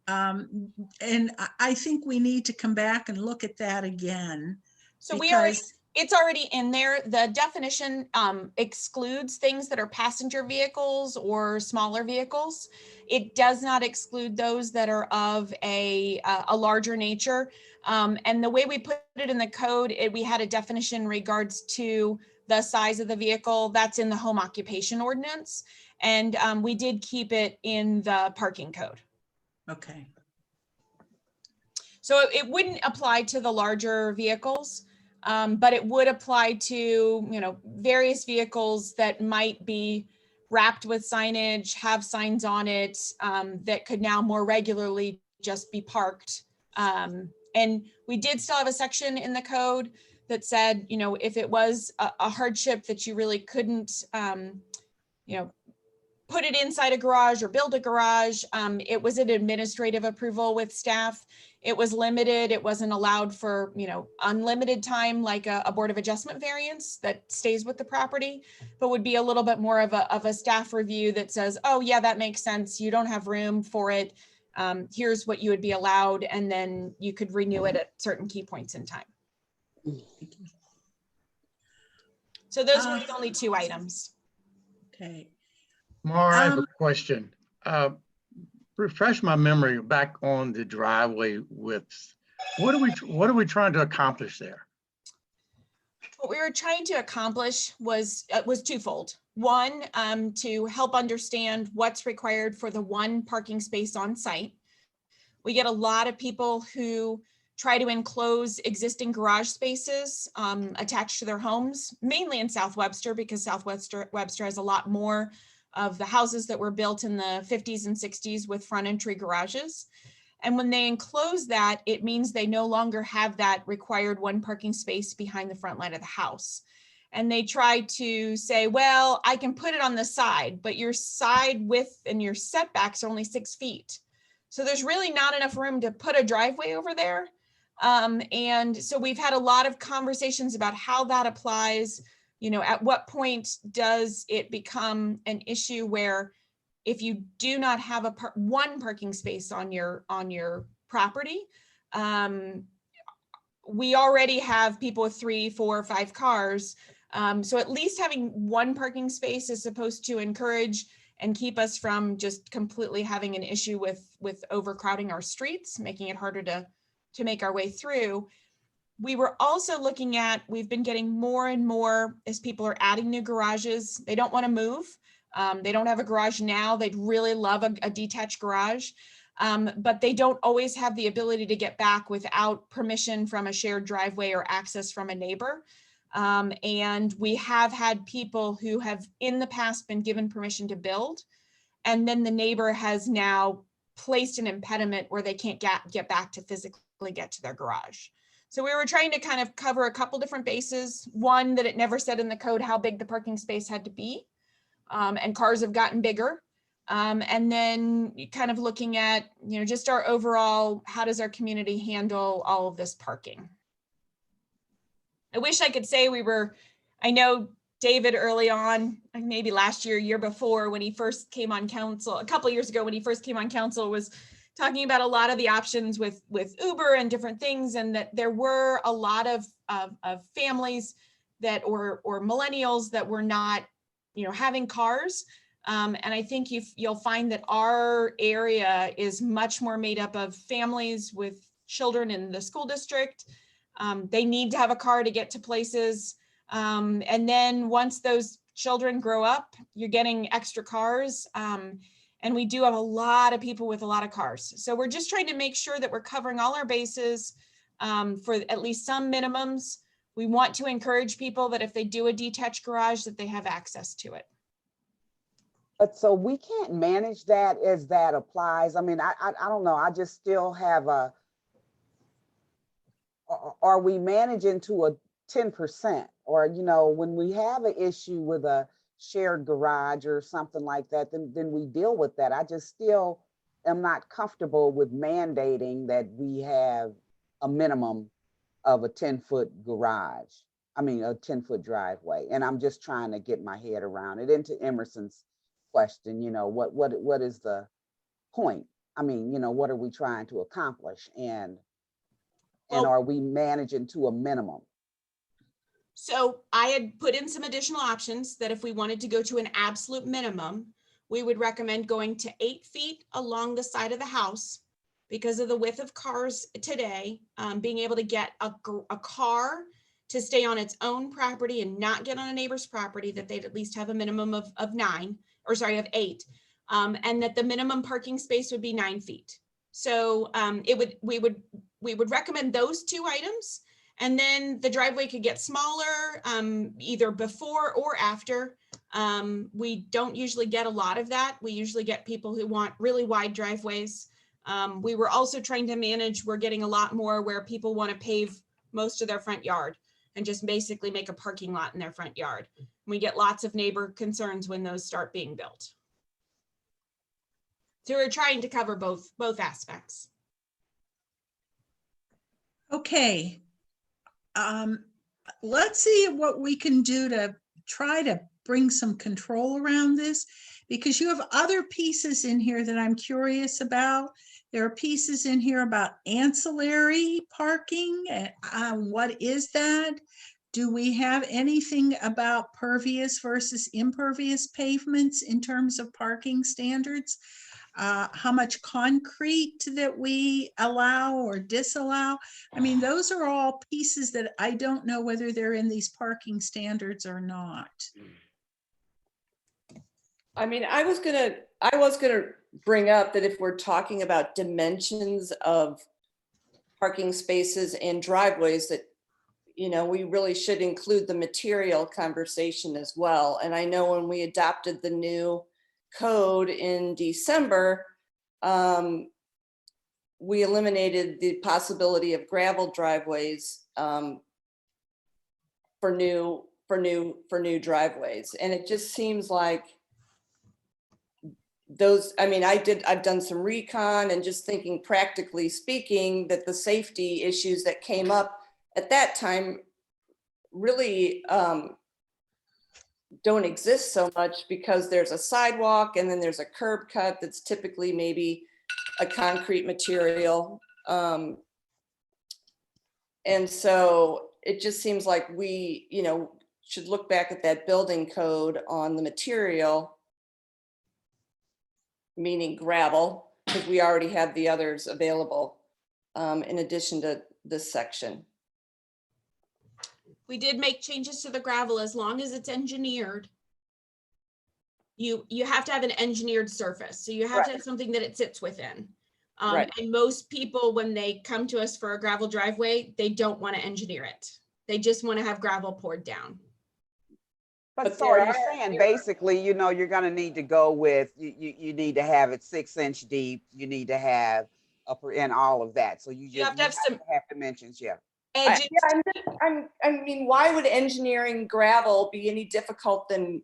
And I think we need to come back and look at that again. So we already It's already in there. The definition excludes things that are passenger vehicles or smaller vehicles. It does not exclude those that are of a larger nature. And the way we put it in the code, we had a definition in regards to the size of the vehicle. That's in the home occupation ordinance. And we did keep it in the parking code. Okay. So it wouldn't apply to the larger vehicles, but it would apply to, various vehicles that might be wrapped with signage, have signs on it, that could now more regularly just be parked. And we did still have a section in the code that said, if it was a hardship that you really couldn't, put it inside a garage or build a garage. It was an administrative approval with staff. It was limited. It wasn't allowed for, unlimited time, like a Board of Adjustment variance that stays with the property, but would be a little bit more of a staff review that says, oh yeah, that makes sense. You don't have room for it. Here's what you would be allowed. And then you could renew it at certain key points in time. So those were the only 2 items. Okay. Mara, I have a question. Refresh my memory back on the driveway widths. What are we trying to accomplish there? What we were trying to accomplish was twofold. One, to help understand what's required for the 1 parking space on site. We get a lot of people who try to enclose existing garage spaces attached to their homes, mainly in South Webster, because South Webster has a lot more of the houses that were built in the 50s and 60s with front entry garages. And when they enclose that, it means they no longer have that required 1 parking space behind the front line of the house. And they try to say, well, I can put it on the side, but your side width and your setbacks are only 6 feet. So there's really not enough room to put a driveway over there. And so we've had a lot of conversations about how that applies. At what point does it become an issue where if you do not have 1 parking space on your property, we already have people with 3, 4, 5 cars. So at least having 1 parking space is supposed to encourage and keep us from just completely having an issue with overcrowding our streets, making it harder to make our way through. We were also looking at, we've been getting more and more as people are adding new garages. They don't want to move. They don't have a garage now. They'd really love a detached garage, but they don't always have the ability to get back without permission from a shared driveway or access from a neighbor. And we have had people who have in the past been given permission to build, and then the neighbor has now placed an impediment where they can't get back to physically get to their garage. So we were trying to kind of cover a couple different bases. One, that it never said in the code how big the parking space had to be, and cars have gotten bigger. And then kind of looking at, just our overall, how does our community handle all of this parking? I wish I could say I know David early on, maybe last year before, when he first came on council, a couple of years ago when he first came on council, was talking about a lot of the options with Uber and different things, and that there were a lot of families that or millennials that were not, having cars. And I think you'll find that our area is much more made up of families with children in the school district. They need to have a car to get to places. And then once those children grow up, you're getting extra cars. And we do have a lot of people with a lot of cars. So we're just trying to make sure that we're covering all our bases for at least some minimums. We want to encourage people that if they do a detached garage, that they have access to it. But so we can't manage that as that applies. I mean, I don't know. I just still have are we managing to a 10%? Or, when we have an issue with a shared garage or something like that, then we deal with that. I just still am not comfortable with mandating that we have a minimum of a 10-foot garage. I mean, a 10-foot driveway. And I'm just trying to get my head around it. And to Emerson's question, what is the point? I mean, what are we trying to accomplish? And are we managing to a minimum? So I had put in some additional options that if we wanted to go to an absolute minimum, we would recommend going to 8 feet along the side of the house because of the width of cars today, being able to get a car to stay on its own property and not get on a neighbor's property, that they'd at least have a minimum of 8, and that the minimum parking space would be 9 feet. So we would recommend those 2 items, and then the driveway could get smaller either before or after. We don't usually get a lot of that. We usually get people who want really wide driveways. We were also trying to manage, we're getting a lot more where people want to pave most of their front yard and just basically make a parking lot in their front yard. We get lots of neighbor concerns when those start being built. So we're trying to cover both aspects. Okay. Let's see what we can do to try to bring some control around this, because you have other pieces in here that I'm curious about. There are pieces in here about ancillary parking. What is that? Do we have anything about pervious versus impervious pavements in terms of parking standards? How much concrete that we allow or disallow? I mean, those are all pieces that I don't know whether they're in these parking standards or not. I mean, I was gonna bring up that if we're talking about dimensions of parking spaces and driveways, that, you know, we really should include the material conversation as well. And I know when we adopted the new code in December, we eliminated the possibility of gravel driveways for new driveways. And it just seems like those, I mean, I've done some recon and just thinking practically speaking that the safety issues that came up at that time really don't exist so much, because there's a sidewalk and then there's a curb cut that's typically maybe a concrete material. And so it just seems like we, you know, should look back at that building code on the material, meaning gravel, because we already have the others available in addition to this section. We did make changes to the gravel. As long as it's engineered, you have to have an engineered surface. So you have to have something that it sits within. And most people, when they come to us for a gravel driveway, they don't want to engineer it. They just want to have gravel poured down. But so are you saying basically, you know, you're going to need to go with, you need to have it 6 inch deep. You need to have upper and all of that. So you have to have dimensions. Yeah. I mean, why would engineering gravel be any difficult than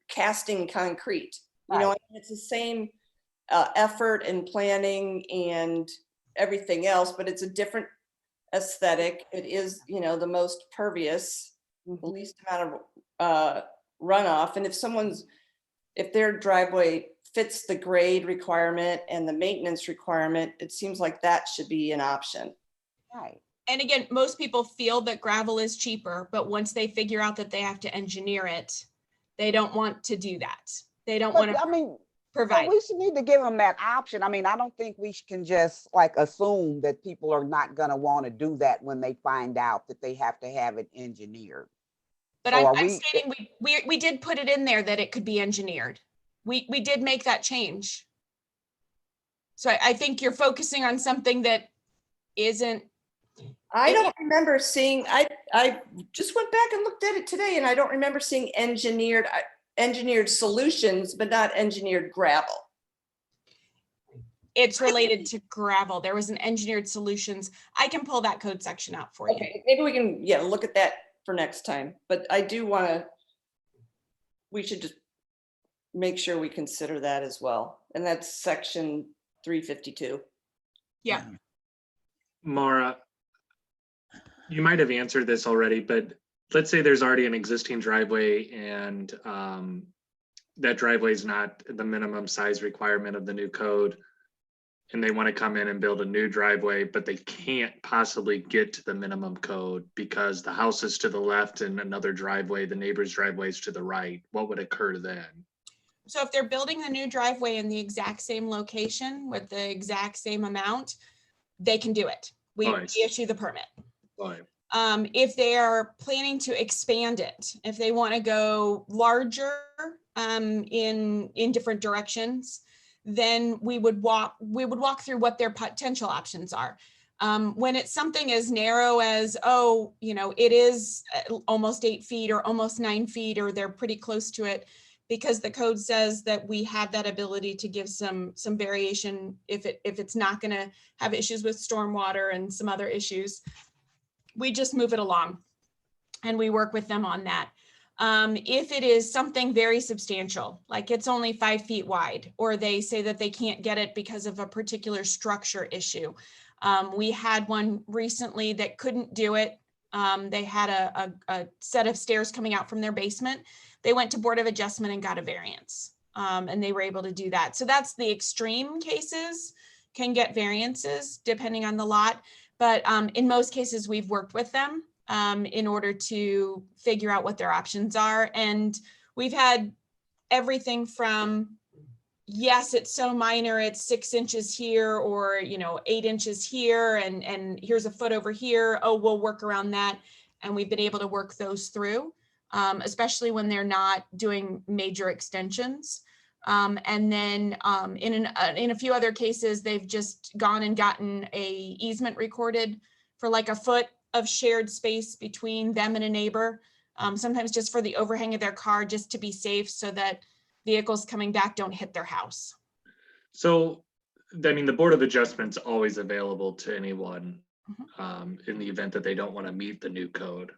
casting concrete? You know, I mean, it's the same effort and planning and everything else, but it's a different aesthetic. It is, you know, the most pervious, the least amount of runoff. And if their driveway fits the grade requirement and the maintenance requirement, it seems like that should be an option. Right. And again, most people feel that gravel is cheaper, but once they figure out that they have to engineer it, they don't want to do that. They don't want to, I mean, provide. We should need to give them that option. I mean, I don't think we can just like assume that people are not going to want to do that when they find out that they have to have it engineered. But so I'm stating we did put it in there that it could be engineered. We did make that change. So I think you're focusing on something that isn't. I don't remember seeing, I just went back and looked at it today, and I don't remember seeing engineered solutions, but not engineered gravel. It's related to gravel. There was an engineered solutions. I can pull that code section out for you. Maybe we can, look at that for next time. But I do want to, we should just make sure we consider that as well. And that's section 352. Yeah. Mara, you might have answered this already, but let's say there's already an existing driveway and that driveway is not the minimum size requirement of the new code. and they want to come in and build a new driveway, but they can't possibly get to the minimum code because the house is to the left and another driveway, the neighbor's driveway is to the right, what would occur then? So if they're building the new driveway in the exact same location with the exact same amount, they can do it. We issue the permit. Right. If they are planning to expand it, if they want to go larger in different directions, then we would walk through what their potential options are. When it's something as narrow as, oh, you know, it is almost 8 feet or almost 9 feet, or they're pretty close to it, because the code says that we have that ability to give some variation if it's not going to have issues with stormwater and some other issues. We just move it along and we work with them on that. If it is something very substantial, like it's only 5 feet wide, or they say that they can't get it because of a particular structure issue. We had one recently that couldn't do it. They had a set of stairs coming out from their basement. They went to Board of Adjustment and got a variance, and they were able to do that. So that's the extreme cases, can get variances depending on the lot. But in most cases, we've worked with them in order to figure out what their options are. And we've had everything from, yes, it's so minor, it's 6 inches here, or, you know, 8 inches here, and here's a foot over here. Oh, we'll work around that. And we've been able to work those through, especially when they're not doing major extensions. And then in a few other cases, they've just gone and gotten a easement recorded for like a foot of shared space between them and a neighbor, sometimes just for the overhang of their car, just to be safe so that vehicles coming back don't hit their house. So, I mean, the Board of Adjustment's always available to anyone in the event that they don't want to meet the new code.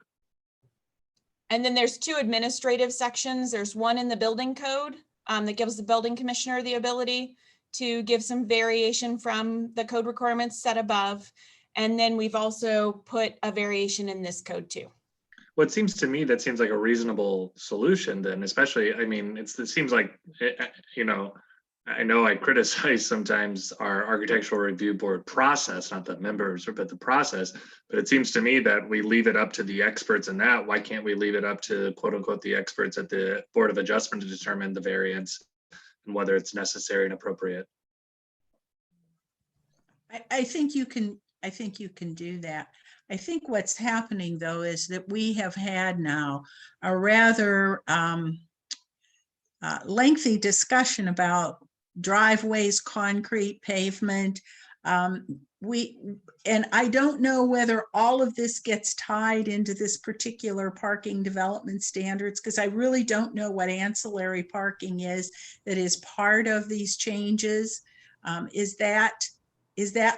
And then there's 2 administrative sections. There's one in the building code that gives the building commissioner the ability to give some variation from the code requirements set above. And then we've also put a variation in this code too. Well, it seems to me that seems like a reasonable solution then, especially, I mean, it seems like, you know I criticize sometimes our architectural review board process, not the members, but the process, but it seems to me that we leave it up to the experts in that. Why can't we leave it up to quote unquote the experts at the Board of Adjustment to determine the variance and whether it's necessary and appropriate? I think you can do that. I think what's happening though is that we have had now a rather lengthy discussion about driveways, concrete pavement. And I don't know whether all of this gets tied into this particular parking development standards, because I really don't know what ancillary parking is that is part of these changes. Is that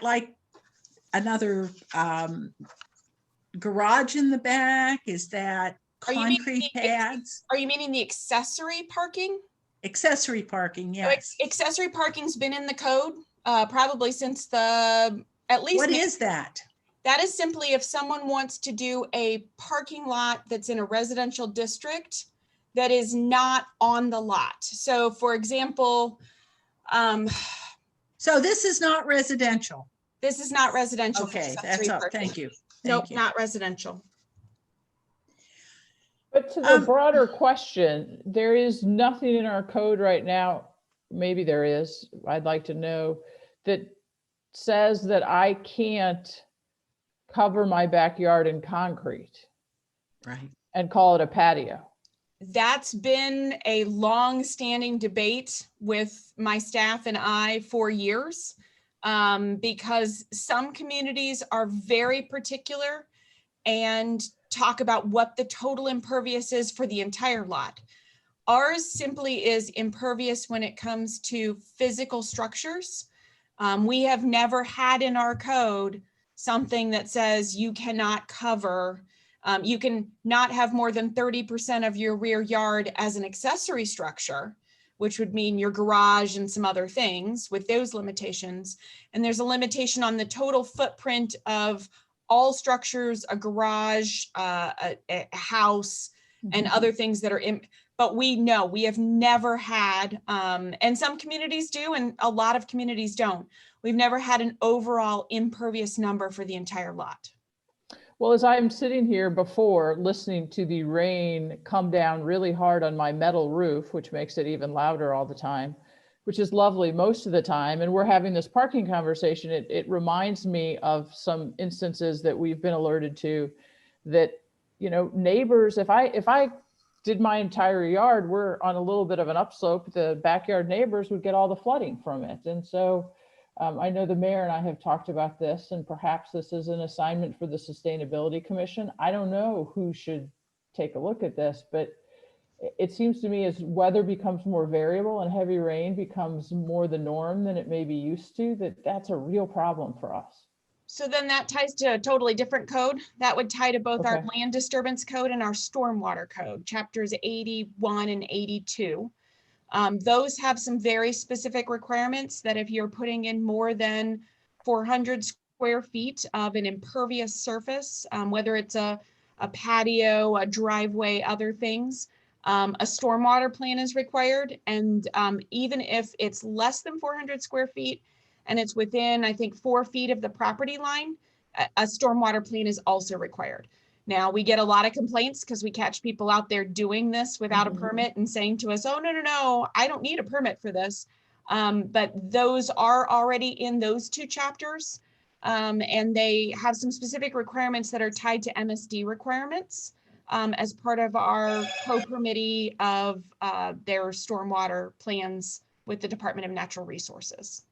like another garage in the back? Is that concrete pads? Are you meaning the accessory parking? Accessory parking, yes. So accessory parking's been in the code probably since at least. What is that? That is simply if someone wants to do a parking lot that's in a residential district that is not on the lot. So for example, so this is not residential. This is not residential. Okay, that's all. Thank you. Nope, not residential. But to the broader question, there is nothing in our code right now, maybe there is, I'd like to know, that says that I can't cover my backyard in concrete. Right. And call it a patio. That's been a long-standing debate with my staff and I for years, because some communities are very particular and talk about what the total impervious is for the entire lot. Ours simply is impervious when it comes to physical structures. We have never had in our code something that says you cannot cover, you can not have more than 30% of your rear yard as an accessory structure, which would mean your garage and some other things with those limitations. And there's a limitation on the total footprint of all structures, a garage, a house, and other things that are But we have never had, and some communities do, and a lot of communities don't. We've never had an overall impervious number for the entire lot. Well, as I'm sitting here before listening to the rain come down really hard on my metal roof, which makes it even louder all the time, which is lovely most of the time, and we're having this parking conversation, it reminds me of some instances that we've been alerted to that, you know, neighbors, if I did my entire yard, we're on a little bit of an upslope, the backyard neighbors would get all the flooding from it. And so I know the mayor and I have talked about this, and perhaps this is an assignment for the Sustainability Commission. I don't know who should take a look at this, but it seems to me as weather becomes more variable and heavy rain becomes more the norm than it may be used to, that's a real problem for us. So then that ties to a totally different code. That would tie to both our Okay. land disturbance code and our stormwater code, chapters 81 and 82. Those have some very specific requirements that if you're putting in more than 400 square feet of an impervious surface, whether it's a patio, a driveway, other things, a stormwater plan is required. And even if it's less than 400 square feet and it's within, I think, 4 feet of the property line, a stormwater plan is also required. Now, we get a lot of complaints because we catch people out there doing this without a permit and saying to us, oh, no, I don't need a permit for this. But those are already in those two chapters. And they have some specific requirements that are tied to MSD requirements as part of our co-permittee of their stormwater plans with the Department of Natural Resources.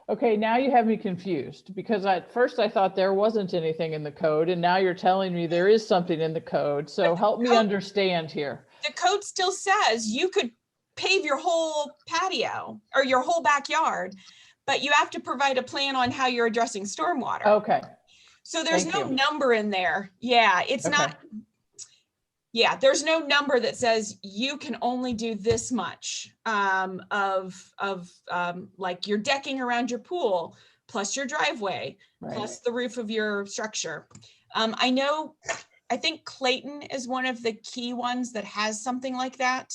Okay, now you have me confused because at first I thought there wasn't anything in the code, and now you're telling me there is something in the code. So help me understand here. The code still says you could pave your whole patio or your whole backyard, but you have to provide a plan on how you're addressing stormwater. Okay. So there's Thank no you. number in there. Yeah, it's Okay. not. Yeah, there's no number that says you can only do this much like your decking around your pool, plus your driveway, Right. plus the roof of your structure. I think Clayton is one of the key ones that has something like that.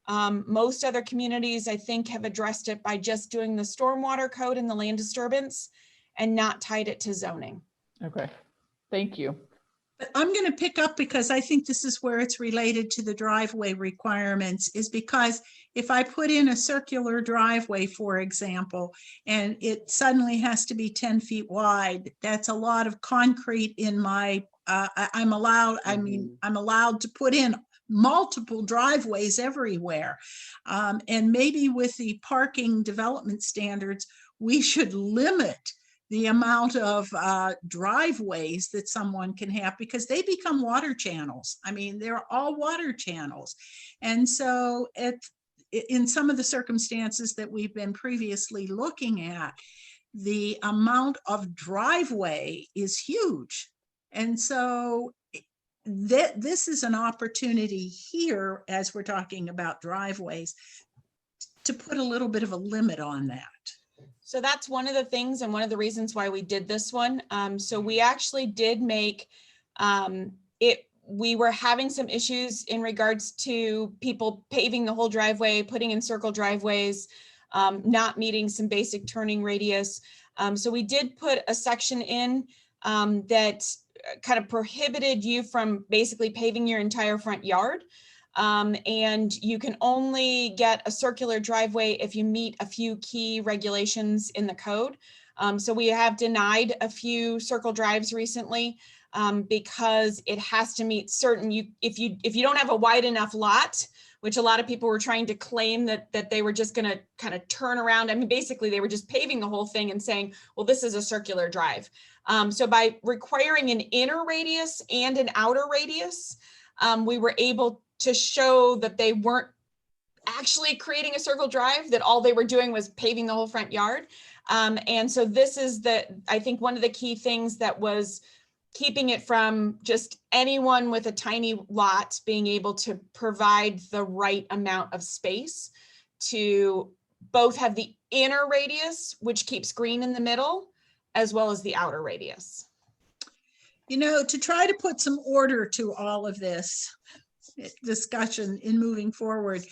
Most other communities, I think, have addressed it by just doing the stormwater code and the land disturbance and not tied it to zoning. Okay, thank you. But I'm going to pick up because I think this is where it's related to the driveway requirements, is because if I put in a circular driveway, for example, and it suddenly has to be 10 feet wide, that's a lot of concrete in my, I'm allowed to put in multiple driveways everywhere. And maybe with the parking development standards, we should limit the amount of driveways that someone can have, because they become water channels. I mean, they're all water channels. And so in some of the circumstances that we've been previously looking at, the amount of driveway is huge. And so this is an opportunity here, as we're talking about driveways, to put a little bit of a limit on that. So that's one of the things and one of the reasons why we did this one. So we actually did make we were having some issues in regards to people paving the whole driveway, putting in circle driveways, not meeting some basic turning radius. So we did put a section in that kind of prohibited you from basically paving your entire front yard. And you can only get a circular driveway if you meet a few key regulations in the code. So we have denied a few circle drives recently because it has to meet certain, if you don't have a wide enough lot, which a lot of people were trying to claim that they were just going to kind of turn around. I mean, basically they were just paving the whole thing and saying, well, this is a circular drive. So by requiring an inner radius and an outer radius, we were able to show that they weren't actually creating a circle drive, that all they were doing was paving the whole front yard. And so this is I think one of the key things that was keeping it from just anyone with a tiny lot being able to provide the right amount of space to both have the inner radius, which keeps green in the middle, as well as the outer radius. You know, to try to put some order to all of this, discussion in moving forward.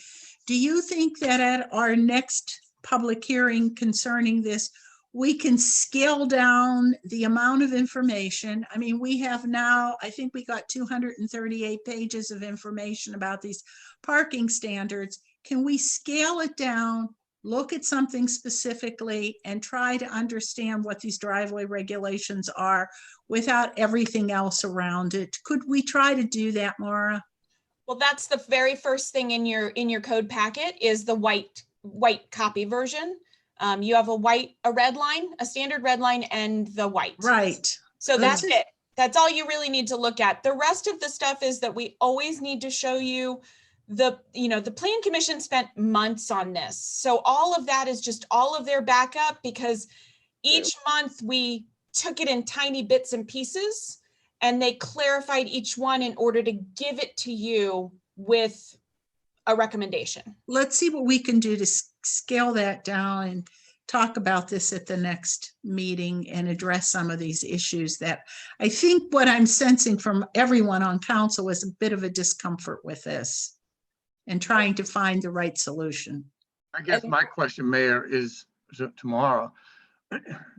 Do you think that at our next public hearing concerning this, we can scale down the amount of information? I mean, we have now, I think we got 238 pages of information about these parking standards. Can we scale it down, look at something specifically, and try to understand what these driveway regulations are without everything else around it? Could we try to do that, Maura? Well, that's the very first thing in your code packet is the white copy version. You have a red line, a standard red line, and the white. Right. So that's it. That's all you really need to look at. The rest of the stuff is that we always need to show you the Plan Commission spent months on this. So all of that is just all of their backup, because each month we took it in tiny bits and pieces, and they clarified each one in order to give it to you with a recommendation. Let's see what we can do to scale that down and talk about this at the next meeting and address some of these issues that I think what I'm sensing from everyone on council is a bit of a discomfort with this and trying to find the right solution. I guess my question, Mayor, is tomorrow,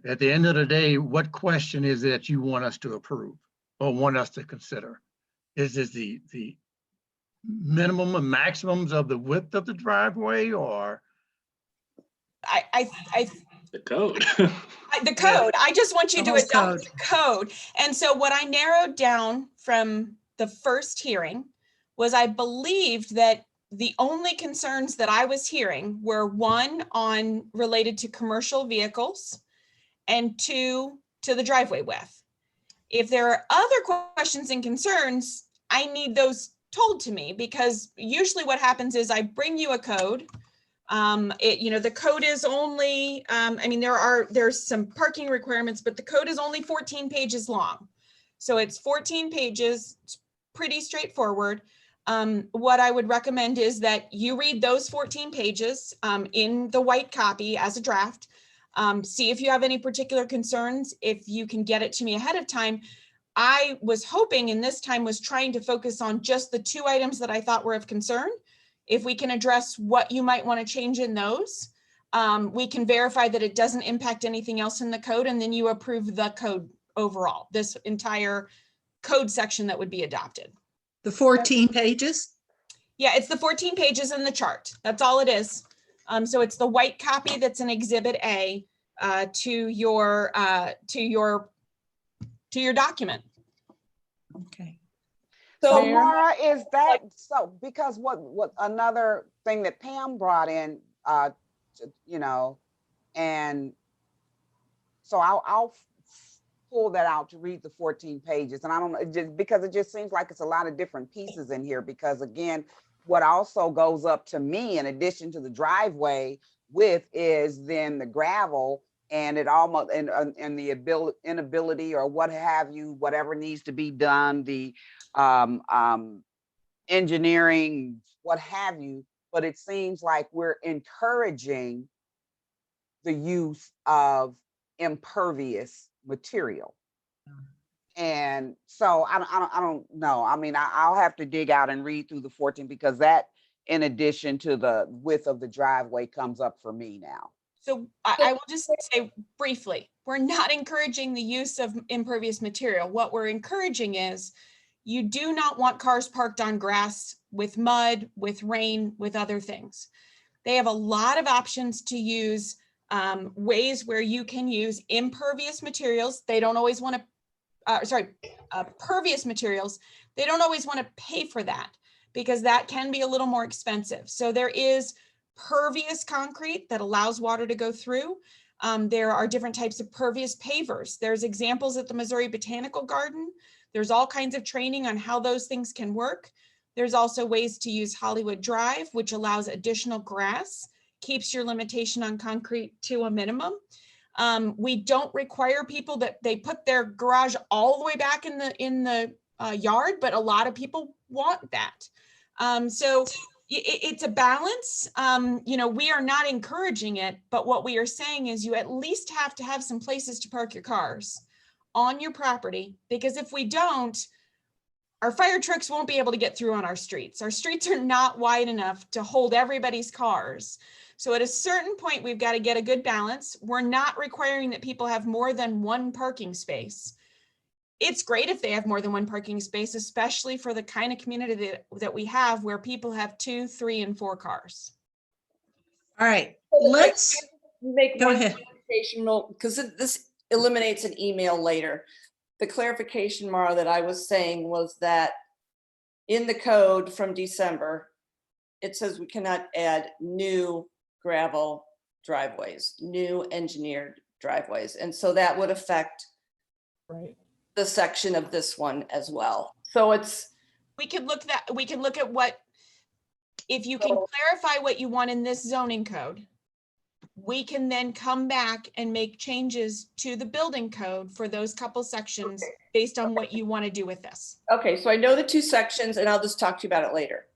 at the end of the day, what question is it that you want us to approve or want us to consider? Is this the minimum and maximums of the width of the driveway, or? The code. The code. I just want you The to whole adopt the code. And so what I narrowed down from the first hearing was I believed that the only concerns that I was hearing were one on related to commercial vehicles and two to the driveway width. If there are other questions and concerns, I need those told to me, because usually what happens is I bring you a code. The code is only, there's some parking requirements, but the code is only 14 pages long. So it's 14 pages, it's pretty straightforward. What I would recommend is that you read those 14 pages in the white copy as a draft. See if you have any particular concerns. If you can get it to me ahead of time. I was hoping, and this time was trying to focus on just the two items that I thought were of concern. If we can address what you might want to change in those, we can verify that it doesn't impact anything else in the code, and then you approve the code overall, this entire code section that would be adopted. The 14 pages? Yeah, it's the 14 pages in the chart. That's all it is. So it's the white copy that's an Exhibit A to your document. Okay. So Maura, is that so? Because what another thing that Pam brought in, and so I'll pull that out to read the 14 pages, and I don't know, just because it just seems like it's a lot of different pieces in here. Because again, what also goes up to me, in addition to the driveway width, is then the gravel. And it almost and the inability or what have you, whatever needs to be done, the engineering, what have you. But it seems like we're encouraging the use of impervious material. And so I don't know. I mean, I'll have to dig out and read through the 14, because that, in addition to the width of the driveway, comes up for me now. So I will just say briefly, we're not encouraging the use of impervious material. What we're encouraging is you do not want cars parked on grass with mud, with rain, with other things. They have a lot of options to use, ways where you can use impervious materials. They don't always want to, pervious materials. They don't always want to pay for that, because that can be a little more expensive. So there is pervious concrete that allows water to go through. There are different types of pervious pavers. There's examples at the Missouri Botanical Garden. There's all kinds of training on how those things can work. There's also ways to use Hollywood Drive, which allows additional grass, keeps your limitation on concrete to a minimum. We don't require people that they put their garage all the way back in the yard, but a lot of people want that. So it's a balance. We are not encouraging it, but what we are saying is you at least have to have some places to park your cars on your property, because if we don't, our fire trucks won't be able to get through on our streets. Our streets are not wide enough to hold everybody's cars. So at a certain point, we've got to get a good balance. We're not requiring that people have more than one parking space. It's great if they have more than one parking space, especially for the kind of community that we have where people have 2, 3, and 4 cars. All right, let's make go one ahead. clarificational, because this eliminates an email later. The clarification, Mara, that I was saying was that in the code from December, it says we cannot add new gravel driveways, new engineered driveways. And so that would affect the section of this one as well. So it's, we could look at what, if you can clarify what you want in this zoning code, we can then come back and make changes to the building code for those couple sections based on what you want to do with this. okay, so I know the 2 sections and I'll just talk to you about it later.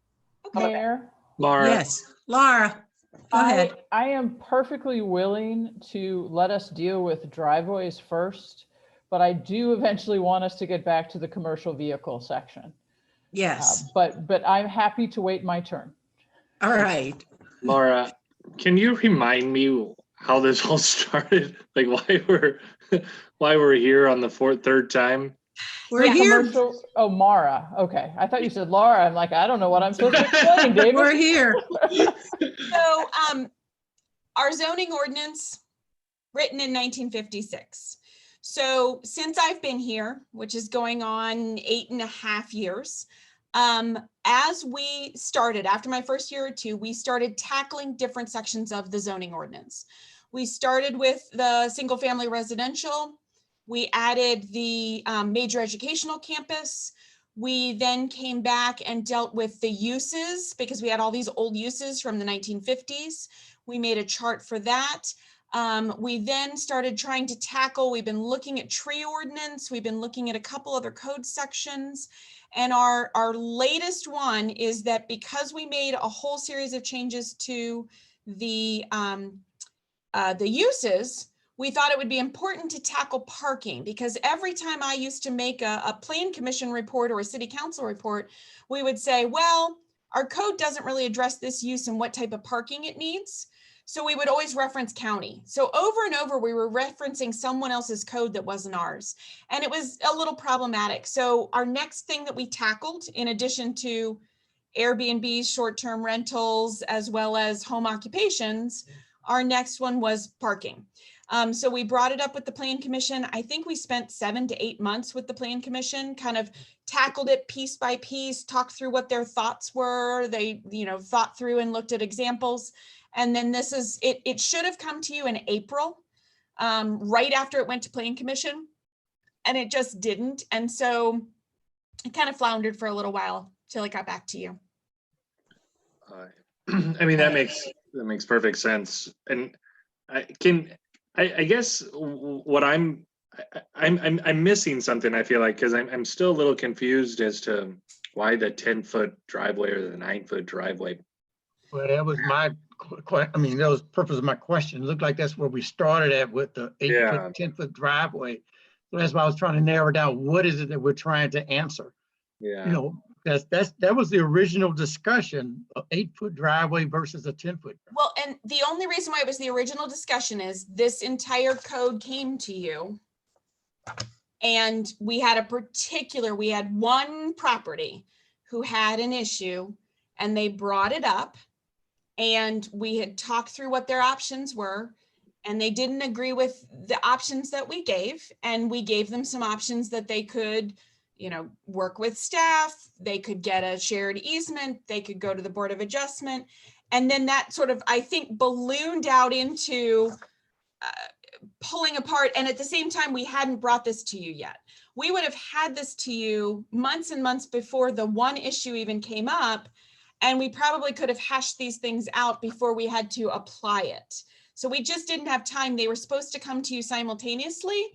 Mayor? Laura. Yes, Laura, go ahead. I am perfectly willing to let us deal with driveways first, but I do eventually want us to get back to the commercial vehicle section. Yes. But I'm happy to wait my turn. All right. Laura, can you remind me how this all started? Like why we're here on the third time? We're here. Commercial, oh, Mara. Okay. I thought you said Laura. I'm like, I don't know what I'm supposed to explain, David. We're here. So our zoning ordinance written in 1956. So since I've been here, which is going on 8.5 years, as we started, after my first year or 2, we started tackling different sections of the zoning ordinance. We started with the single family residential. We added the major educational campus. We then came back and dealt with the uses because we had all these old uses from the 1950s. We made a chart for that. We then started trying to tackle, we've been looking at tree ordinance. We've been looking at a couple other code sections. And our latest one is that because we made a whole series of changes to the uses, we thought it would be important to tackle parking, because every time I used to make a plan commission report or a city council report, we would say, well, our code doesn't really address this use and what type of parking it needs. So we would always reference county. So over and over, we were referencing someone else's code that wasn't ours. And it was a little problematic. So our next thing that we tackled, in addition to Airbnbs, short-term rentals, as well as home occupations, our next one was parking. So we brought it up with the Plan Commission. I think we spent 7 to 8 months with the Plan Commission, kind of tackled it piece by piece, talked through what their thoughts were. They, thought through and looked at examples. And then this is, it should have come to you in April, right after it went to Plan Commission, and it just didn't. And so it kind of floundered for a little while till it got back to you. I mean, that makes perfect sense. And I guess what I'm missing something, I feel like, because I'm still a little confused as to why the 10-foot driveway or the 9-foot driveway. Well, that was that was the purpose of my question. It looked like that's where we started at with the 8-foot, 10-foot driveway. So that's why I was trying to narrow down what is it that we're trying to answer. Yeah. That was the original discussion of 8-foot driveway versus a 10-foot. Well, and the only reason why it was the original discussion is this entire code came to you. And we had one property who had an issue, and they brought it up, and we had talked through what their options were, and they didn't agree with the options that we gave. And we gave them some options that they could, work with staff, they could get a shared easement, they could go to the Board of Adjustment. And then that sort of, I think, ballooned out into pulling apart. And at the same time, we hadn't brought this to you yet. We would have had this to you months and months before the one issue even came up. And we probably could have hashed these things out before we had to apply it. So we just didn't have time. They were supposed to come to you simultaneously,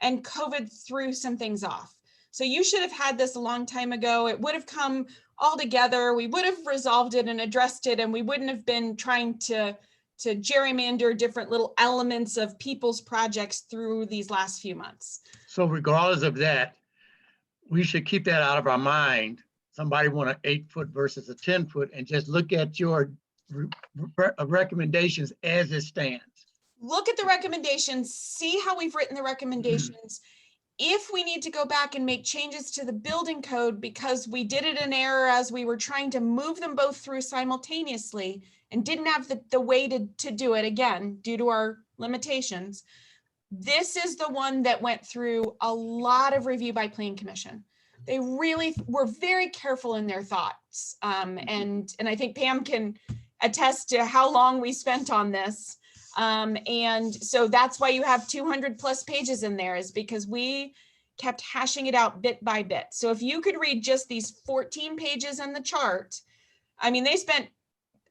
and COVID threw some things off. So you should have had this a long time ago. It would have come all together. We would have resolved it and addressed it, and we wouldn't have been trying to gerrymander different little elements of people's projects through these last few months. So regardless of that, we should keep that out of our mind. Somebody want an 8-foot versus a 10-foot and just look at your recommendations as it stands. Look at the recommendations, see how we've written the recommendations. If we need to go back and make changes to the building code because we did it in error as we were trying to move them both through simultaneously and didn't have the way to do it, again, due to our limitations, this is the one that went through a lot of review by Plan Commission. They really were very careful in their thoughts. And I think Pam can attest to how long we spent on this. And so that's why you have 200+ pages in there, is because we kept hashing it out bit by bit. So if you could read just these 14 pages in the chart, I mean, they spent,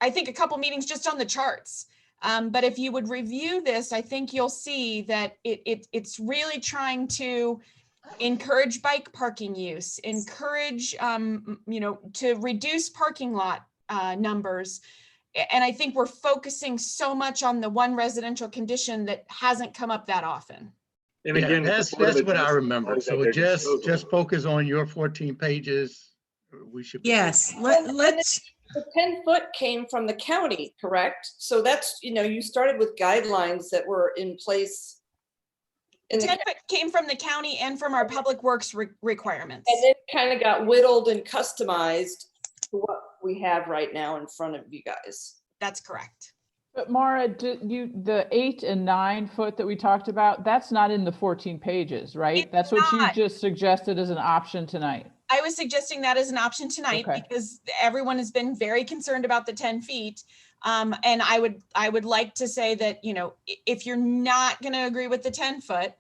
I think, a couple meetings just on the charts. But if you would review this, I think you'll see that it's really trying to encourage bike parking use, encourage, to reduce parking lot numbers. And I think we're focusing so much on the one residential condition that hasn't come up that often. And again, that's what I remember. So just focus on your 14 pages. We should. Yes, let's. The 10-foot came from the county, correct? So that's, you started with guidelines that were in place. The 10-foot came from the county and from our public works requirements. And it kind of got whittled and customized to what we have right now in front of you guys. That's correct. But Mara, the 8 and 9 foot that we talked about, that's not in the 14 pages, right? That's what you just suggested as an option tonight. I was suggesting that as an option tonight because everyone has been very concerned about the 10 feet. And I would like to say that, if you're not going to agree with the 10-foot,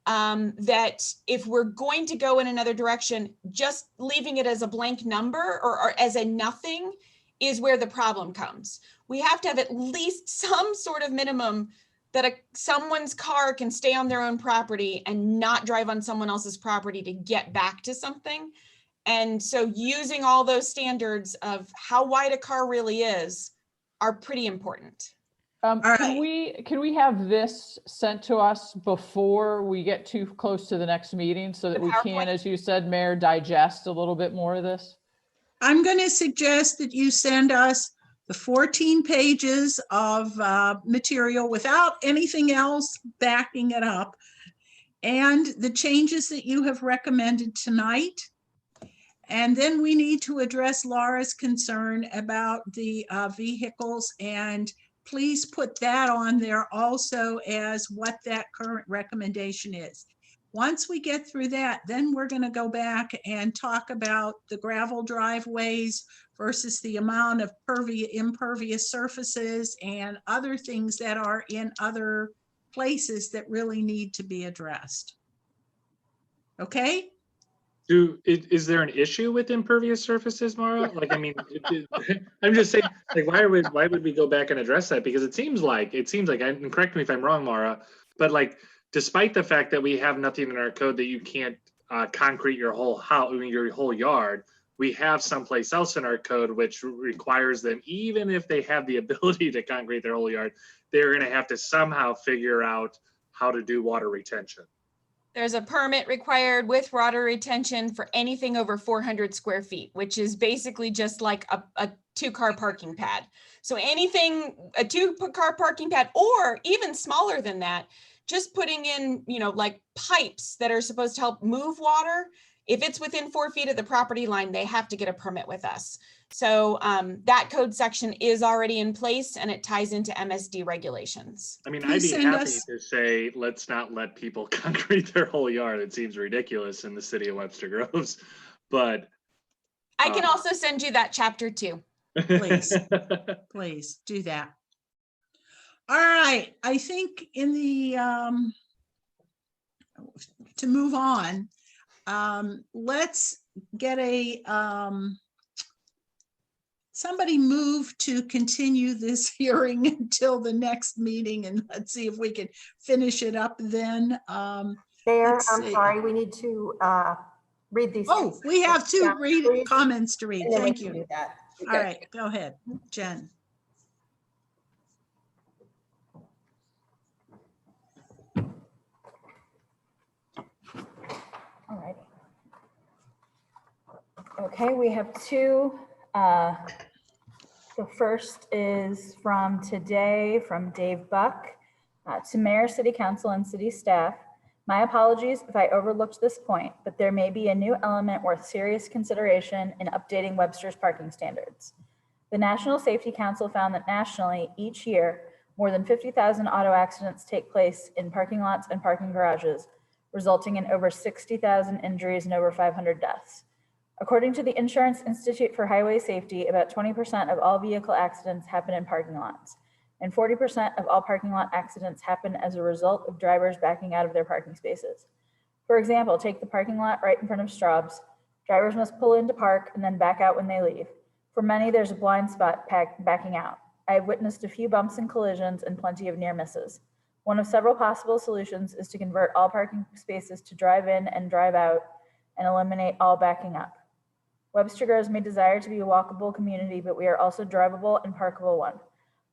that if we're going to go in another direction, just leaving it as a blank number or as a nothing is where the problem comes. We have to have at least some sort of minimum that someone's car can stay on their own property and not drive on someone else's property to get back to something. And so using all those standards of how wide a car really is are pretty important. Can we have this sent to us before we get too close to the next meeting so that we can, as you said, Mayor, digest a little bit more of this? I'm going to suggest that you send us the 14 pages of material without anything else backing it up, and the changes that you have recommended tonight. And then we need to address Laura's concern about the vehicles, and please put that on there also as what that current recommendation is. Once we get through that, then we're going to go back and talk about the gravel driveways versus the amount of impervious surfaces and other things that are in other places that really need to be addressed. Okay? Is there an issue with impervious surfaces, Mara? Like, I mean, I'm just saying, like, why would we go back and address that? Because it seems like, and correct me if I'm wrong, Mara, but like, despite the fact that we have nothing in our code that you can't concrete your whole house, your whole yard, we have someplace else in our code which requires them, even if they have the ability to concrete their whole yard, they're going to have to somehow figure out how to do water retention. There's a permit required with water retention for anything over 400 square feet, which is basically just like a 2-car parking pad. So anything, a 2-car parking pad, or even smaller than that, just putting in, like pipes that are supposed to help move water. If it's within 4 feet of the property line, they have to get a permit with us. So that code section is already in place and it ties into MSD regulations. I mean, I'd be happy to say, let's not let people concrete their whole yard. It seems ridiculous in the city of Webster Groves, but. I can also send you that chapter too. Please, please do that. All right, I think in the, to move on, let's get somebody move to continue this hearing until the next meeting, and let's see if we can finish it up then. There, I'm sorry, we need to read these. Oh, we have two comments to read. Thank you. Do that. All right, go ahead, Jen. All right. Okay, we have two. The first is from today from Dave Buck to Mayor, City Council, and City staff. My apologies if I overlooked this point, but there may be a new element worth serious consideration in updating Webster's parking standards. The National Safety Council found that nationally, each year, more than 50,000 auto accidents take place in parking lots and parking garages, resulting in over 60,000 injuries and over 500 deaths. According to the Insurance Institute for Highway Safety, about 20% of all vehicle accidents happen in parking lots, and 40% of all parking lot accidents happen as a result of drivers backing out of their parking spaces. For example, take the parking lot right in front of Straub's. Drivers must pull in to park and then back out when they leave. For many, there's a blind spot backing out. I have witnessed a few bumps and collisions and plenty of near misses. One of several possible solutions is to convert all parking spaces to drive in and drive out and eliminate all backing up. Webster Groves may desire to be a walkable community, but we are also drivable and parkable one.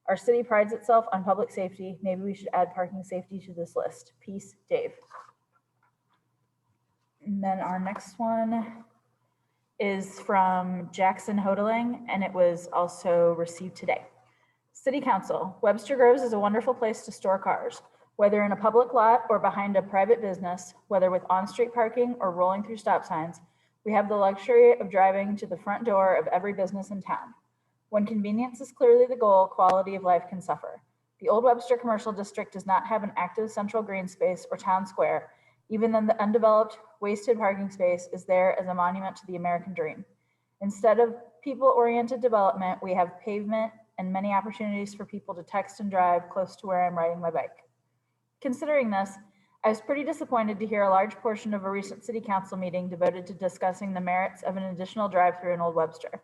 Our city prides itself on public safety. Maybe we should add parking safety to this list. Peace, Dave. And then our next one is from Jackson Hodeling, and it was also received today. City Council, Webster Groves is a wonderful place to store cars, whether in a public lot or behind a private business, whether with on-street parking or rolling through stop signs. We have the luxury of driving to the front door of every business in town. When convenience is clearly the goal, quality of life can suffer. The Old Webster Commercial District does not have an active central green space or town square, even then the undeveloped, wasted parking space is there as a monument to the American dream. Instead of people-oriented development, we have pavement and many opportunities for people to text and drive close to where I'm riding my bike. Considering this, I was pretty disappointed to hear a large portion of a recent city council meeting devoted to discussing the merits of an additional drive-through in Old Webster.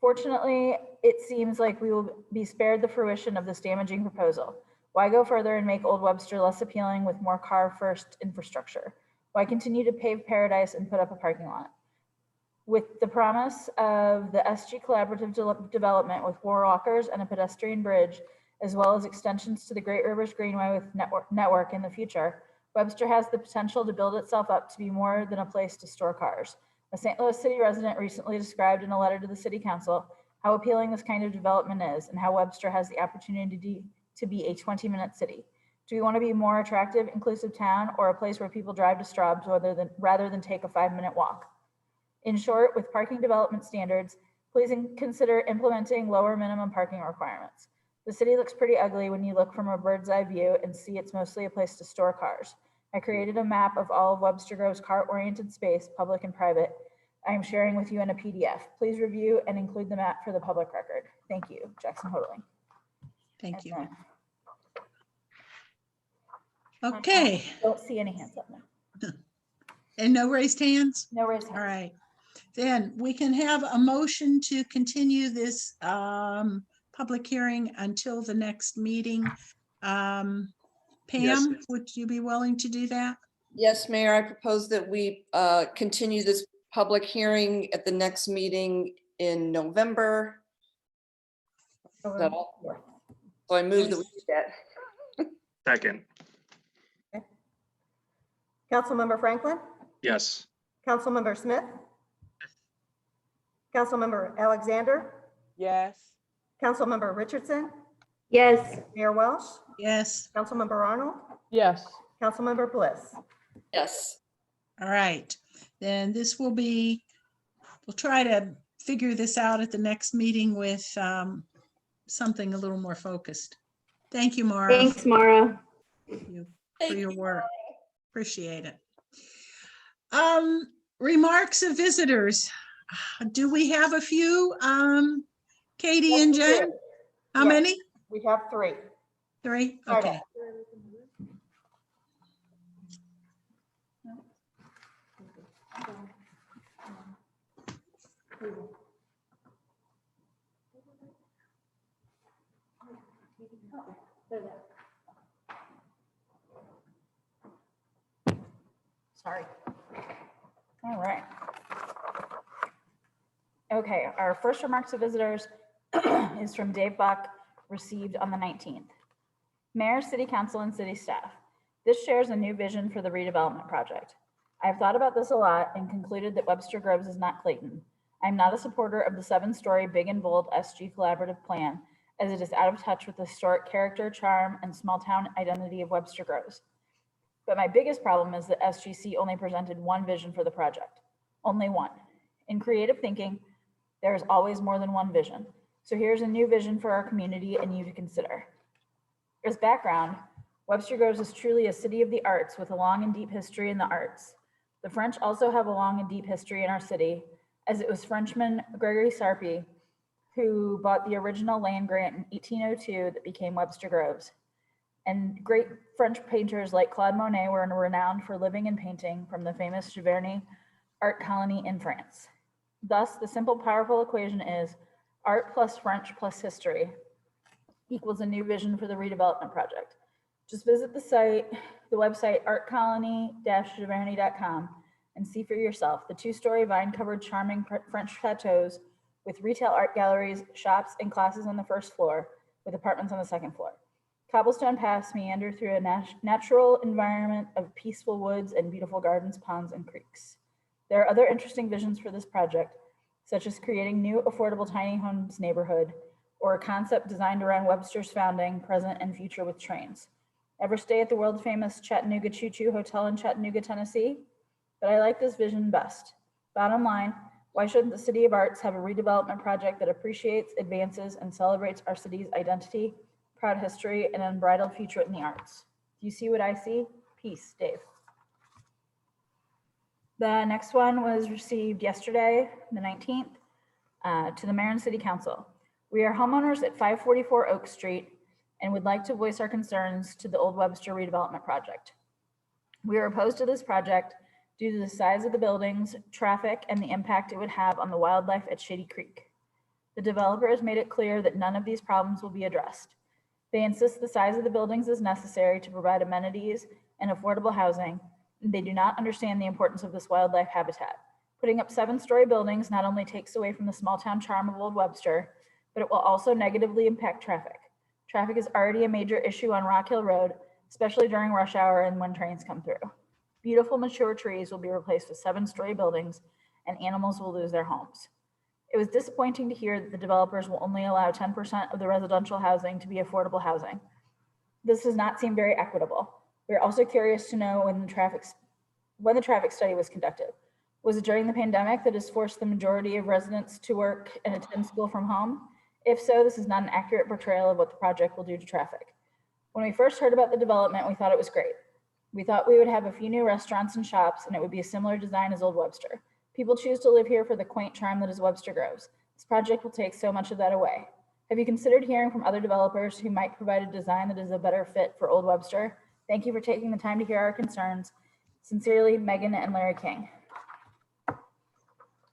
Fortunately, it seems like we will be spared the fruition of this damaging proposal. Why go further and make Old Webster less appealing with more car-first infrastructure? Why continue to pave paradise and put up a parking lot? With the promise of the SG Collaborative development with walkers and a pedestrian bridge, as well as extensions to the Great Rivers Greenway with network in the future, Webster has the potential to build itself up to be more than a place to store cars. A St. Louis City resident recently described in a letter to the City Council how appealing this kind of development is and how Webster has the opportunity to be a 20-minute city. Do we want to be a more attractive, inclusive town or a place where people drive to Straub's rather than take a 5-minute walk? In short, with parking development standards, please consider implementing lower minimum parking requirements. The city looks pretty ugly when you look from a bird's eye view and see it's mostly a place to store cars. I created a map of all of Webster Grove's car-oriented space, public and private. I am sharing with you in a PDF. Please review and include the map for the public record. Thank you, Jackson Hodeling. Thank you. Okay. Don't see any hands up now. And no raised hands? No raised hands. All right. Then we can have a motion to continue this public hearing until the next meeting. Pam, Yes. would you be willing to do that? Yes, Mayor, I propose that we continue this public hearing at the next meeting in November. Is that all? So I move that we do that. Second. Councilmember Franklin, Yes. Councilmember Smith, Councilmember Alexander, Yes. Councilmember Richardson, Yes. Mayor Welsh, Yes. Councilmember Arnold, Yes. Councilmember Bliss. Yes. All right. Then this will be, we'll try to figure this out at the next meeting with something a little more focused. Thank you, Mara. Thanks, Mara. For your work. Appreciate it. Remarks of visitors. Do we have a few? Katie and Jen? How Yes. many? We have 3. 3? Right. Okay. Sorry. All right. Okay, our first remarks to visitors is from Dave Buck, received on the 19th. Mayor, City Council, and City staff. This shares a new vision for the redevelopment project. I've thought about this a lot and concluded that Webster Groves is not Clayton. I'm not a supporter of the 7-story big and bold SG collaborative plan, as it is out of touch with the historic character, charm, and small town identity of Webster Groves. But my biggest problem is that SGC only presented one vision for the project. Only one. In creative thinking, there is always more than one vision. So here's a new vision for our community and you to consider. As background, Webster Groves is truly a city of the arts with a long and deep history in the arts. The French also have a long and deep history in our city, as it was Frenchman Gregory Sarpy who bought the original land grant in 1802 that became Webster Groves. And great French painters like Claude Monet were renowned for living and painting from the famous Giverny art colony in France. Thus, the simple, powerful equation is art plus French plus history equals a new vision for the redevelopment project. Just visit the website artcolony-giverny.com and see for yourself the 2-story vine-covered charming French chateaus with retail art galleries, shops, and classes on the first floor with apartments on the second floor. Cobblestone paths meander through a natural environment of peaceful woods and beautiful gardens, ponds, and creeks. There are other interesting visions for this project, such as creating new affordable tiny homes neighborhood, or a concept designed around Webster's founding, present, and future with trains. Ever stay at the world famous Chattanooga Choo Choo Hotel in Chattanooga, Tennessee? But I like this vision best. Bottom line, why shouldn't the City of Arts have a redevelopment project that appreciates, advances, and celebrates our city's identity, proud history, and unbridled future in the arts? Do you see what I see? Peace, Dave. The next one was received yesterday, the 19th, to the Mayor and City Council. We are homeowners at 544 Oak Street and would like to voice our concerns to the Old Webster redevelopment project. We are opposed to this project due to the size of the buildings, traffic, and the impact it would have on the wildlife at Shady Creek. The developer has made it clear that none of these problems will be addressed. They insist the size of the buildings is necessary to provide amenities and affordable housing. They do not understand the importance of this wildlife habitat. Putting up 7-story buildings not only takes away from the small town charm of Old Webster, but it will also negatively impact traffic. Traffic is already a major issue on Rock Hill Road, especially during rush hour and when trains come through. Beautiful mature trees will be replaced with 7-story buildings and animals will lose their homes. It was disappointing to hear that the developers will only allow 10% of the residential housing to be affordable housing. This does not seem very equitable. We're also curious to know when the traffic study was conducted. Was it during the pandemic that has forced the majority of residents to work and attend school from home? If so, this is not an accurate portrayal of what the project will do to traffic. When we first heard about the development, we thought it was great. We thought we would have a few new restaurants and shops, and it would be a similar design as Old Webster. People choose to live here for the quaint charm that is Webster Groves. This project will take so much of that away. Have you considered hearing from other developers who might provide a design that is a better fit for Old Webster? Thank you for taking the time to hear our concerns. Sincerely, Megan and Larry King.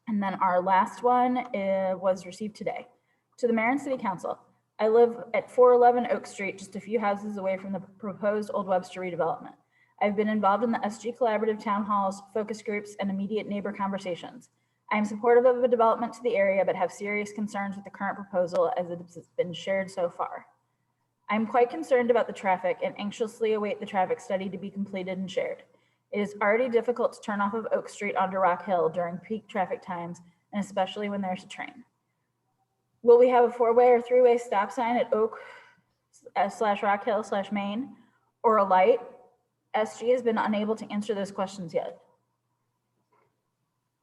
And then our last one was received today. To the Mayor and City Council. I live at 411 Oak Street, just a few houses away from the proposed Old Webster redevelopment. I've been involved in the SG Collaborative town halls, focus groups, and immediate neighbor conversations. I am supportive of a development to the area, but have serious concerns with the current proposal as it has been shared so far. I'm quite concerned about the traffic and anxiously await the traffic study to be completed and shared. It is already difficult to turn off of Oak Street onto Rock Hill during peak traffic times, and especially when there's a train. Will we have a 4-way or 3-way stop sign at Oak /Rock Hill /Main or a light? SG has been unable to answer those questions yet.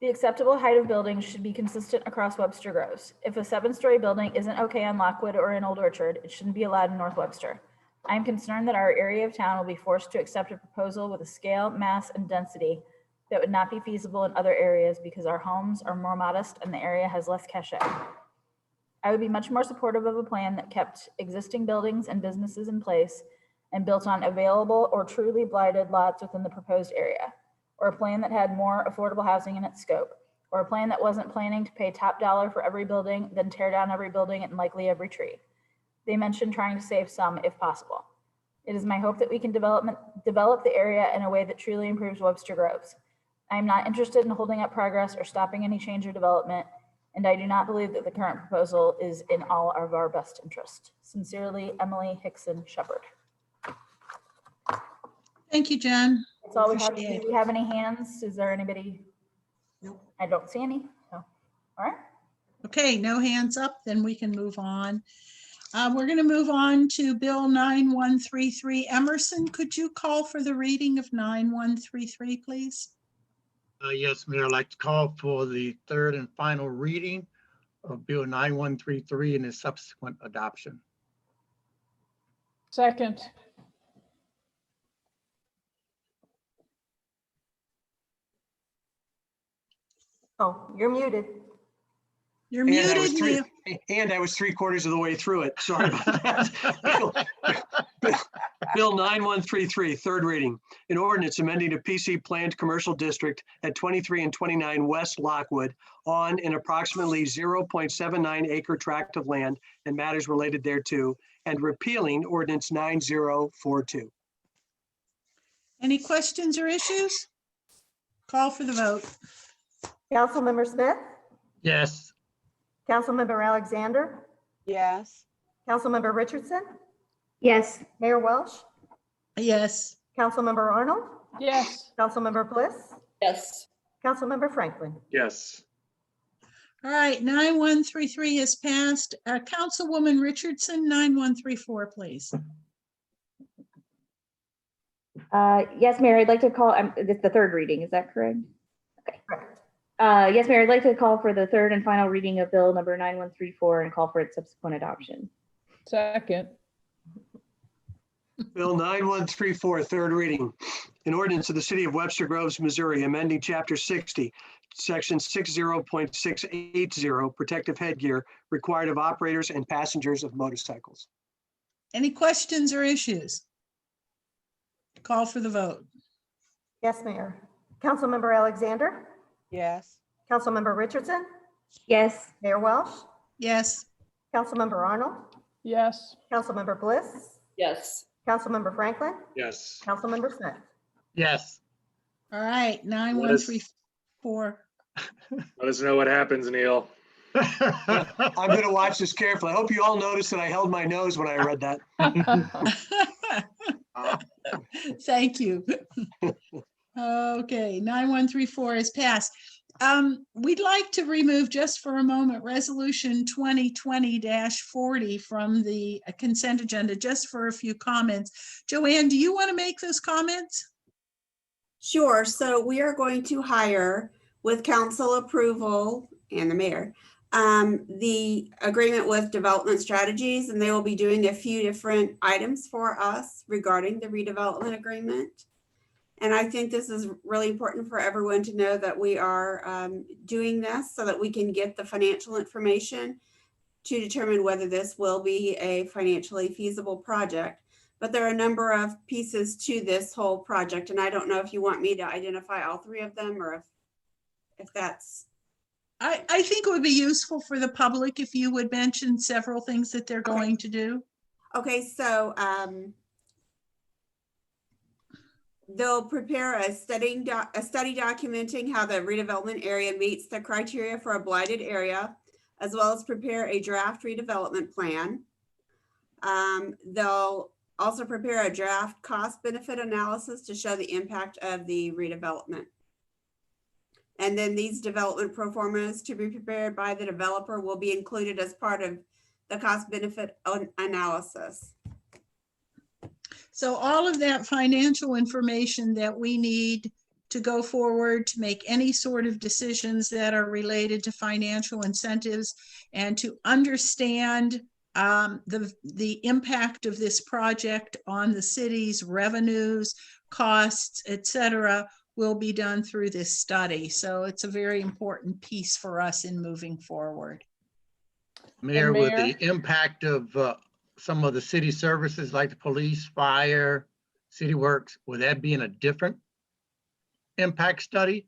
The acceptable height of buildings should be consistent across Webster Groves. If a 7-story building isn't okay on Lockwood or in Old Orchard, it shouldn't be allowed in North Webster. I am concerned that our area of town will be forced to accept a proposal with a scale, mass, and density that would not be feasible in other areas because our homes are more modest and the area has less cachet. I would be much more supportive of a plan that kept existing buildings and businesses in place and built on available or truly blighted lots within the proposed area, or a plan that had more affordable housing in its scope, or a plan that wasn't planning to pay top dollar for every building, then tear down every building and likely every tree. They mentioned trying to save some if possible. It is my hope that we can develop the area in a way that truly improves Webster Groves. I am not interested in holding up progress or stopping any change or development, and I do not believe that the current proposal is in all of our best interest. Sincerely, Emily Hickson Shepherd. Thank you, Jen. That's all we have. Appreciate Do we have any hands? Is there anybody? Nope. I don't see any. No. All right. Okay, no hands up, then we can move on. We're going to move on to Bill 9133. Emerson, could you call for the reading of 9133, please? Yes, Mayor, I'd like to call for the third and final reading of Bill 9133 and its subsequent adoption. Second. Oh, you're muted. You're And I was muted, Neil. I was 3/4 of the way through it. Sorry about that. Bill 9133, third reading. An ordinance amending a PC planned commercial district at 23 and 29 West Lockwood on an approximately 0.79 acre tract of land and matters related thereto, and repealing ordinance 9042. Any questions or issues? Call for the vote. Councilmember Smith, Yes. Councilmember Alexander, Yes. Councilmember Richardson, Yes. Mayor Welsh, Yes. Councilmember Arnold, Yes. Councilmember Bliss, Yes. Councilmember Franklin. Yes. All right, 9133 has passed. Councilwoman Richardson, 9134, please. Yes, Mayor, I'd like to call, it's the third reading, is that correct? Okay. Correct. Yes, Mayor, I'd like to call for the third and final reading of Bill number 9134 and call for its subsequent adoption. Second. Bill 9134, third reading. An ordinance of the City of Webster Groves, Missouri, amending Chapter 60, Section 60.680, protective headgear required of operators and passengers of motorcycles. Any questions or issues? Call for the vote. Yes, Mayor. Councilmember Alexander, Yes. Councilmember Richardson, Yes. Mayor Welsh, Yes. Councilmember Arnold, Yes. Councilmember Bliss, Yes. Councilmember Franklin, Yes. Councilmember Smith. Yes. All right, 9134. Let us know what happens, Neil. I'm going to watch this carefully. I hope you all noticed that I held my nose when I read that. Thank you. Okay, 9134 is passed. We'd like to remove just for a moment Resolution 2020-40 from the consent agenda, just for a few comments. Joanne, do you want to make those comments? Sure. So we are going to hire, with council approval and the mayor, the agreement with Development Strategies, and they will be doing a few different items for us regarding the redevelopment agreement. And I think this is really important for everyone to know that we are doing this so that we can get the financial information to determine whether this will be a financially feasible project. But there are a number of pieces to this whole project, and I don't know if you want me to identify all three of them or if that's. I think it would be useful for the public if you would mention several things that they're going to do. Okay, so they'll prepare a study documenting how the redevelopment area meets the criteria for a blighted area, as well as prepare a draft redevelopment plan. They'll also prepare a draft cost benefit analysis to show the impact of the redevelopment. And then these development pro formas to be prepared by the developer will be included as part of the cost benefit analysis. So all of that financial information that we need to go forward to make any sort of decisions that are related to financial incentives and to understand the impact of this project on the city's revenues, costs, et cetera, will be done through this study. So it's a very important piece for us in moving forward. Mayor, with the impact of some of the city services like the police, fire, city works, would that be in a different impact study?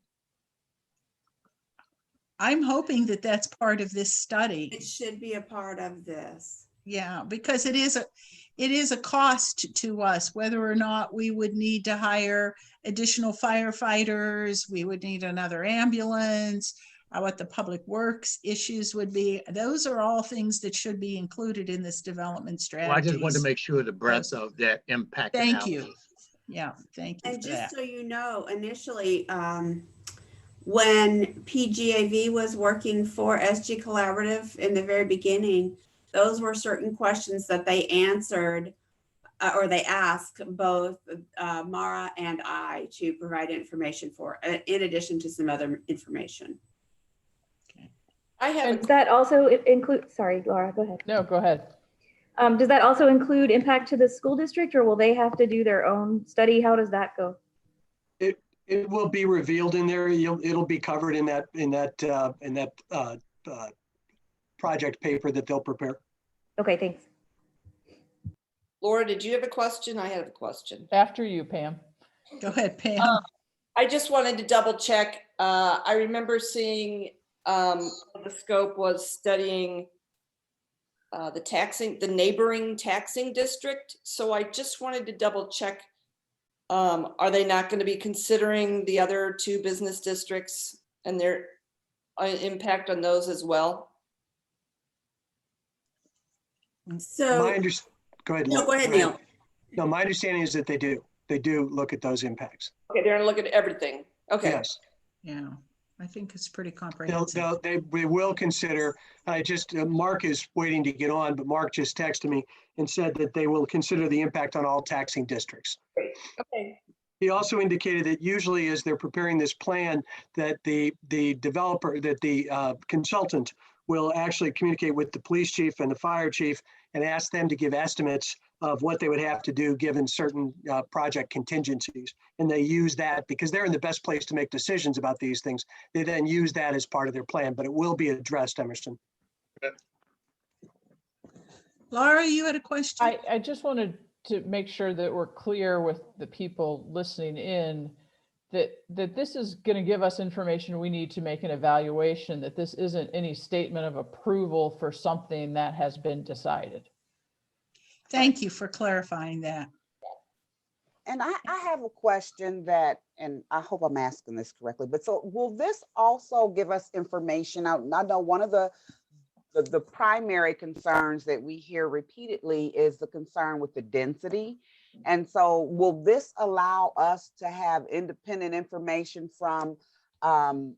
I'm hoping that that's part of this study. It should be a part of this. Yeah, because it is a cost to us, whether or not we would need to hire additional firefighters, we would need another ambulance, what the public works issues would be. Those are all things that should be included in this development strategy. Well, I just wanted to make sure the breadth of that impact. Thank you. Yeah, thank you And for just that. so you know, initially, when PGAV was working for SG Collaborative in the very beginning, those were certain questions that they answered or they asked both Mara and I to provide information for, in addition to some other information. I have Does that also include, sorry, Laura, go ahead. No, go ahead. Does that also include impact to the school district, or will they have to do their own study? How does that go? It will be revealed in there. It'll be covered in that project paper that they'll prepare. Okay, thanks. Laura, did you have a question? I have a question. After you, Pam. Go ahead, Pam. I just wanted to double check. I remember seeing the scope was studying the neighboring taxing district. So I just wanted to double check. Are they not going to be considering the other two business districts and their impact on those as well? So go ahead. No, go ahead, Neil. No, my understanding is that they do. They do look at those impacts. Okay, they're going to look at everything. Okay. Yes. Yeah, I think it's pretty comprehensive. They will consider. Mark is waiting to get on, but Mark just texted me and said that they will consider the impact on all taxing districts. Great. Okay. He also indicated that usually as they're preparing this plan, that the developer, that the consultant will actually communicate with the police chief and the fire chief and ask them to give estimates of what they would have to do given certain project contingencies. And they use that because they're in the best place to make decisions about these things. They then use that as part of their plan, but it will be addressed, Emerson. Laura, you had a question? I just wanted to make sure that we're clear with the people listening in that this is going to give us information we need to make an evaluation, that this isn't any statement of approval for something that has been decided. Thank you for clarifying that. And I have a question that, and I hope I'm asking this correctly, but so will this also give us information out? I know one of the primary concerns that we hear repeatedly is the concern with the density. And so will this allow us to have independent information from, I'm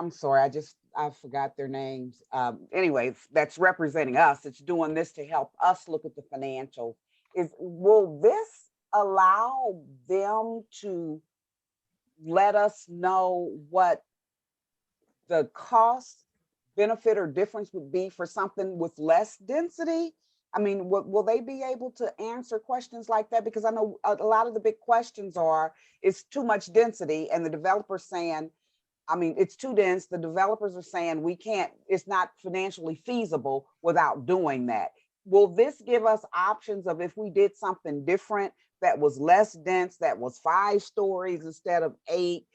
sorry, I forgot their names. Anyway, that's representing us. It's doing this to help us look at the financials. Will this allow them to let us know what the cost, benefit, or difference would be for something with less density? I mean, will they be able to answer questions like that? Because I know a lot of the big questions are, it's too much density, and the developer's saying, I mean, it's too dense. The developers are saying we can't, it's not financially feasible without doing that. Will this give us options of if we did something different that was less dense, that was 5 stories instead of 8,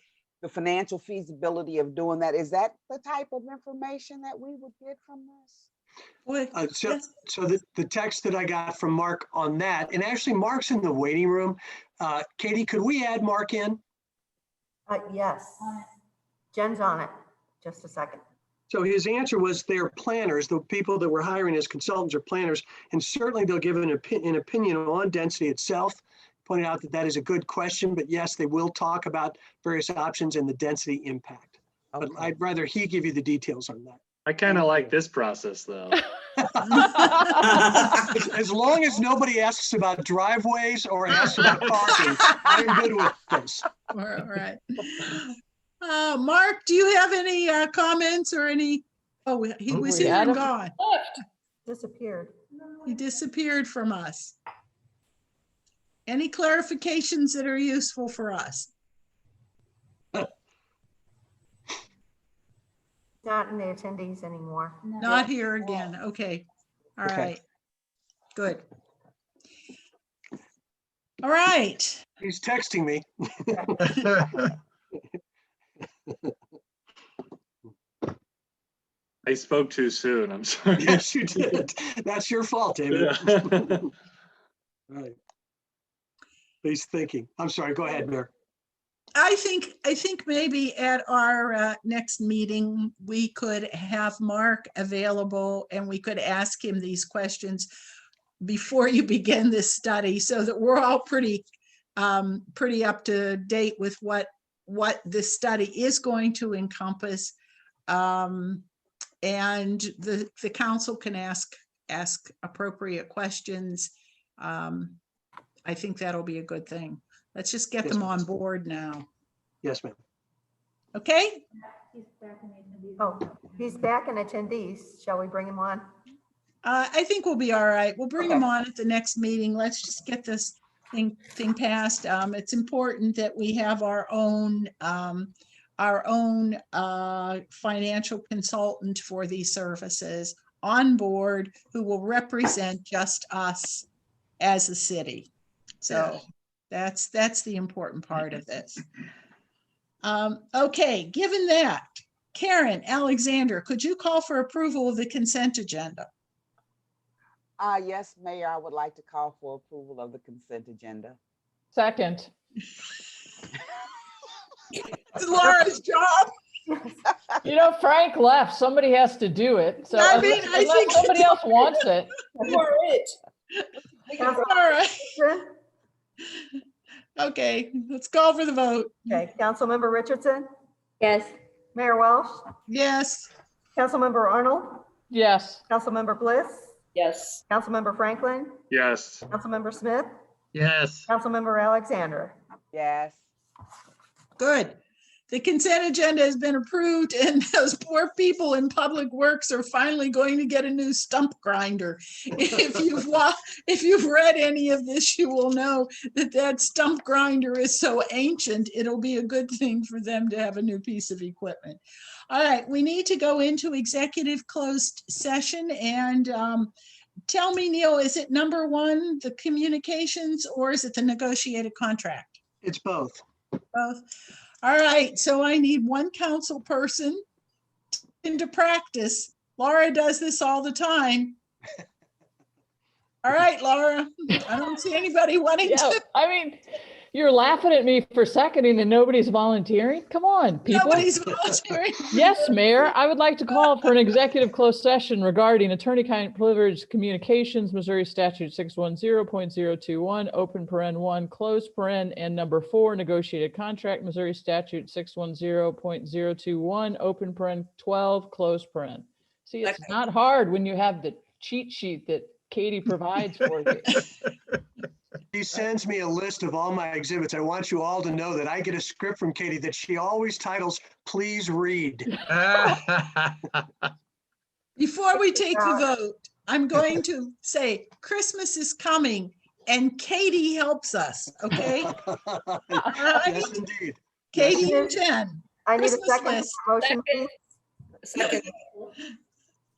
the financial feasibility of doing that? Is that the type of information that we would get from this? So the text that I got from Mark on that, and actually Mark's in the waiting room. Katie, could we add Mark in? Yes. Jen's on it. Just a second. So his answer was they're planners. The people that we're hiring as consultants are planners, and certainly they'll give an opinion on density itself. Pointed out that that is a good question, but yes, they will talk about various options and the density impact. Okay. But I'd rather he give you the details on that. I kind of like this process though. As long as nobody asks about driveways or asks about parking, I'm good with this. All right. Mark, do you have any comments or any? Oh, he was here and gone. Disappeared. He disappeared from us. Any clarifications that are useful for us? Not in the attendees anymore. Not here again. Okay. All right. Good. All right. He's texting me. I spoke too soon. I'm sorry. Yes, you did. That's your fault, David. Yeah. Right. He's thinking. I'm sorry. Go ahead, Mayor. I think maybe at our next meeting, we could have Mark available and we could ask him these questions. before you begin this study so that we're all pretty up to date with what this study is going to encompass. And the council can ask appropriate questions. I think that'll be a good thing. Let's just get them on board now. Yes, ma'am. Okay? Oh, he's back in attendees. Shall we bring him on? I think we'll be all right. We'll bring him on at the next meeting. Let's just get this thing passed. It's important that we have our own financial consultant for these services on board who will represent just us as a city. So that's the important part of this. Okay, given that, Karen, Alexander, could you call for approval of the consent agenda? Yes, Mayor, I would like to call for approval of the consent agenda. Second. It's Laura's job. You know, Frank left. Somebody has to do it. So I mean, I unless think somebody else wants it. You are it. All right. Okay, let's call for the vote. Okay, Councilmember Richardson, Yes. Mayor Welsh, Yes. Councilmember Arnold, Yes. Councilmember Bliss, Yes. Councilmember Franklin, Yes. Councilmember Smith, Yes. Councilmember Alexander. Yes. Good. The consent agenda has been approved and those poor people in Public Works are finally going to get a new stump grinder. If you've read any of this, you will know that stump grinder is so ancient, it'll be a good thing for them to have a new piece of equipment. All right, we need to go into executive closed session and tell me, Neil, is it number one, the communications, or is it the negotiated contract? It's both. Both. All right, so I need one council person into practice. Laura does this all the time. All right, Laura, I don't see anybody wanting to. I mean, you're laughing at me for seconding and nobody's volunteering. Come on, people. Nobody's volunteering. Yes, Mayor, I would like to call for an executive closed session regarding attorney-client privileged communications, Missouri Statute 610.021, open paren 1, close paren, and number 4, negotiated contract, Missouri Statute 610.021, open paren 12, close paren. See, it's not hard when you have the cheat sheet that Katie provides for you. She sends me a list of all my exhibits. I want you all to know that I get a script from Katie that she always titles, "Please read." Before we take the vote, I'm going to say Christmas is coming and Katie helps us, okay? All right. Yes, indeed. Katie Yes, and Jen. I need a Christmas second list. motion, please. Second.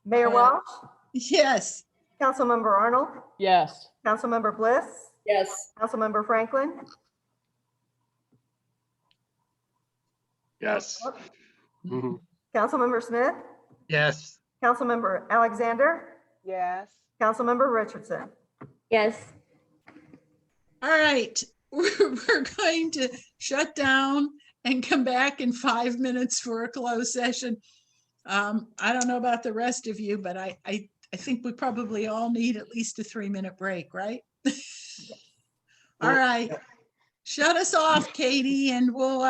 Mayor Welsh, Yes. Councilmember Arnold, Yes. Councilmember Bliss, Yes. Councilmember Franklin, Yes. Mhm. Councilmember Smith, Yes. Councilmember Alexander, Yes. Councilmember Richardson. Yes. All right, we're going to shut down and come back in 5 minutes for a closed session. I don't know about the rest of you, but I think we probably all need at least a 3-minute break, right? All right, shut us off, Katie, and we'll